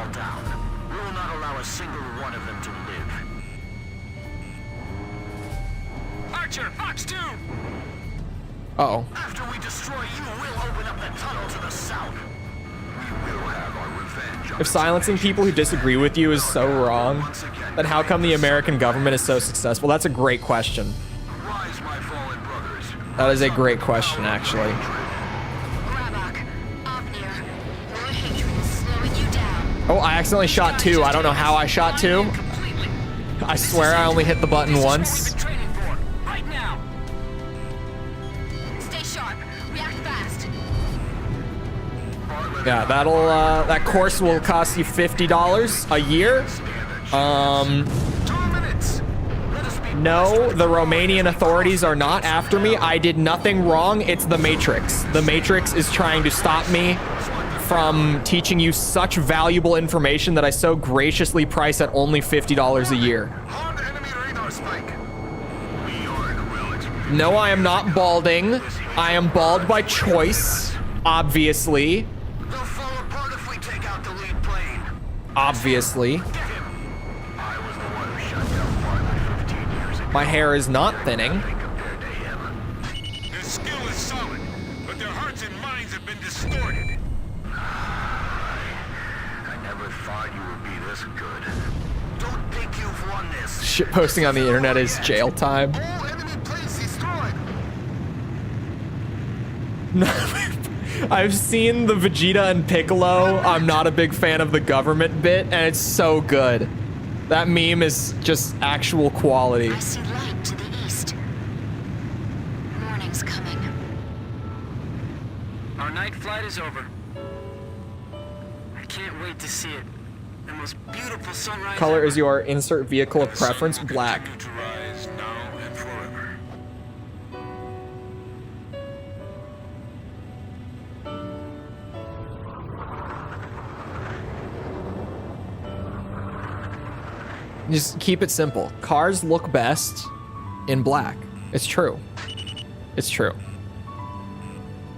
We will not allow a single one of them to live. Archer, Fox 2! Uh-oh. After we destroy you, we'll open up the tunnel to the south. We will have our revenge. If silencing people who disagree with you is so wrong, then how come the American government is so successful? That's a great question. Rise, my fallen brothers. That is a great question, actually. Grabak, Avnir, your hatred is slowing you down. Oh, I accidentally shot 2. I don't know how I shot 2. I swear I only hit the button once. Right now. Stay sharp. React fast. Yeah, that'll that course will cost you $50 a year. 2 minutes. No, the Romanian authorities are not after me. I did nothing wrong. It's the Matrix. The Matrix is trying to stop me from teaching you such valuable information that I so graciously price at only $50 a year. Hard enemy radar spike. We are the relics. No, I am not balding. I am bald by choice, obviously. They'll fall apart if we take out the lead plane. Obviously. Get him. I was the one who shut down Farley 15 years ago. My hair is not thinning. Compared to him. Their skill is solid, but their hearts and minds have been distorted. I never thought you would be this good. Don't think you've won this. Shit posting on the internet is jail time. All enemy planes destroyed. I've seen the Vegeta and Piccolo I'm not a big fan of the government bit, and it's so good. That meme is just actual quality. I see light to the east. Morning's coming. Our night flight is over. I can't wait to see it. The most beautiful sunrise Color ever. is your insert vehicle of preference, black. Continue to rise now and forever. Just keep it simple. Cars look best in black. It's true. It's true.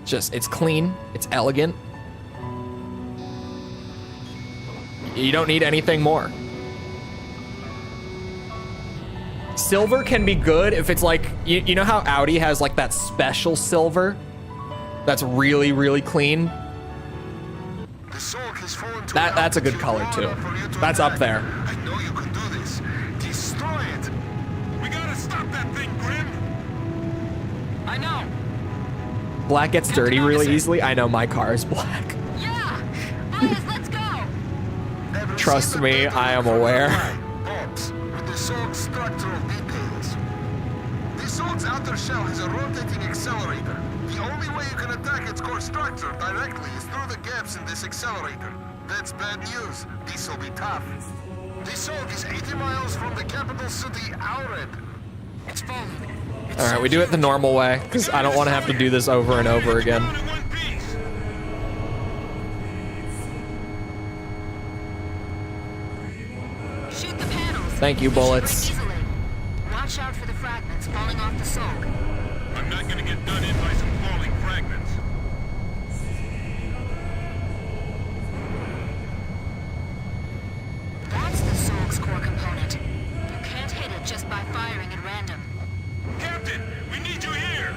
Just, it's clean. It's elegant. You don't need anything more. Silver can be good if it's like, you know how Audi has like that special silver that's really, really clean? The Sulk has fallen to That's a good color too. That's up there. I know you can do this. Destroy it. We gotta stop that thing, Grim. I know. Black gets dirty really easily. I know my car is black. Yeah! Boys, let's go! Ever Trust seen me, the I am from the aware. fly? Bobs, with the Sulk's structural details. The Sulk's outer shell has a rotating accelerator. The only way you can attack its core structure directly is through the gaps in this accelerator. That's bad news. This'll be tough. The Sulk is 80 miles from the capital city, Aured. It's falling. All right, we do it the normal way because I don't want to have to do this over and over again. Down in one piece. Shoot the panels. Thank you, They should bullets. break easily. Watch out for the fragments falling off the Sulk. I'm not gonna get done in by some falling fragments. That's the Sulk's core component. You can't hit it just by firing at random. Captain, we need you here.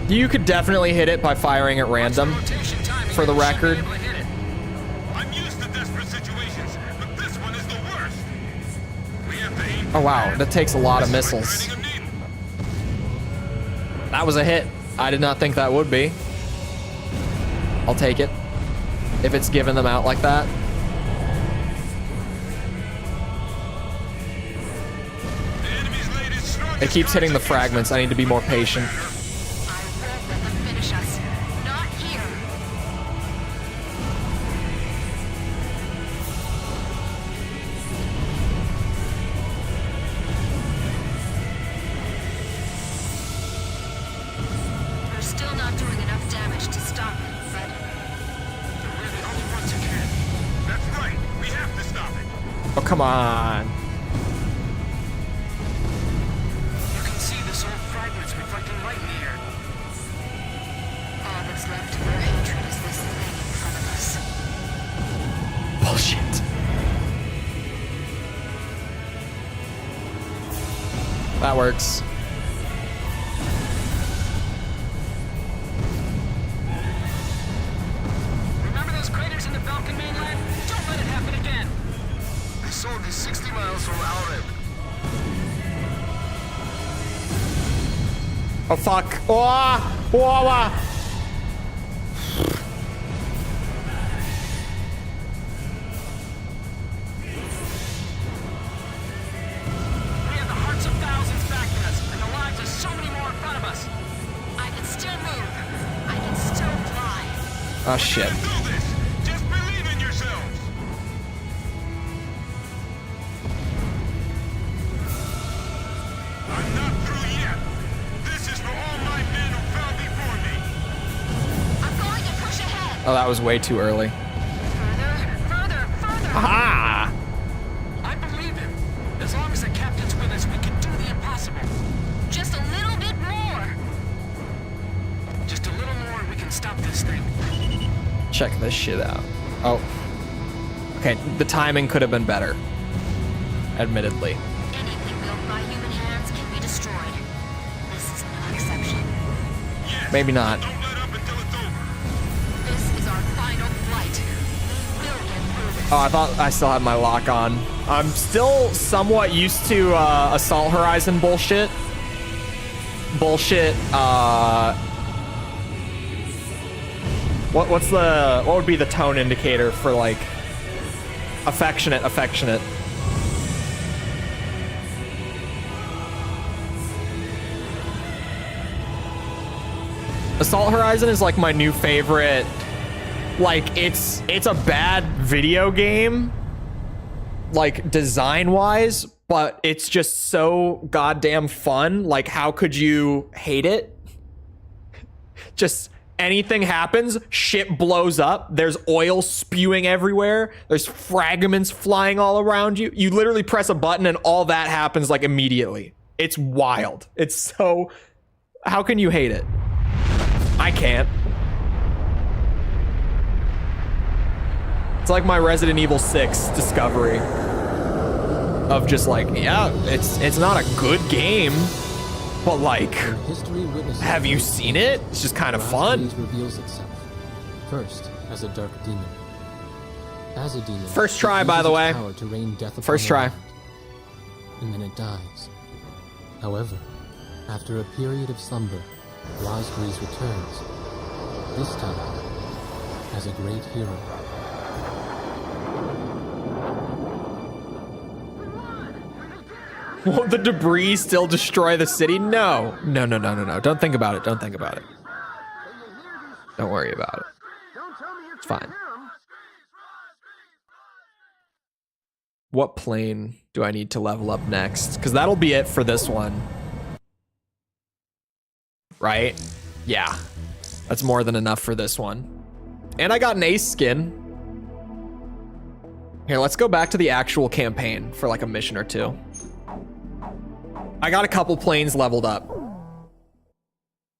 You could definitely hit it by firing at random. Rotation timing. For the You should be record. able to hit it. I'm used to desperate situations, but this one is the worst. We have to aim. Oh wow, that takes a lot of missiles. Threading a needle. That was a hit. I did not think that would be. I'll take it. If it's giving them out like that. The enemy's latest strongest It keeps hitting the guns fragments. I need to be more patient. I won't let them finish us. Not here. We're still not doing enough damage to stop it, but We're the only ones who can. That's right. We have to stop it. Oh, come on. You can see the soul fragments reflecting light in the air. all that's left of their hatred is this thing in front of us. Bullshit. That works. Remember those craters in the Balkan mainland? Don't let it happen again. The Sulk is 60 miles from Aured. Oh fuck. Oh, oh, We have the hearts of thousands backing us, and the lives of so many more in front of us. I can still move. I can still fly. oh shit. Do this. Just believe in yourselves. I'm not through yet. This is for all my men who fell before me. I'm going to push ahead. Oh, that was way too early. Further. Aha! I believe him. As long as the captain's with us, we can do the impossible. Just a little bit more. Just a little more and we can stop this thing. Check this shit out. Oh. Okay, the timing could have been better. Admittedly. Anything built by human hands can be destroyed. This is no exception. Maybe not. Don't let up until it's over. This is our final flight. We will get through this. Oh, I thought I still had my lock on. I'm still somewhat used to Assault Horizon bullshit. What would be the tone indicator for like affectionate? Assault Horizon is like my new favorite. Like it's a bad video game, like design wise, but it's just so goddamn fun. Like how could you hate it? Just anything happens, shit blows up, there's oil spewing everywhere, there's fragments flying all around you. You literally press a button and all that happens like immediately. It's wild. It's so, how can you hate it? I can't. It's like my Resident Evil 6 discovery of just like, yeah, it's not a good game, but like, have you seen it? It's just kind of fun. Reveals itself first as a dark demon. As a demon, first try, by the way. To rain death upon First the try. land, and then it dies. However, after a period of slumber, Rosgreaves returns. This time, as a great hero. Won't the debris still destroy the city? No. Don't think about it. Don't worry about it. It's fine. What plane do I need to level up next? Because that'll be it for this one. Right? Yeah. That's more than enough for this one. And I got an ace skin. Here, let's go back to the actual campaign for like a mission or two. I got a couple planes leveled up. Oh,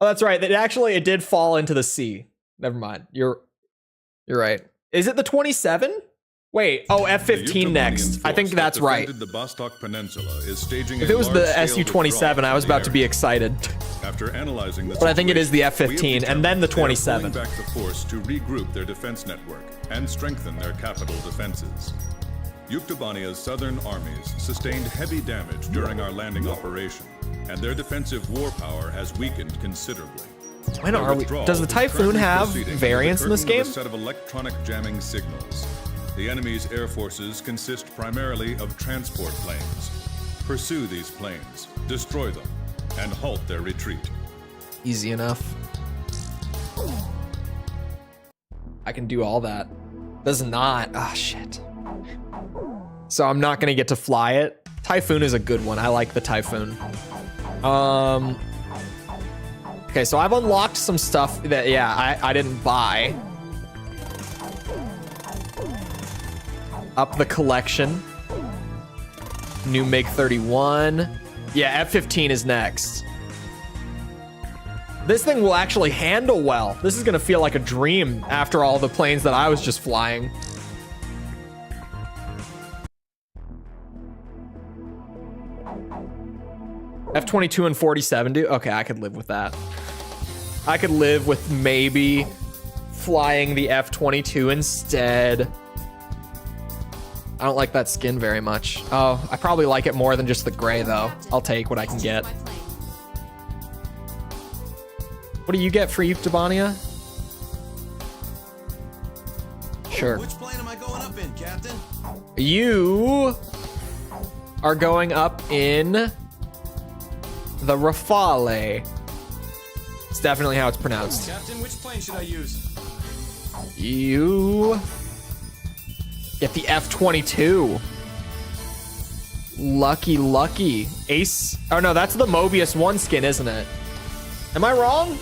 that's right. It did fall into the sea. Never mind. You're right. Is it the 27? Wait. Oh, F-15 next. I think that's right. The Vostok Peninsula is staging if it was the Su-27, I was about to be excited. After analyzing the but I think it is the F-15 and then the 27. Back the force to regroup their defense network and strengthen their capital defenses. Yuktobania's southern armies sustained heavy damage during our landing operation, and their defensive war power has weakened considerably. When are we? Does the Typhoon have variants in this game? A set of electronic jamming signals. The enemy's air forces consist primarily of transport planes. Pursue these planes, destroy them, and halt their retreat. Easy enough. I can do all that. Does not. Ah, shit. So I'm not gonna get to fly it. Typhoon is a good one. I like the Typhoon. Okay, so I've unlocked some stuff that, yeah, I didn't buy. Up the collection. New MiG-31. Yeah, F-15 is next. This thing will actually handle well. This is gonna feel like a dream after all the planes that I was just flying. F-22 and 47 do? Okay, I could live with that. I could live with maybe flying the F-22 instead. I don't like that skin very much. Oh, I probably like it more than just the gray though. I'll take what I can get. What do you get for Yuktobania? Sure. Which plane am I going up in, Captain? You are going up in the Rafale. It's definitely how it's pronounced. Captain, which plane should I use? You get the F-22. Lucky. Ace. Oh no, that's the Mobius 1 skin, isn't it? Am I wrong?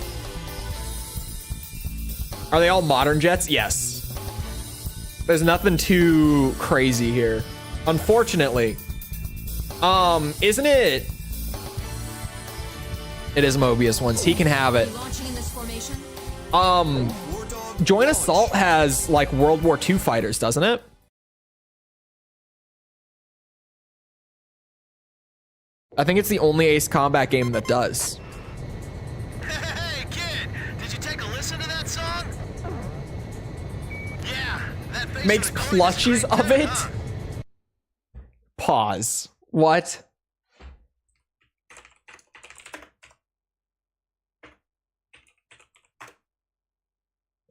Are they all modern jets? Yes. There's nothing too crazy here. Unfortunately. Isn't it? It is Mobius ones. He can have it. Joint Assault has like World War II fighters, doesn't it? I think it's the only Ace Combat game that does. Hey, kid! Did you take a listen to that song? Yeah, that bass Makes plushies of it? Pause. What?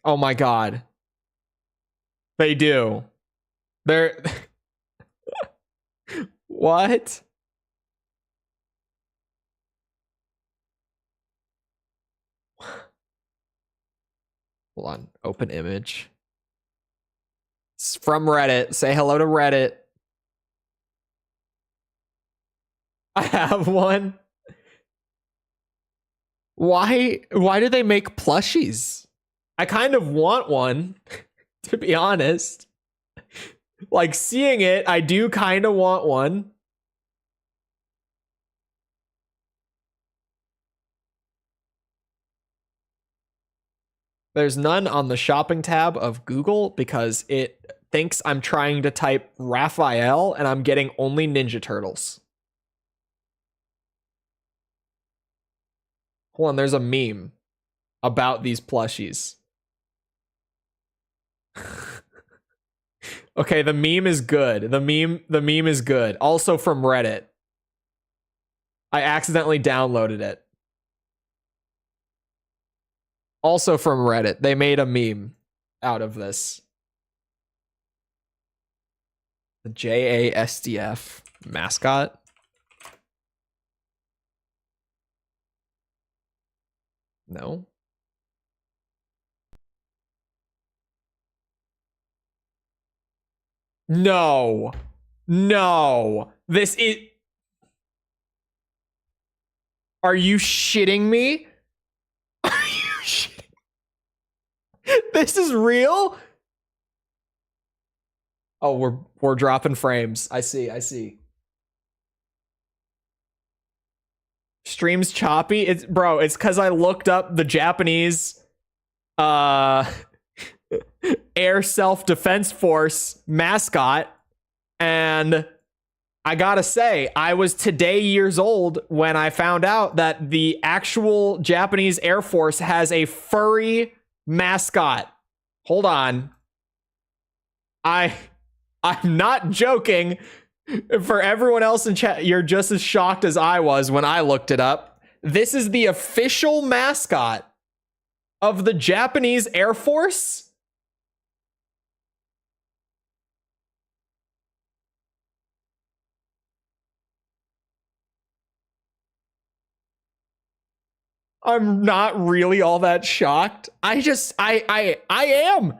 Oh my god. They do. They're... What? Hold on. Open image. It's from Reddit. Say hello to Reddit. I have one. Why do they make plushies? I kind of want one, to be honest. Like, seeing it, I do kind of want one. There's none on the shopping tab of Google because it thinks I'm trying to type Raphael and I'm getting only Ninja Turtles. Hold on, there's a meme about these plushies. Okay, the meme is good. The meme is good. Also from Reddit. I accidentally downloaded it. Also from Reddit. They made a meme out of this. The JASDF mascot. No. No. No. This is... Are you shitting me? Are you shitting? This is real? Oh, we're dropping frames. I see. Stream's choppy. It's because I looked up the Japanese Air Self-Defense Force mascot, and I gotta say, I was today years old when I found out that the actual Japanese Air Force has a furry mascot. Hold on. I'm not joking. For everyone else in chat, you're just as shocked as I was when I looked it up. This is the official mascot of the Japanese Air Force. I'm not really all that shocked. I am.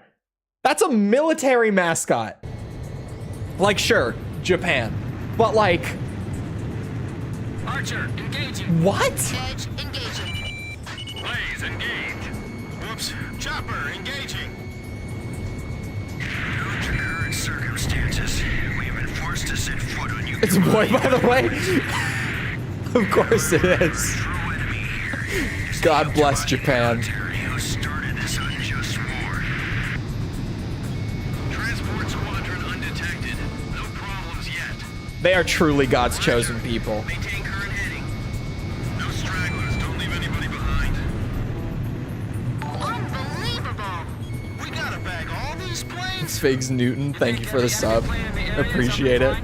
That's a military mascot. Like, sure, Japan. But like... Archer, engaging. What? Edge engaging. Blaze, engage. Whoops. Chopper, engaging. Due to current circumstances, we have been forced to set foot on you. It's a boy, by the way. Of course it is. God bless Japan. Who started this unjust war? Transport squadron undetected. No problems yet. They are truly God's chosen people. Maintain current heading. No stragglers. Don't leave anybody behind. Unbelievable. We gotta bag all these planes. Figs Newton, thank you for the sub. Appreciate it.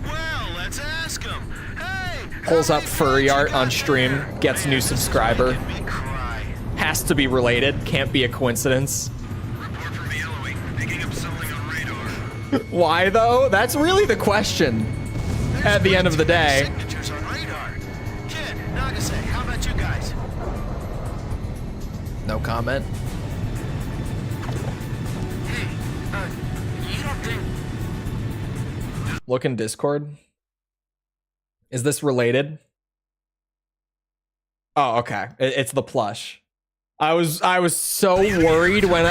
Well, let's ask them. Hey, Pulls up furry art on stream, gets new subscriber. Has to be related, can't be a coincidence. Report from VLOE. Picking up something on radar. Why though? That's really the question. At the end of the day. Signatures on radar. Kid, Nagase, how about you guys? No comment. You don't think... Look in Discord. Is this related? Oh, okay. It's the plush. I was so worried when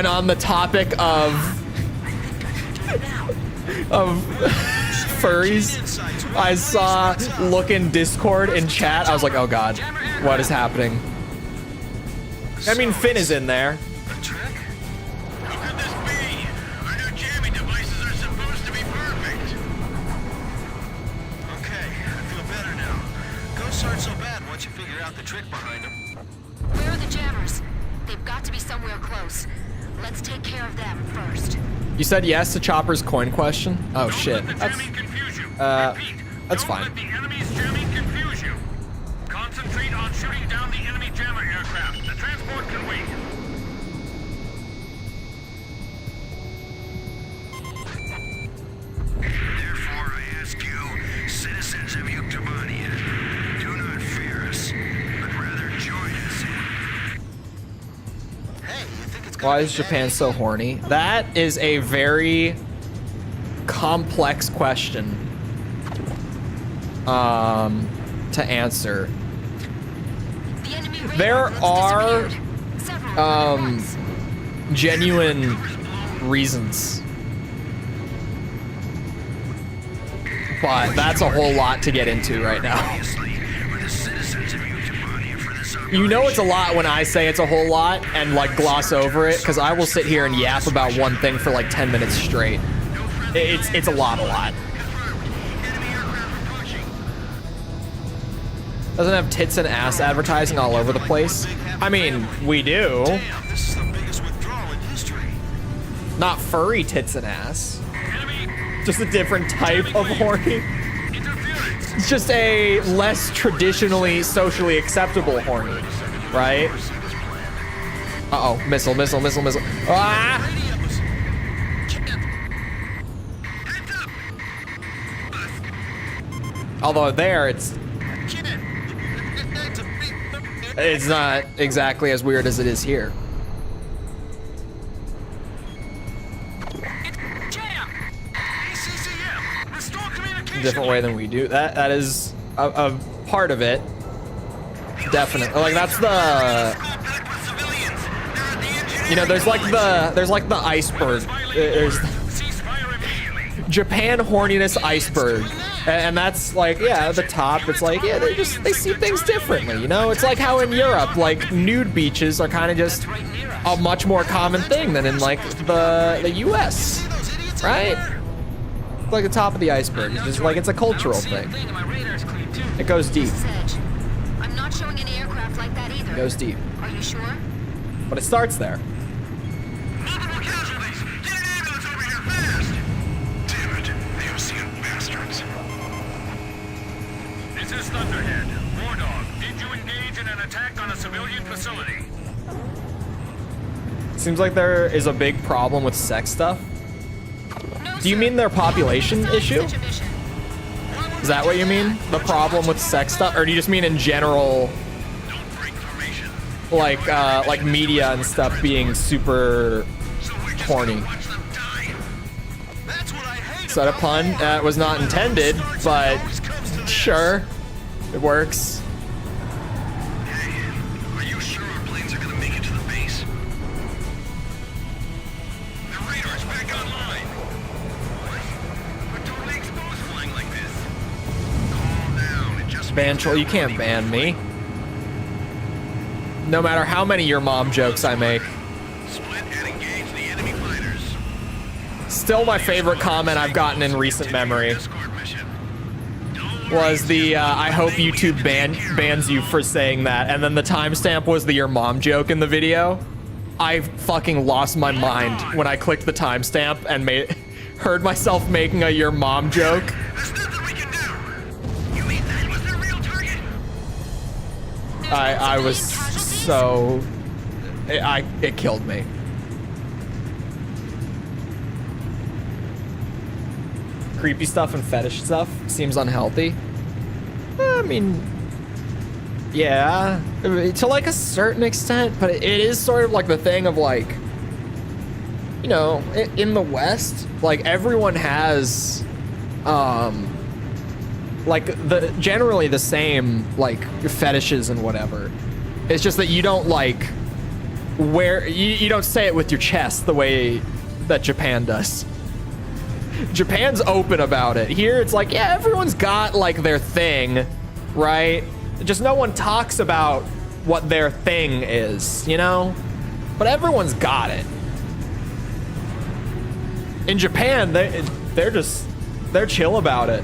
on the topic of furries, I saw look in Discord and chat. I was like, oh god, what is happening? I mean, Finn is in there. A trick? How could this be? Our new jamming devices are supposed to be perfect. Okay, I feel better now. Ghosts aren't so bad once you figure out the trick behind them. Where are the jammers? They've got to be somewhere close. Let's take care of them first. You said yes to Chopper's coin question? Oh shit. That's fine. Don't let the enemy's jamming confuse you. Concentrate on shooting down the enemy jammer aircraft. The transport can wait. Therefore, I ask you, citizens of Vtuber, do not fear us, but rather join us. Hey, you think it's Why is Japan so horny? That is a very complex question to answer. The enemy There radar are looks disappeared. Several at once. genuine reasons, but that's a whole lot to get into right now. We're the citizens of Vtuber for this You know it's a lot when I say it's a whole lot and like gloss over it, because I will sit here and yap about one thing for like 10 minutes straight. It's a lot. Doesn't have tits and ass advertising all over the place. I mean, we do. Damn, this is the biggest withdrawal in history. Not furry tits and ass. Just a different type of horny. It's just a less traditionally socially acceptable horny, right? Uh-oh, missile. Ah! Although there, it's not exactly as weird as it is here. Different way than we do. That is a part of it. Definitely. Like that's the, you know, there's like the iceberg. There's Japan horniness iceberg. And that's like, yeah, the top, it's like, yeah, they see things differently, you know? It's like how in Europe, like nude beaches are kind of just a much more common thing than in like the US, right? It's like the top of the iceberg. It's just like, it's a cultural thing. It goes deep. I'm not showing any aircraft like that either. It goes deep. Are you sure? But it starts there. Multiple casualties! Get an ambulance over here fast! Damn it, they have seen bastards. This is Thunderhead. War Dog, did you engage in an attack on a civilian facility? Seems like there is a big problem with sex stuff. No, Do you sir. mean their population Never issue? such a mission. Is that what you mean? The problem with sex stuff? Or do you just mean in general, Don't break formation. like media and stuff being super horny? Watch them die. That's what I hate. Is that a pun? That was not intended, but sure, it works. Hey, are you sure our planes are gonna make it to the base? The radar's back online. What? We're totally exposed flying like this. Calm down. It just Ban Chole, you can't ban me. No matter how many your mom jokes I make. split and engage the enemy fighters. Still my favorite comment I've gotten in recent memory Escort mission. was the I hope YouTube bans you for saying that, and then the timestamp was the your mom joke in the video. I fucking lost my mind when I clicked the timestamp and heard myself making a your mom joke. There's nothing we can do. You mean that was their real target? I was so it killed me. Creepy stuff and fetish stuff seems unhealthy. I mean, yeah, to like a certain extent, but it is sort of like the thing of like, you know, in the West, like everyone has, like generally the same like fetishes and whatever. It's just that you don't like you don't say it with your chest the way that Japan does. Japan's open about it. Here it's like, yeah, everyone's got like their thing, right? Just no one talks about what their thing is, you know? But everyone's got it. In Japan, they're chill about it.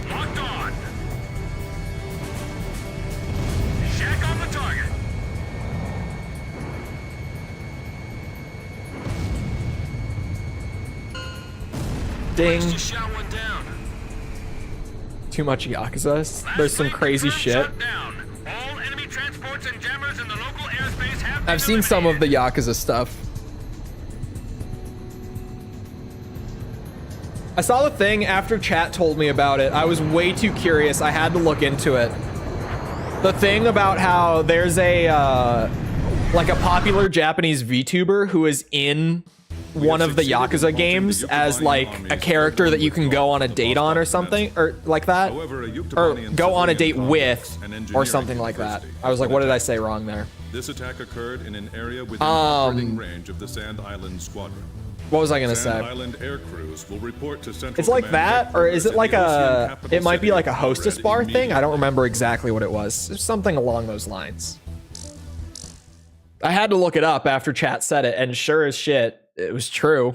Locked on. Shack on the target. Ding. Just shot one down. Too much Yakuza. There's some crazy shit. Shut down. All enemy transports and jammers in the local airspace have been I've seen some of the Yakuza stuff. I saw the thing after chat told me about it. I was way too curious. I had to look into it. The thing about how there's a like a popular Japanese VTuber who is in one of the Yakuza games as like a character that you can go on a date on or something, or like that, or go on a date with, or something like that. I was like, what did I say wrong there? This attack occurred in an area within operating range of the Sand Island Squadron. What was I gonna say? Sand Island air crews will report to Central It's like Command that, or is it like a? capital It might be city like a of hostess Belgrade bar thing. I immediately. don't remember exactly what it was. It was something along those lines. I had to look it up after chat said it, and sure as shit, it was true.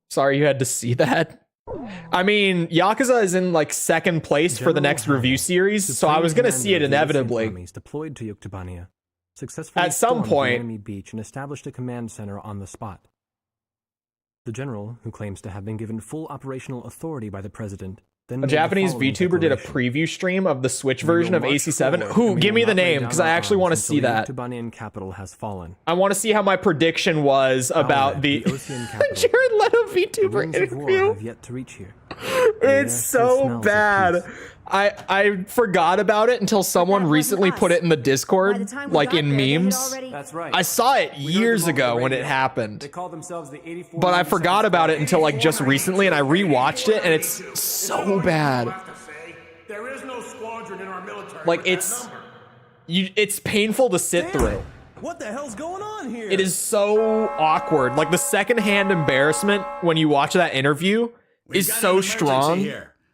Sorry you had to see that. I mean, Yakuza is in like second place for the next review series, so I was gonna see it inevitably. Deployed to Yuktobania, successfully At some stormed point. the enemy beach and established a command center on the spot. The general, who claims to have been given full operational authority by the president, then A made the Japanese following VTuber did a declaration. preview stream of the Switch We will version of march AC7. forward, Who? and we Give will me the not lay name, down because I our actually want to arms see until that. the Yuktobanian capital has fallen. I want to see how my prediction was about the Ocean capital. Jared Leto The VTuber winds of war interview. have yet to reach here. It's still so smells of bad. peace. I forgot about it until someone recently put it in the Discord, like in memes. That's right. I saw it years ago when it happened, but I forgot about it until like just recently, and I rewatched it, and it's so bad. There is no squadron in our military. Like it's painful to sit through. What the hell's going on here? It is so awkward. Like the secondhand embarrassment when you watch that interview is so strong.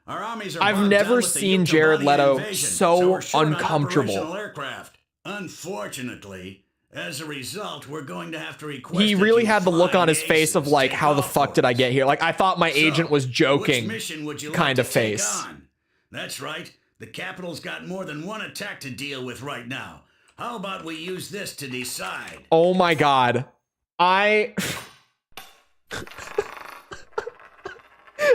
Our armies are I've bogged never down with the seen Jared Yuktobanian Leto invasion, so we're short on uncomfortable. operational aircraft. Unfortunately, as a result, we're going to have to request He that really you had the look fly on his the face of aces like, take how the off fuck for did I us. get here? Like I thought my agent was Which joking mission would you kind like of to take face. on? That's right. The capital's got more than one attack to deal with right now. How about we use this to decide? Oh my god.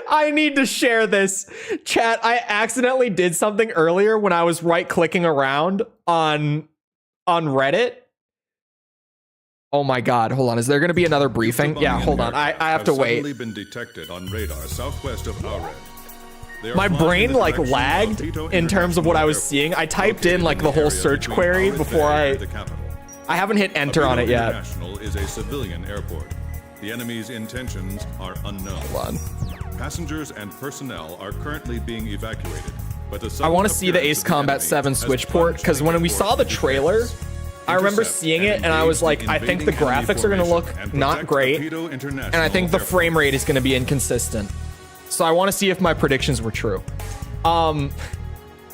I need to share this. Chat, I accidentally did something earlier when I was right-clicking around on Reddit. Oh my god, hold on. Is there going to be another briefing? Yeah, hold on. I have to wait. Suddenly been detected on radar southwest of Aured. They are My flying brain in the like direction lagged of Vito in terms of what I was International seeing. I typed in located like the the whole area search between query Aured before Bay I and the capital. I haven't hit enter on it Vito yet. International is a civilian airport. The enemy's intentions are unknown. Hold on. Passengers and personnel are currently being evacuated, but the I want to sudden see the appearance Ace of the Combat enemy 7 has switch port, plunged because when we airport saw the into trailer, chaos. I remember Intercept seeing it and I was like, I think the invading enemy graphics are going to look formation not and great, protect the Vito and I International think the Airport. frame rate is going to be inconsistent. So I want to see if my predictions were true.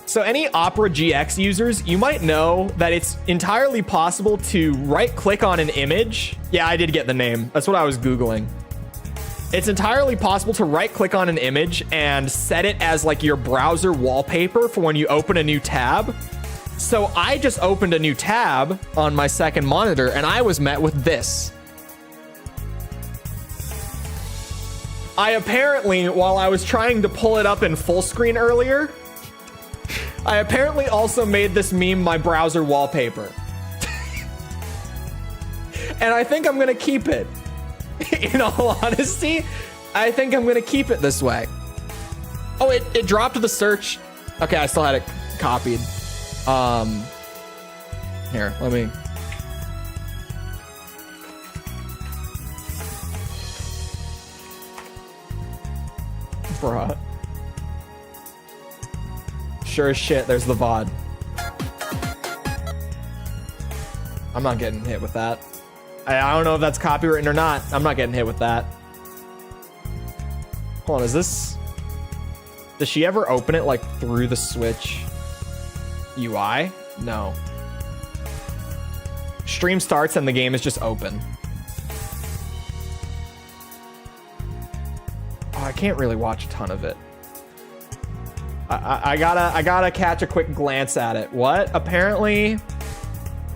So any Opera GX users, you might know that it's entirely possible to right-click on an image. Yeah, I did get the name. That's what I was Googling. It's entirely possible to right-click on an image and set it as like your browser wallpaper for when you open a new tab. So I just opened a new tab on my second monitor and I was met with this. I apparently, while I was trying to pull it up in full screen earlier, I apparently also made this meme my browser wallpaper. And I think I'm gonna keep it. In all honesty, I think I'm gonna keep it this way. Oh, it dropped to the search. Okay, I still had it copied. Here, let me. Bruh. Sure as shit, there's the VOD. I'm not getting hit with that. I don't know if that's copywritten or not. I'm not getting hit with that. Hold on, is this... Does she ever open it, like, through the Switch UI? No. Stream starts and the game is just open. Oh, I can't really watch a ton of it. I gotta catch a quick glance at it. What? Apparently,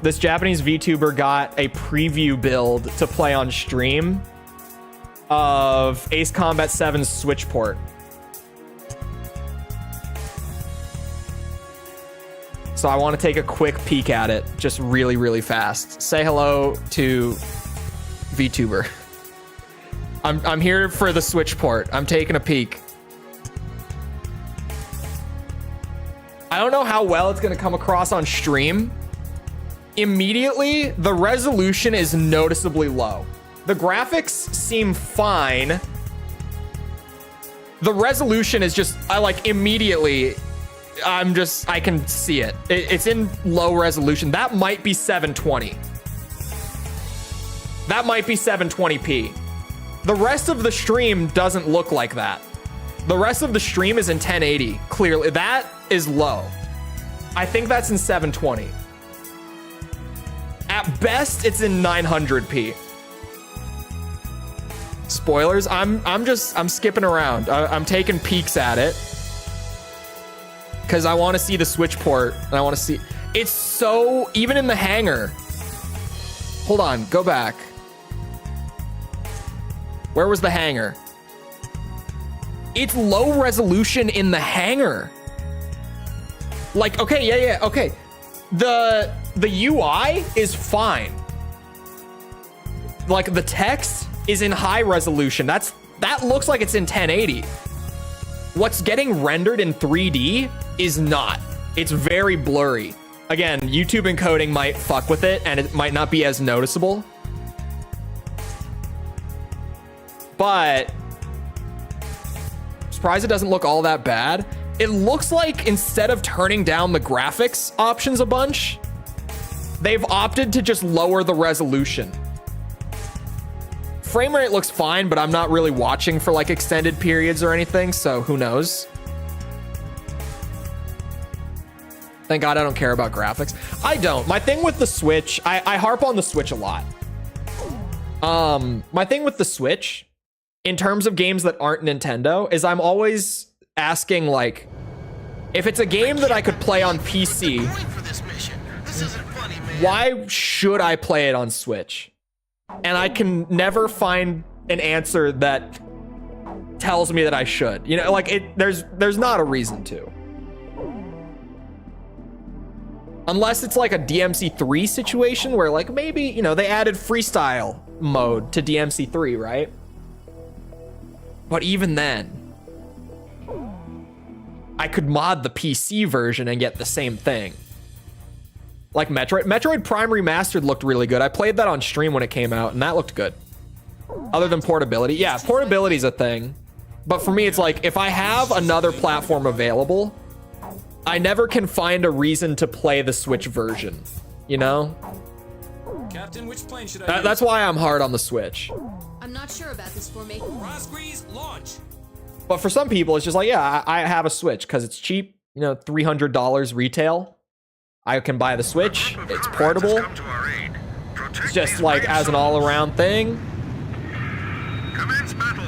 this Japanese VTuber got a preview build to play on stream of Ace Combat 7's Switch port. So I want to take a quick peek at it, just really, really fast. Say hello to VTuber. I'm here for the Switch port. I'm taking a peek. I don't know how well it's going to come across on stream. Immediately, the resolution is noticeably low. The graphics seem fine. The resolution is just, immediately, I can see it. It's in low resolution. That might be 720. That might be 720p. The rest of the stream doesn't look like that. The rest of the stream is in 1080. Clearly, that is low. I think that's in 720. At best, it's in 900p. Spoilers. I'm skipping around. I'm taking peeks at it because I want to see the Switch port and I want to see. It's so even in the hangar. Hold on, go back. Where was the hangar? It's low resolution in the hangar. Like, okay, yeah, okay. The UI is fine. Like the text is in high resolution. That looks like it's in 1080. What's getting rendered in 3D is not. It's very blurry. Again, YouTube encoding might fuck with it and it might not be as noticeable. But I'm surprised it doesn't look all that bad. It looks like instead of turning down the graphics options a bunch, they've opted to just lower the resolution. Frame rate looks fine, but I'm not really watching for like extended periods or anything, so who knows? Thank God I don't care about graphics. I don't. My thing with the Switch, I harp on the Switch a lot. My thing with the Switch, in terms of games that aren't Nintendo, is I'm always asking, like, if it's a game that I could play on PC, why should I play it on Switch? And I can never find an answer that tells me that I should. You know, like, there's not a reason to. Unless it's like a DMC3 situation where, like, maybe, you know, they added freestyle mode to DMC3, right? But even then, I could mod the PC version and get the same thing. Like Metroid Prime Remastered looked really good. I played that on stream when it came out, and that looked good. Other than portability. Yeah, portability's a thing. But for me, it's like, if I have another platform available, I never can find a reason to play the Switch version, you know? Captain, which plane should I use? That's why I'm hard on the Switch. I'm not sure about this formation. Rosgrease, launch. But for some people, it's just like, yeah, I have a Switch because it's cheap, you know, $300 retail. I can buy the Switch. It's portable. It's just like as an all-around thing. Commence battle.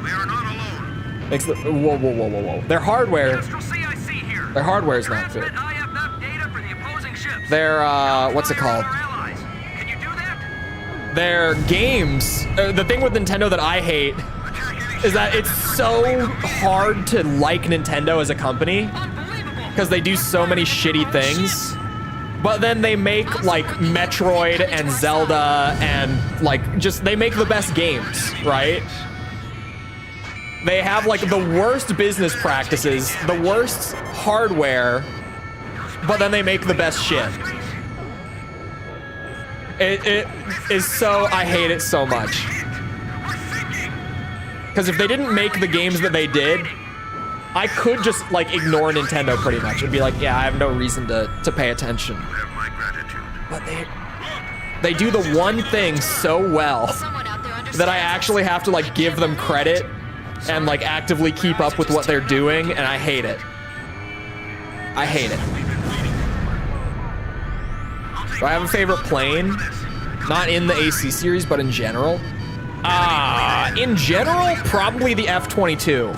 We are not alone. Makes the whoa. Their hardware is not good. Their what's it called? Their games. The thing with Nintendo that I hate is that it's so hard to like Nintendo as a company because they do so many shitty things. But then they make like Metroid and Zelda and like they make the best games, right? They have like the worst business practices, the worst hardware, but then they make the best shit. It is so, I hate it so much. Because if they didn't make the games that they did, I could just like ignore Nintendo pretty much and be like, yeah, I have no reason to pay attention. But they do the one thing so well that I actually have to like give them credit and like actively keep up with what they're doing, and I hate it. I hate it. Do I have a favorite plane? Not in the AC series, but in general. In general, probably the F-22.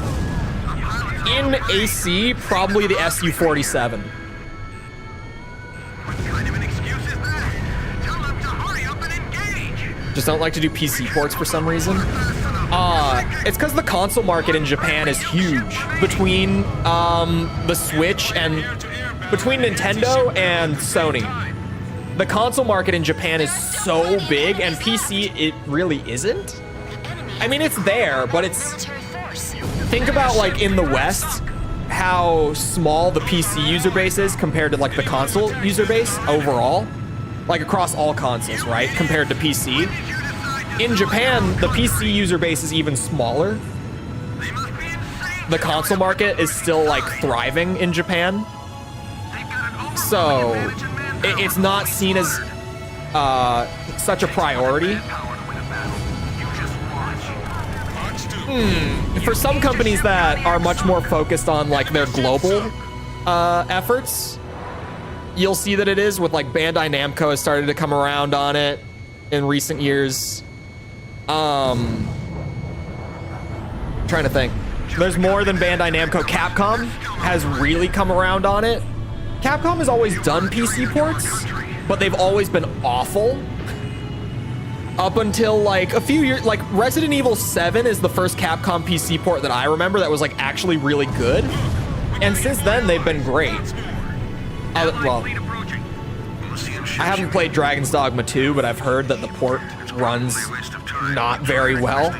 In AC, probably the Su-47. Just don't like to do PC ports for some reason. It's because the console market in Japan is huge. Between the Switch and between Nintendo and Sony. The console market in Japan is so big, and PC, it really isn't. I mean, it's there, but it's... Think about, like, in the West, how small the PC user base is compared to, like, the console user base overall. Like, across all consoles, right? Compared to PC. In Japan, the PC user base is even smaller. The console market is still, like, thriving in Japan. So... it's not seen as such a priority. For some companies that are much more focused on like their global efforts, you'll see that it is. With like Bandai Namco has started to come around on it in recent years. Trying to think. There's more than Bandai Namco. Capcom has really come around on it. Capcom has always done PC ports, but they've always been awful. Up until like a few years, like Resident Evil 7 is the first Capcom PC port that I remember that was like actually really good. And since then, they've been great. Well, I haven't played Dragon's Dogma 2, but I've heard that the port runs not very well.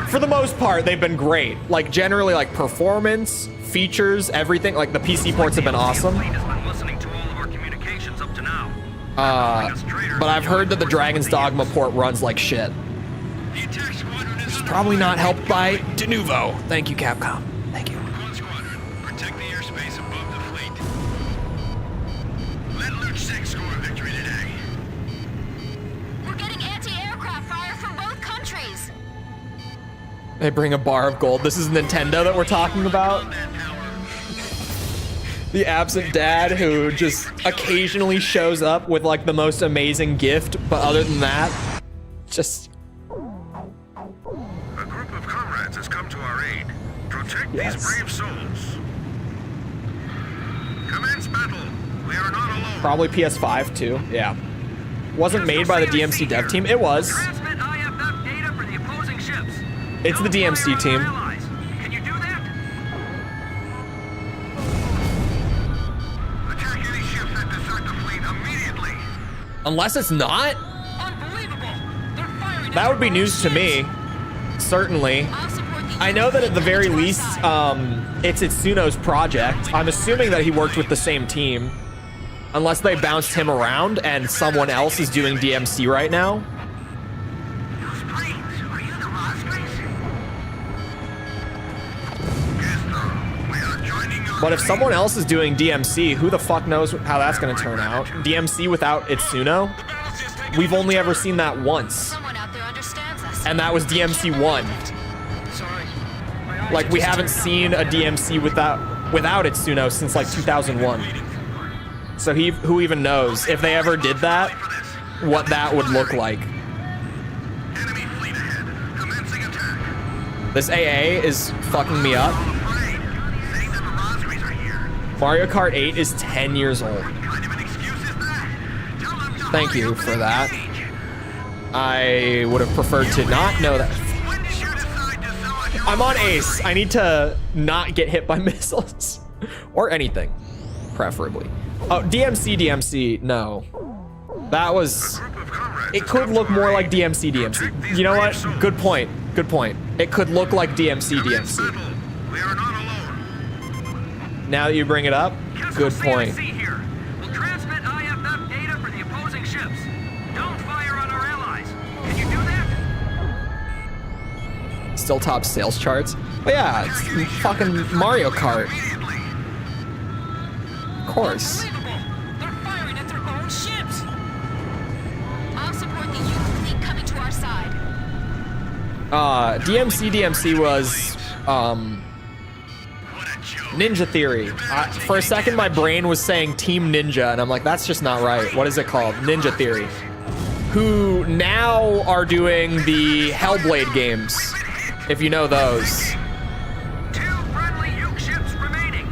For the most part, they've been great. Like generally like performance, features, everything. Like the PC ports have been awesome. But I've heard that the Dragon's Dogma port runs like shit. It's probably not helped by De Novo. Thank you, Capcom. Thank you. Protect the airspace above the fleet. Let Luch 6 score a victory today. We're getting anti-aircraft fire from both countries. They bring a bar of gold. This is Nintendo that we're talking about. The absent dad who just occasionally shows up with like the most amazing gift, but other than that, just... A group of comrades has come to our aid. Protect these brave souls. Commence battle. We are not alone. Probably PS5 too. Yeah. Wasn't made by the DMC dev team. It was. Transmit IFF data for the opposing ships. It's the DMC team. Can you do that? Attack any ships that desert the fleet immediately. Unless it's not? Unbelievable. They're firing. That would be news to me. Certainly. I know that at the very least, it's Itsuno's project. I'm assuming that he worked with the same team. Unless they bounced him around and someone else is doing DMC right now. Those planes, are you the Ospreys? Yes, sir. We are joining your But if someone else is doing DMC, who the fuck knows how that's gonna turn out? DMC without Itsuno? We've only ever seen that once. Someone out there understands us. And that was DMC 1. Like, we haven't seen a DMC without Itsuno since like 2001. So who even knows if they ever did that, what that would look like. enemy fleet ahead. Commencing attack. This AA is fucking me up. Afraid. Saying that the Ospreys are here. Mario Kart 8 is 10 years old. What kind of an excuse is that? Tell them to Thank hurry you up for and that. engage. I would have preferred to not know that. When did you decide to sell us your I'm on flight? Ace. I need to not get hit by missiles. Or anything, preferably. Oh, DMC, no. That was... Group of comrades It has could come look to our more aid. like DMC. Protect these You know brave what? souls. Good point. Good point. It could look like DMC. Commence battle. We are not alone. Now that you bring it up, good point. CNC here. We'll transmit IFF data for the opposing ships. Don't fire on our allies. Can you do that? still tops sales charts. But yeah, it's fucking Mario Kart. Of course. Unbelievable! They're firing at their own ships! I'll support the Uke fleet coming to our side. DMC was Ninja Theory. For a second, my brain was saying Team Ninja, and I'm like, that's just not right. What is it called? Ninja Theory. Who now are doing the Hellblade games, if you know those. 2 friendly Uke ships remaining.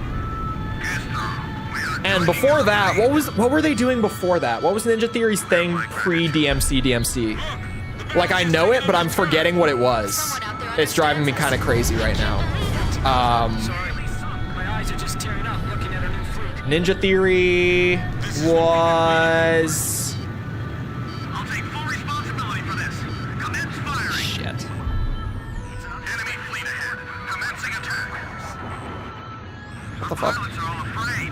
And before that, what were they doing before that? What was Ninja Theory's thing pre-DMC? Like, I know it, but I'm forgetting what it was. It's driving me kind of crazy right now. My eyes are just tearing up looking at our new fleet. Ninja Theory was... I'll take full responsibility for this. Commence firing. Shit. Enemy fleet ahead. Commencing attack. What the fuck? Pilots are all afraid,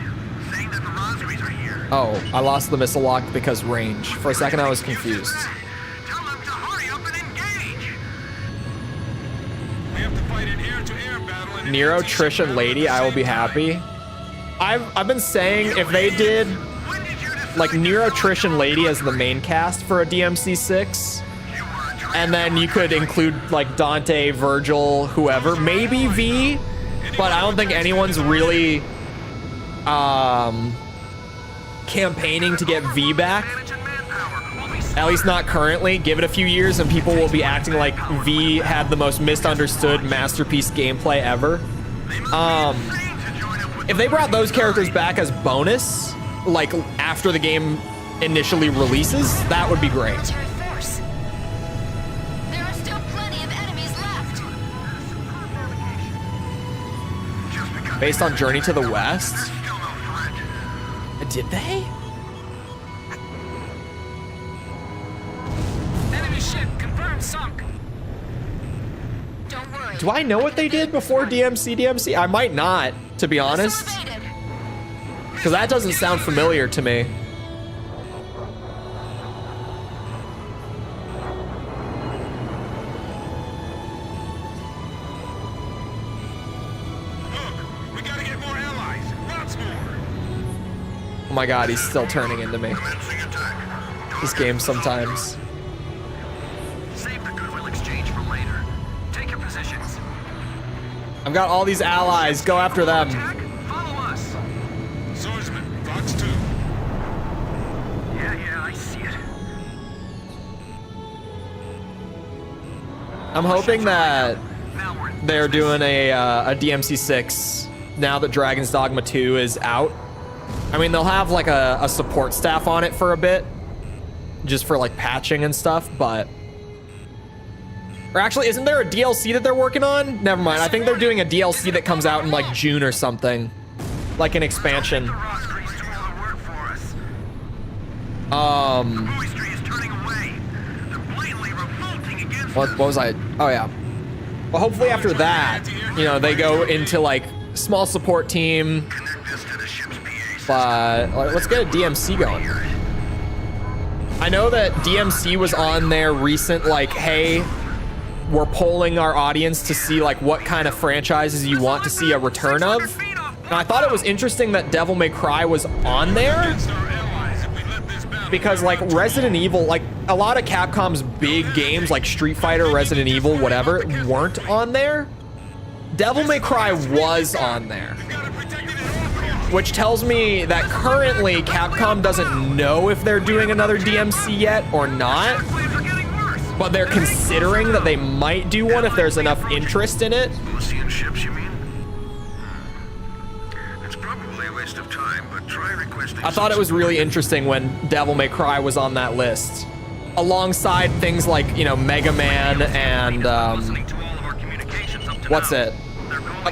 saying that the Rosgrees are here. Oh, I lost the missile lock because range. For a second, I was confused. Tell them to hurry up and engage. We have to fight an air-to-air battle. And Nero, Trish, and Lady, I will be happy. I've been saying if they did like Nero, Trish, and Lady as the main cast for a DMC6, and then you could include like Dante, Virgil, whoever, maybe V, but I don't think anyone's really campaigning to get V back. At least not currently. Give it a few years and people will be acting like V had the most misunderstood masterpiece gameplay ever. If they brought those characters back as bonus, like after the game initially releases, that would be great. Military force. There are still plenty of enemies left. Based on Journey to the West? Did they? Enemy ship confirmed sunk. Don't worry. Do I know what they did before DMC? I might not, to be honest. Missile evaded. Because that doesn't sound familiar to me. Look, we gotta get more allies. Lots more. Oh my god, he's still turning into me. Commencing attack. This game sometimes. Save the goodwill exchange for later. Take your positions. I've got all these allies. Go after them. Attack, follow us. Swordsman, Fox 2. Yeah, I see it. I'm hoping that Now we're in they're business. doing a DMC6 now that Dragon's Dogma 2 is out. I mean, they'll have like a support staff on it for a bit, just for like patching and stuff, but... Or actually, isn't there a DLC that they're working on? Never mind, I think they're doing a DLC that comes out in like June or something. Like an expansion. The Rosgrees do all the work for us. Moistry is turning away. They're blatantly revolting against What was I? Oh yeah. Well, hopefully after that, you know, they go into like small support team. Connect this to the ship's PA system. But like, let's get a DMC going. I know that DMC was on their recent like, hey, we're polling our audience to see like what kind of franchises you want to see a return of. And I thought it was interesting that Devil May Cry was on there. Because like Resident Evil, like a lot of Capcom's big games like Street Fighter, Resident Evil, whatever, weren't on there. Devil May Cry was on there. Which tells me that currently Capcom doesn't know if they're doing another DMC yet or not. But they're considering that they might do one if there's enough interest in it. Seeing ships, you mean? It's probably a waste of time, but try requesting. I thought it was really interesting when Devil May Cry was on that list. Alongside things like, you know, Mega Man and, what's it?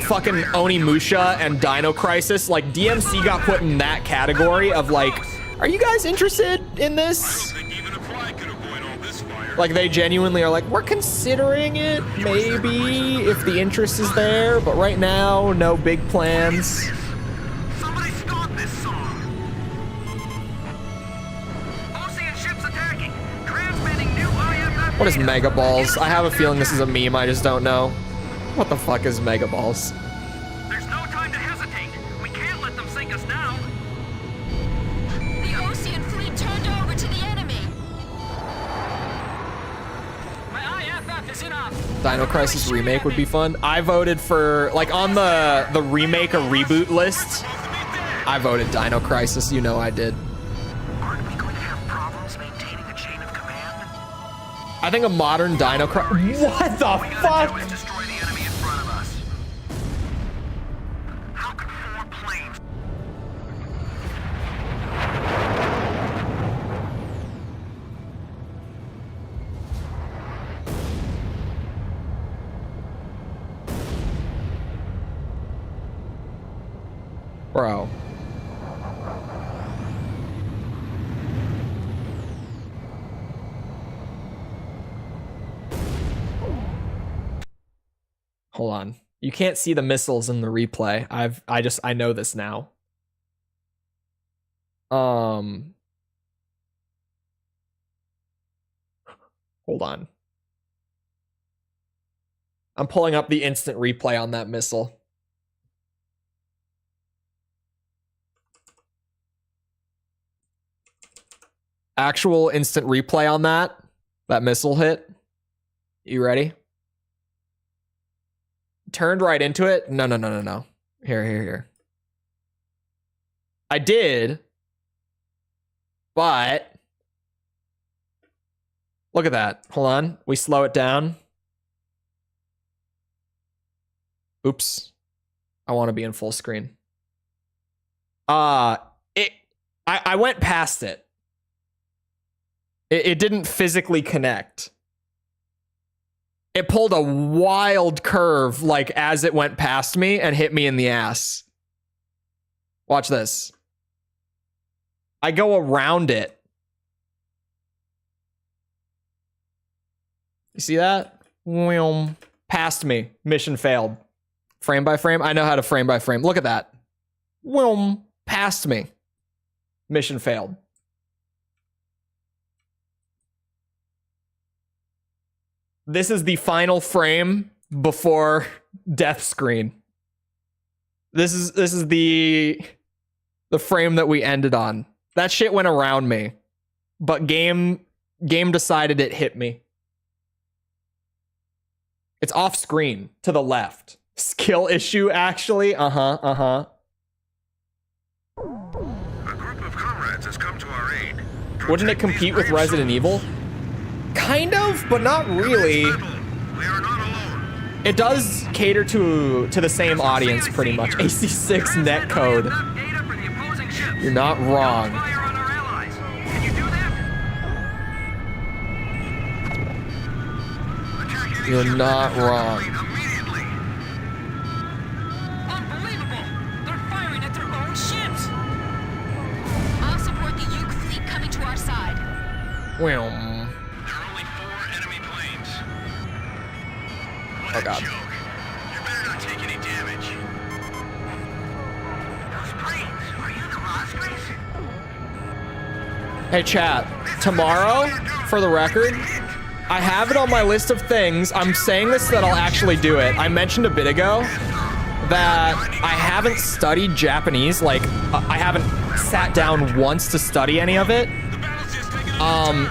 Fucking Onimusha and Dino Crisis. Like, DMC got put in that category of like, are you guys interested in this? Like, they genuinely are like, we're considering it, maybe, if the interest is there, but right now, no big plans. Somebody stop this song. Ocean ships attacking. Transmitting new IFF What is Mega Balls? I have a feeling this is a meme, I just don't know. What the fuck is Mega Balls? There's no time to hesitate. We can't let them sink us now. The Ocean fleet turned over to the enemy. My IFF is in off. Dino Crisis Remake would be fun. I voted for, like, on the remake or reboot list, I voted Dino Crisis. You know I did. Aren't we going to have problems maintaining a chain of command? I think a modern Dino Crisis... What the fuck? Destroy the enemy in front of us. How can 4 planes... Bro. Hold on. You can't see the missiles in the replay. I know this now. Hold on. I'm pulling up the instant replay on that missile. Actual instant replay on that missile hit. You ready? Turned right into it. No. Here. I did, but look at that. Hold on. We slow it down. Oops. I want to be in full screen. I went past it. It didn't physically connect. It pulled a wild curve, like, as it went past me and hit me in the ass. Watch this. I go around it. You see that? Past me. Mission failed. Frame by frame? I know how to frame by frame. Look at that. Past me. Mission failed. This is the final frame before death screen. This is the frame that we ended on. That shit went around me, but game decided it hit me. It's off screen to the left. Skill issue, actually. A group of comrades has come to our aid. Wouldn't it compete with Resident Evil? Kind of, but not really. We are not alone. It does cater to the same audience, pretty much. AC6 netcode. You're not wrong. You're not wrong. Unbelievable! They're firing at their own ships! I'll support the Uke fleet coming to our side. There are only 4 enemy planes. What Oh a god. joke. You better not take any damage. Those planes, are you the Rospreys? Hey chat, tomorrow, for the record, I have it on my list of things. I'm saying this so that I'll actually do it. I mentioned a bit ago that I haven't studied Japanese. Like, I haven't sat down once to study any of it.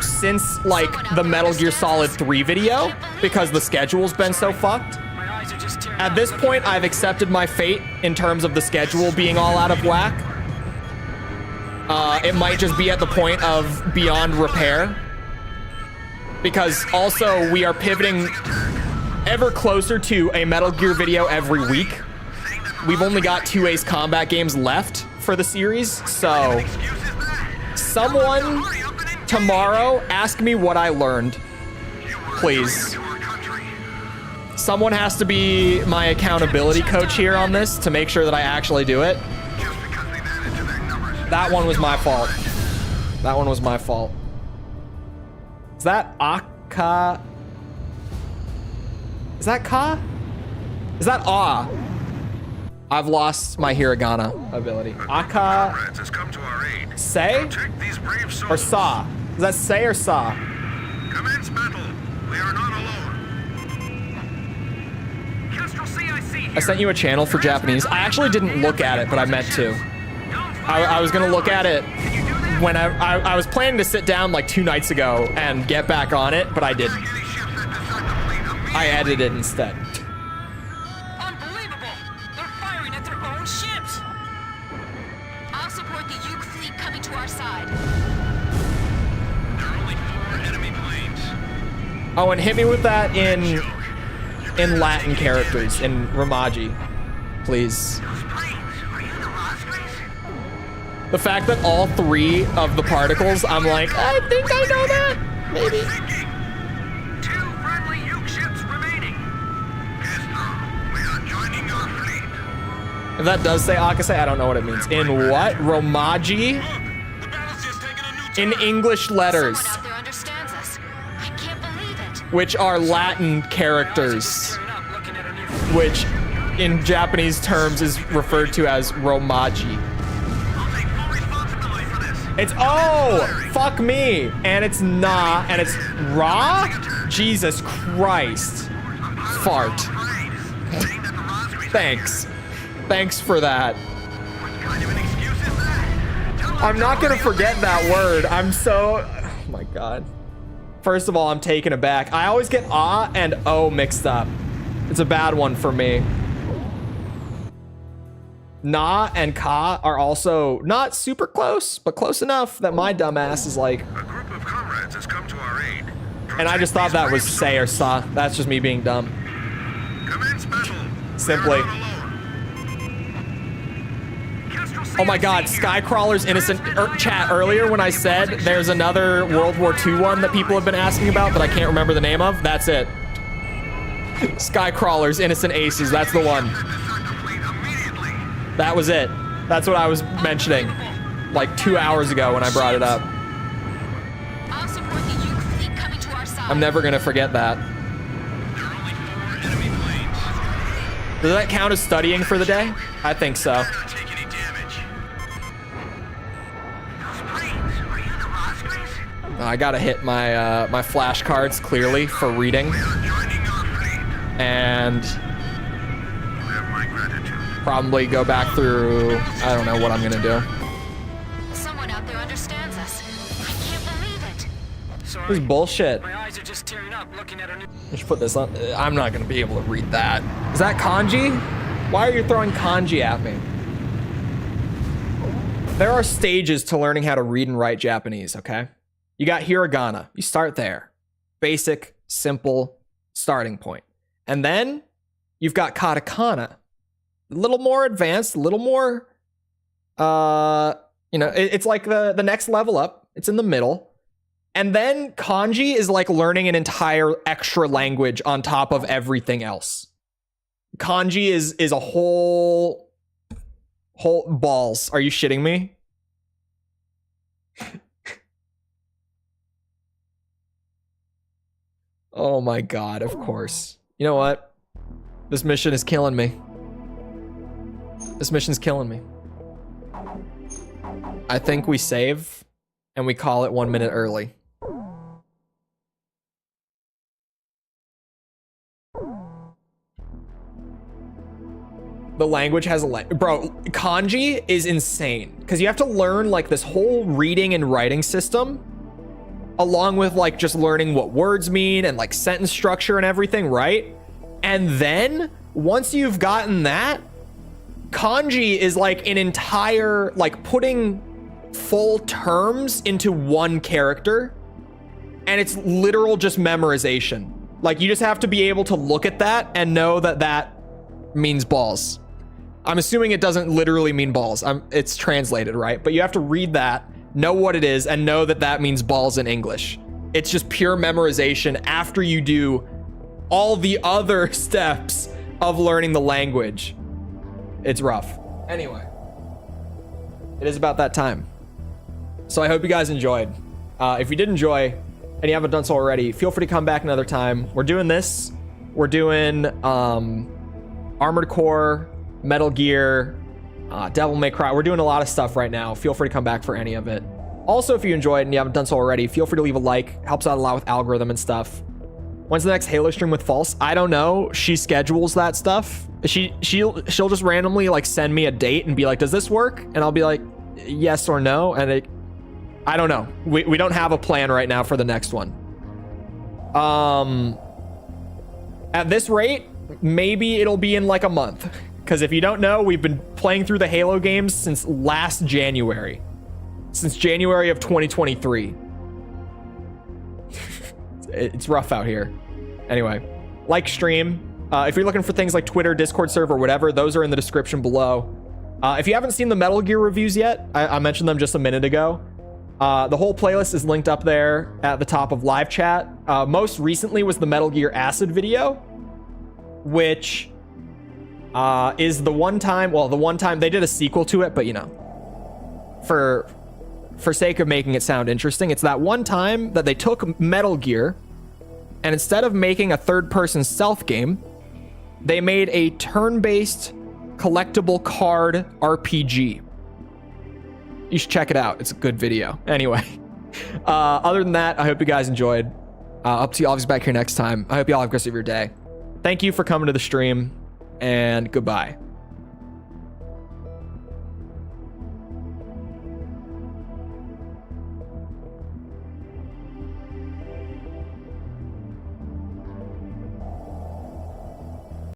Since, like, the Metal Gear Solid 3 video, because the schedule's been so fucked. At this point, I've accepted my fate in terms of the schedule being all out of whack. It might just be at the point of beyond repair. Because also, we are pivoting ever closer to a Metal Gear video every week. We've only got 2 Ace Combat games left for the series, so someone tomorrow ask me what I learned, please. Someone has to be my accountability coach here on this to make sure that I actually do it. That one was my fault. That one was my fault. Is that Aka? Is that Ka? Is that Ah? I've lost my hiragana ability. Aka. Say? Or Sa? Is that Say or Sa? Commence battle. We are not alone. Kestrel CIC here. I sent you a channel for Japanese. I actually didn't look at it, but I meant to. I was gonna look at it when I was planning to sit down like 2 nights ago and get back on it, but I didn't. I edited it instead. Unbelievable! They're firing at their own ships! I'll support the Uke fleet coming to our side. There are only 4 enemy planes. Oh, and hit me with that in Latin characters, in Romaji, please. The fact that all 3 of the particles, I'm like, I think I know that. Maybe. 2 friendly Uke ships remaining. We are joining your fleet. If that does say Akase, I don't know what it means. In what? Romaji? The battle's just taken a new In English letters, Someone out there understands us. I can't believe it. which are Latin characters, Tearing up looking at our new which in Japanese terms is referred to as Romaji. I'll take full responsibility for this. It's, oh, fuck me. And it's nah, and it's raw? Jesus Christ. Fart. Thanks. Thanks for that. Kind of an excuse is that? I'm not gonna forget that word. I'm so, oh my God. First of all, I'm taken aback. I always get ah and oh mixed up. It's a bad one for me. Na and ka are also not super close, but close enough that my dumbass is like, A group of comrades has come to our aid. and I just thought that was say or sa. That's just me being dumb. Commence battle. Simply. We are not alone. Oh my God, Skycrawler's innocent chat earlier when I said there's another World War II one that people have been asking about that I can't remember the name of. That's it. Skycrawler's Innocent Aces. That's the one. That was it. That's what I was mentioning like 2 hours ago when I brought it up. I'll support the Uke fleet coming to our side. I'm never gonna forget that. There are only 4 enemy planes. Does that count as studying for the day? I think so. Not take any damage. Those planes, are you the Rospreys? I gotta hit my my flashcards clearly for reading, We are joining your fleet. and You have my gratitude. probably go back through. I don't know what I'm gonna do. Someone out there understands us. I can't believe it. This Sorry, is bullshit. my eyes are just tearing up looking at our new... I should put this on. I'm not gonna be able to read that. Is that kanji? Why are you throwing kanji at me? There are stages to learning how to read and write Japanese, okay? You got hiragana. You start there. Basic, simple starting point. And then you've got katakana. A little more advanced, a little more, it's like the next level up. It's in the middle. And then kanji is like learning an entire extra language on top of everything else. Kanji is a whole balls. Are you shitting me? Oh my God, of course. You know what? This mission is killing me. This mission's killing me. I think we save and we call it 1 minute early. The language has a bro, kanji is insane because you have to learn like this whole reading and writing system along with like just learning what words mean and like sentence structure and everything, right? And then once you've gotten that, kanji is like an entire, like putting full terms into one character, and it's literal just memorization. Like you just have to be able to look at that and know that that means balls. I'm assuming it doesn't literally mean balls. It's translated, right? But you have to read that, know what it is, and know that that means balls in English. It's just pure memorization after you do all the other steps of learning the language. It's rough. Anyway, it is about that time. So I hope you guys enjoyed. If you did enjoy and you haven't done so already, feel free to come back another time. We're doing this. We're doing Armored Core, Metal Gear, Devil May Cry. We're doing a lot of stuff right now. Feel free to come back for any of it. Also, if you enjoyed and you haven't done so already, feel free to leave a like. Helps out a lot with algorithm and stuff. When's the next Halo stream with False? I don't know. She schedules that stuff. She'll just randomly like send me a date and be like, does this work? And I'll be like, yes or no. And I don't know. We don't have a plan right now for the next one. At this rate, maybe it'll be in like a month. Because if you don't know, we've been playing through the Halo games since last January. Since January of 2023. It's rough out here. Anyway, like stream. If you're looking for things like Twitter, Discord server, whatever, those are in the description below. If you haven't seen the Metal Gear reviews yet, I mentioned them just a minute ago. The whole playlist is linked up there at the top of live chat. Most recently was the Metal Gear Acid video, which is the one time they did a sequel to it, but you know, for sake of making it sound interesting, it's that one time that they took Metal Gear and instead of making a third-person stealth game, they made a turn-based collectible card RPG. You should check it out. It's a good video. Anyway, other than that, I hope you guys enjoyed. Up to you. I'll be back here next time. I hope you all have a great rest of your day. Thank you for coming to the stream, and goodbye.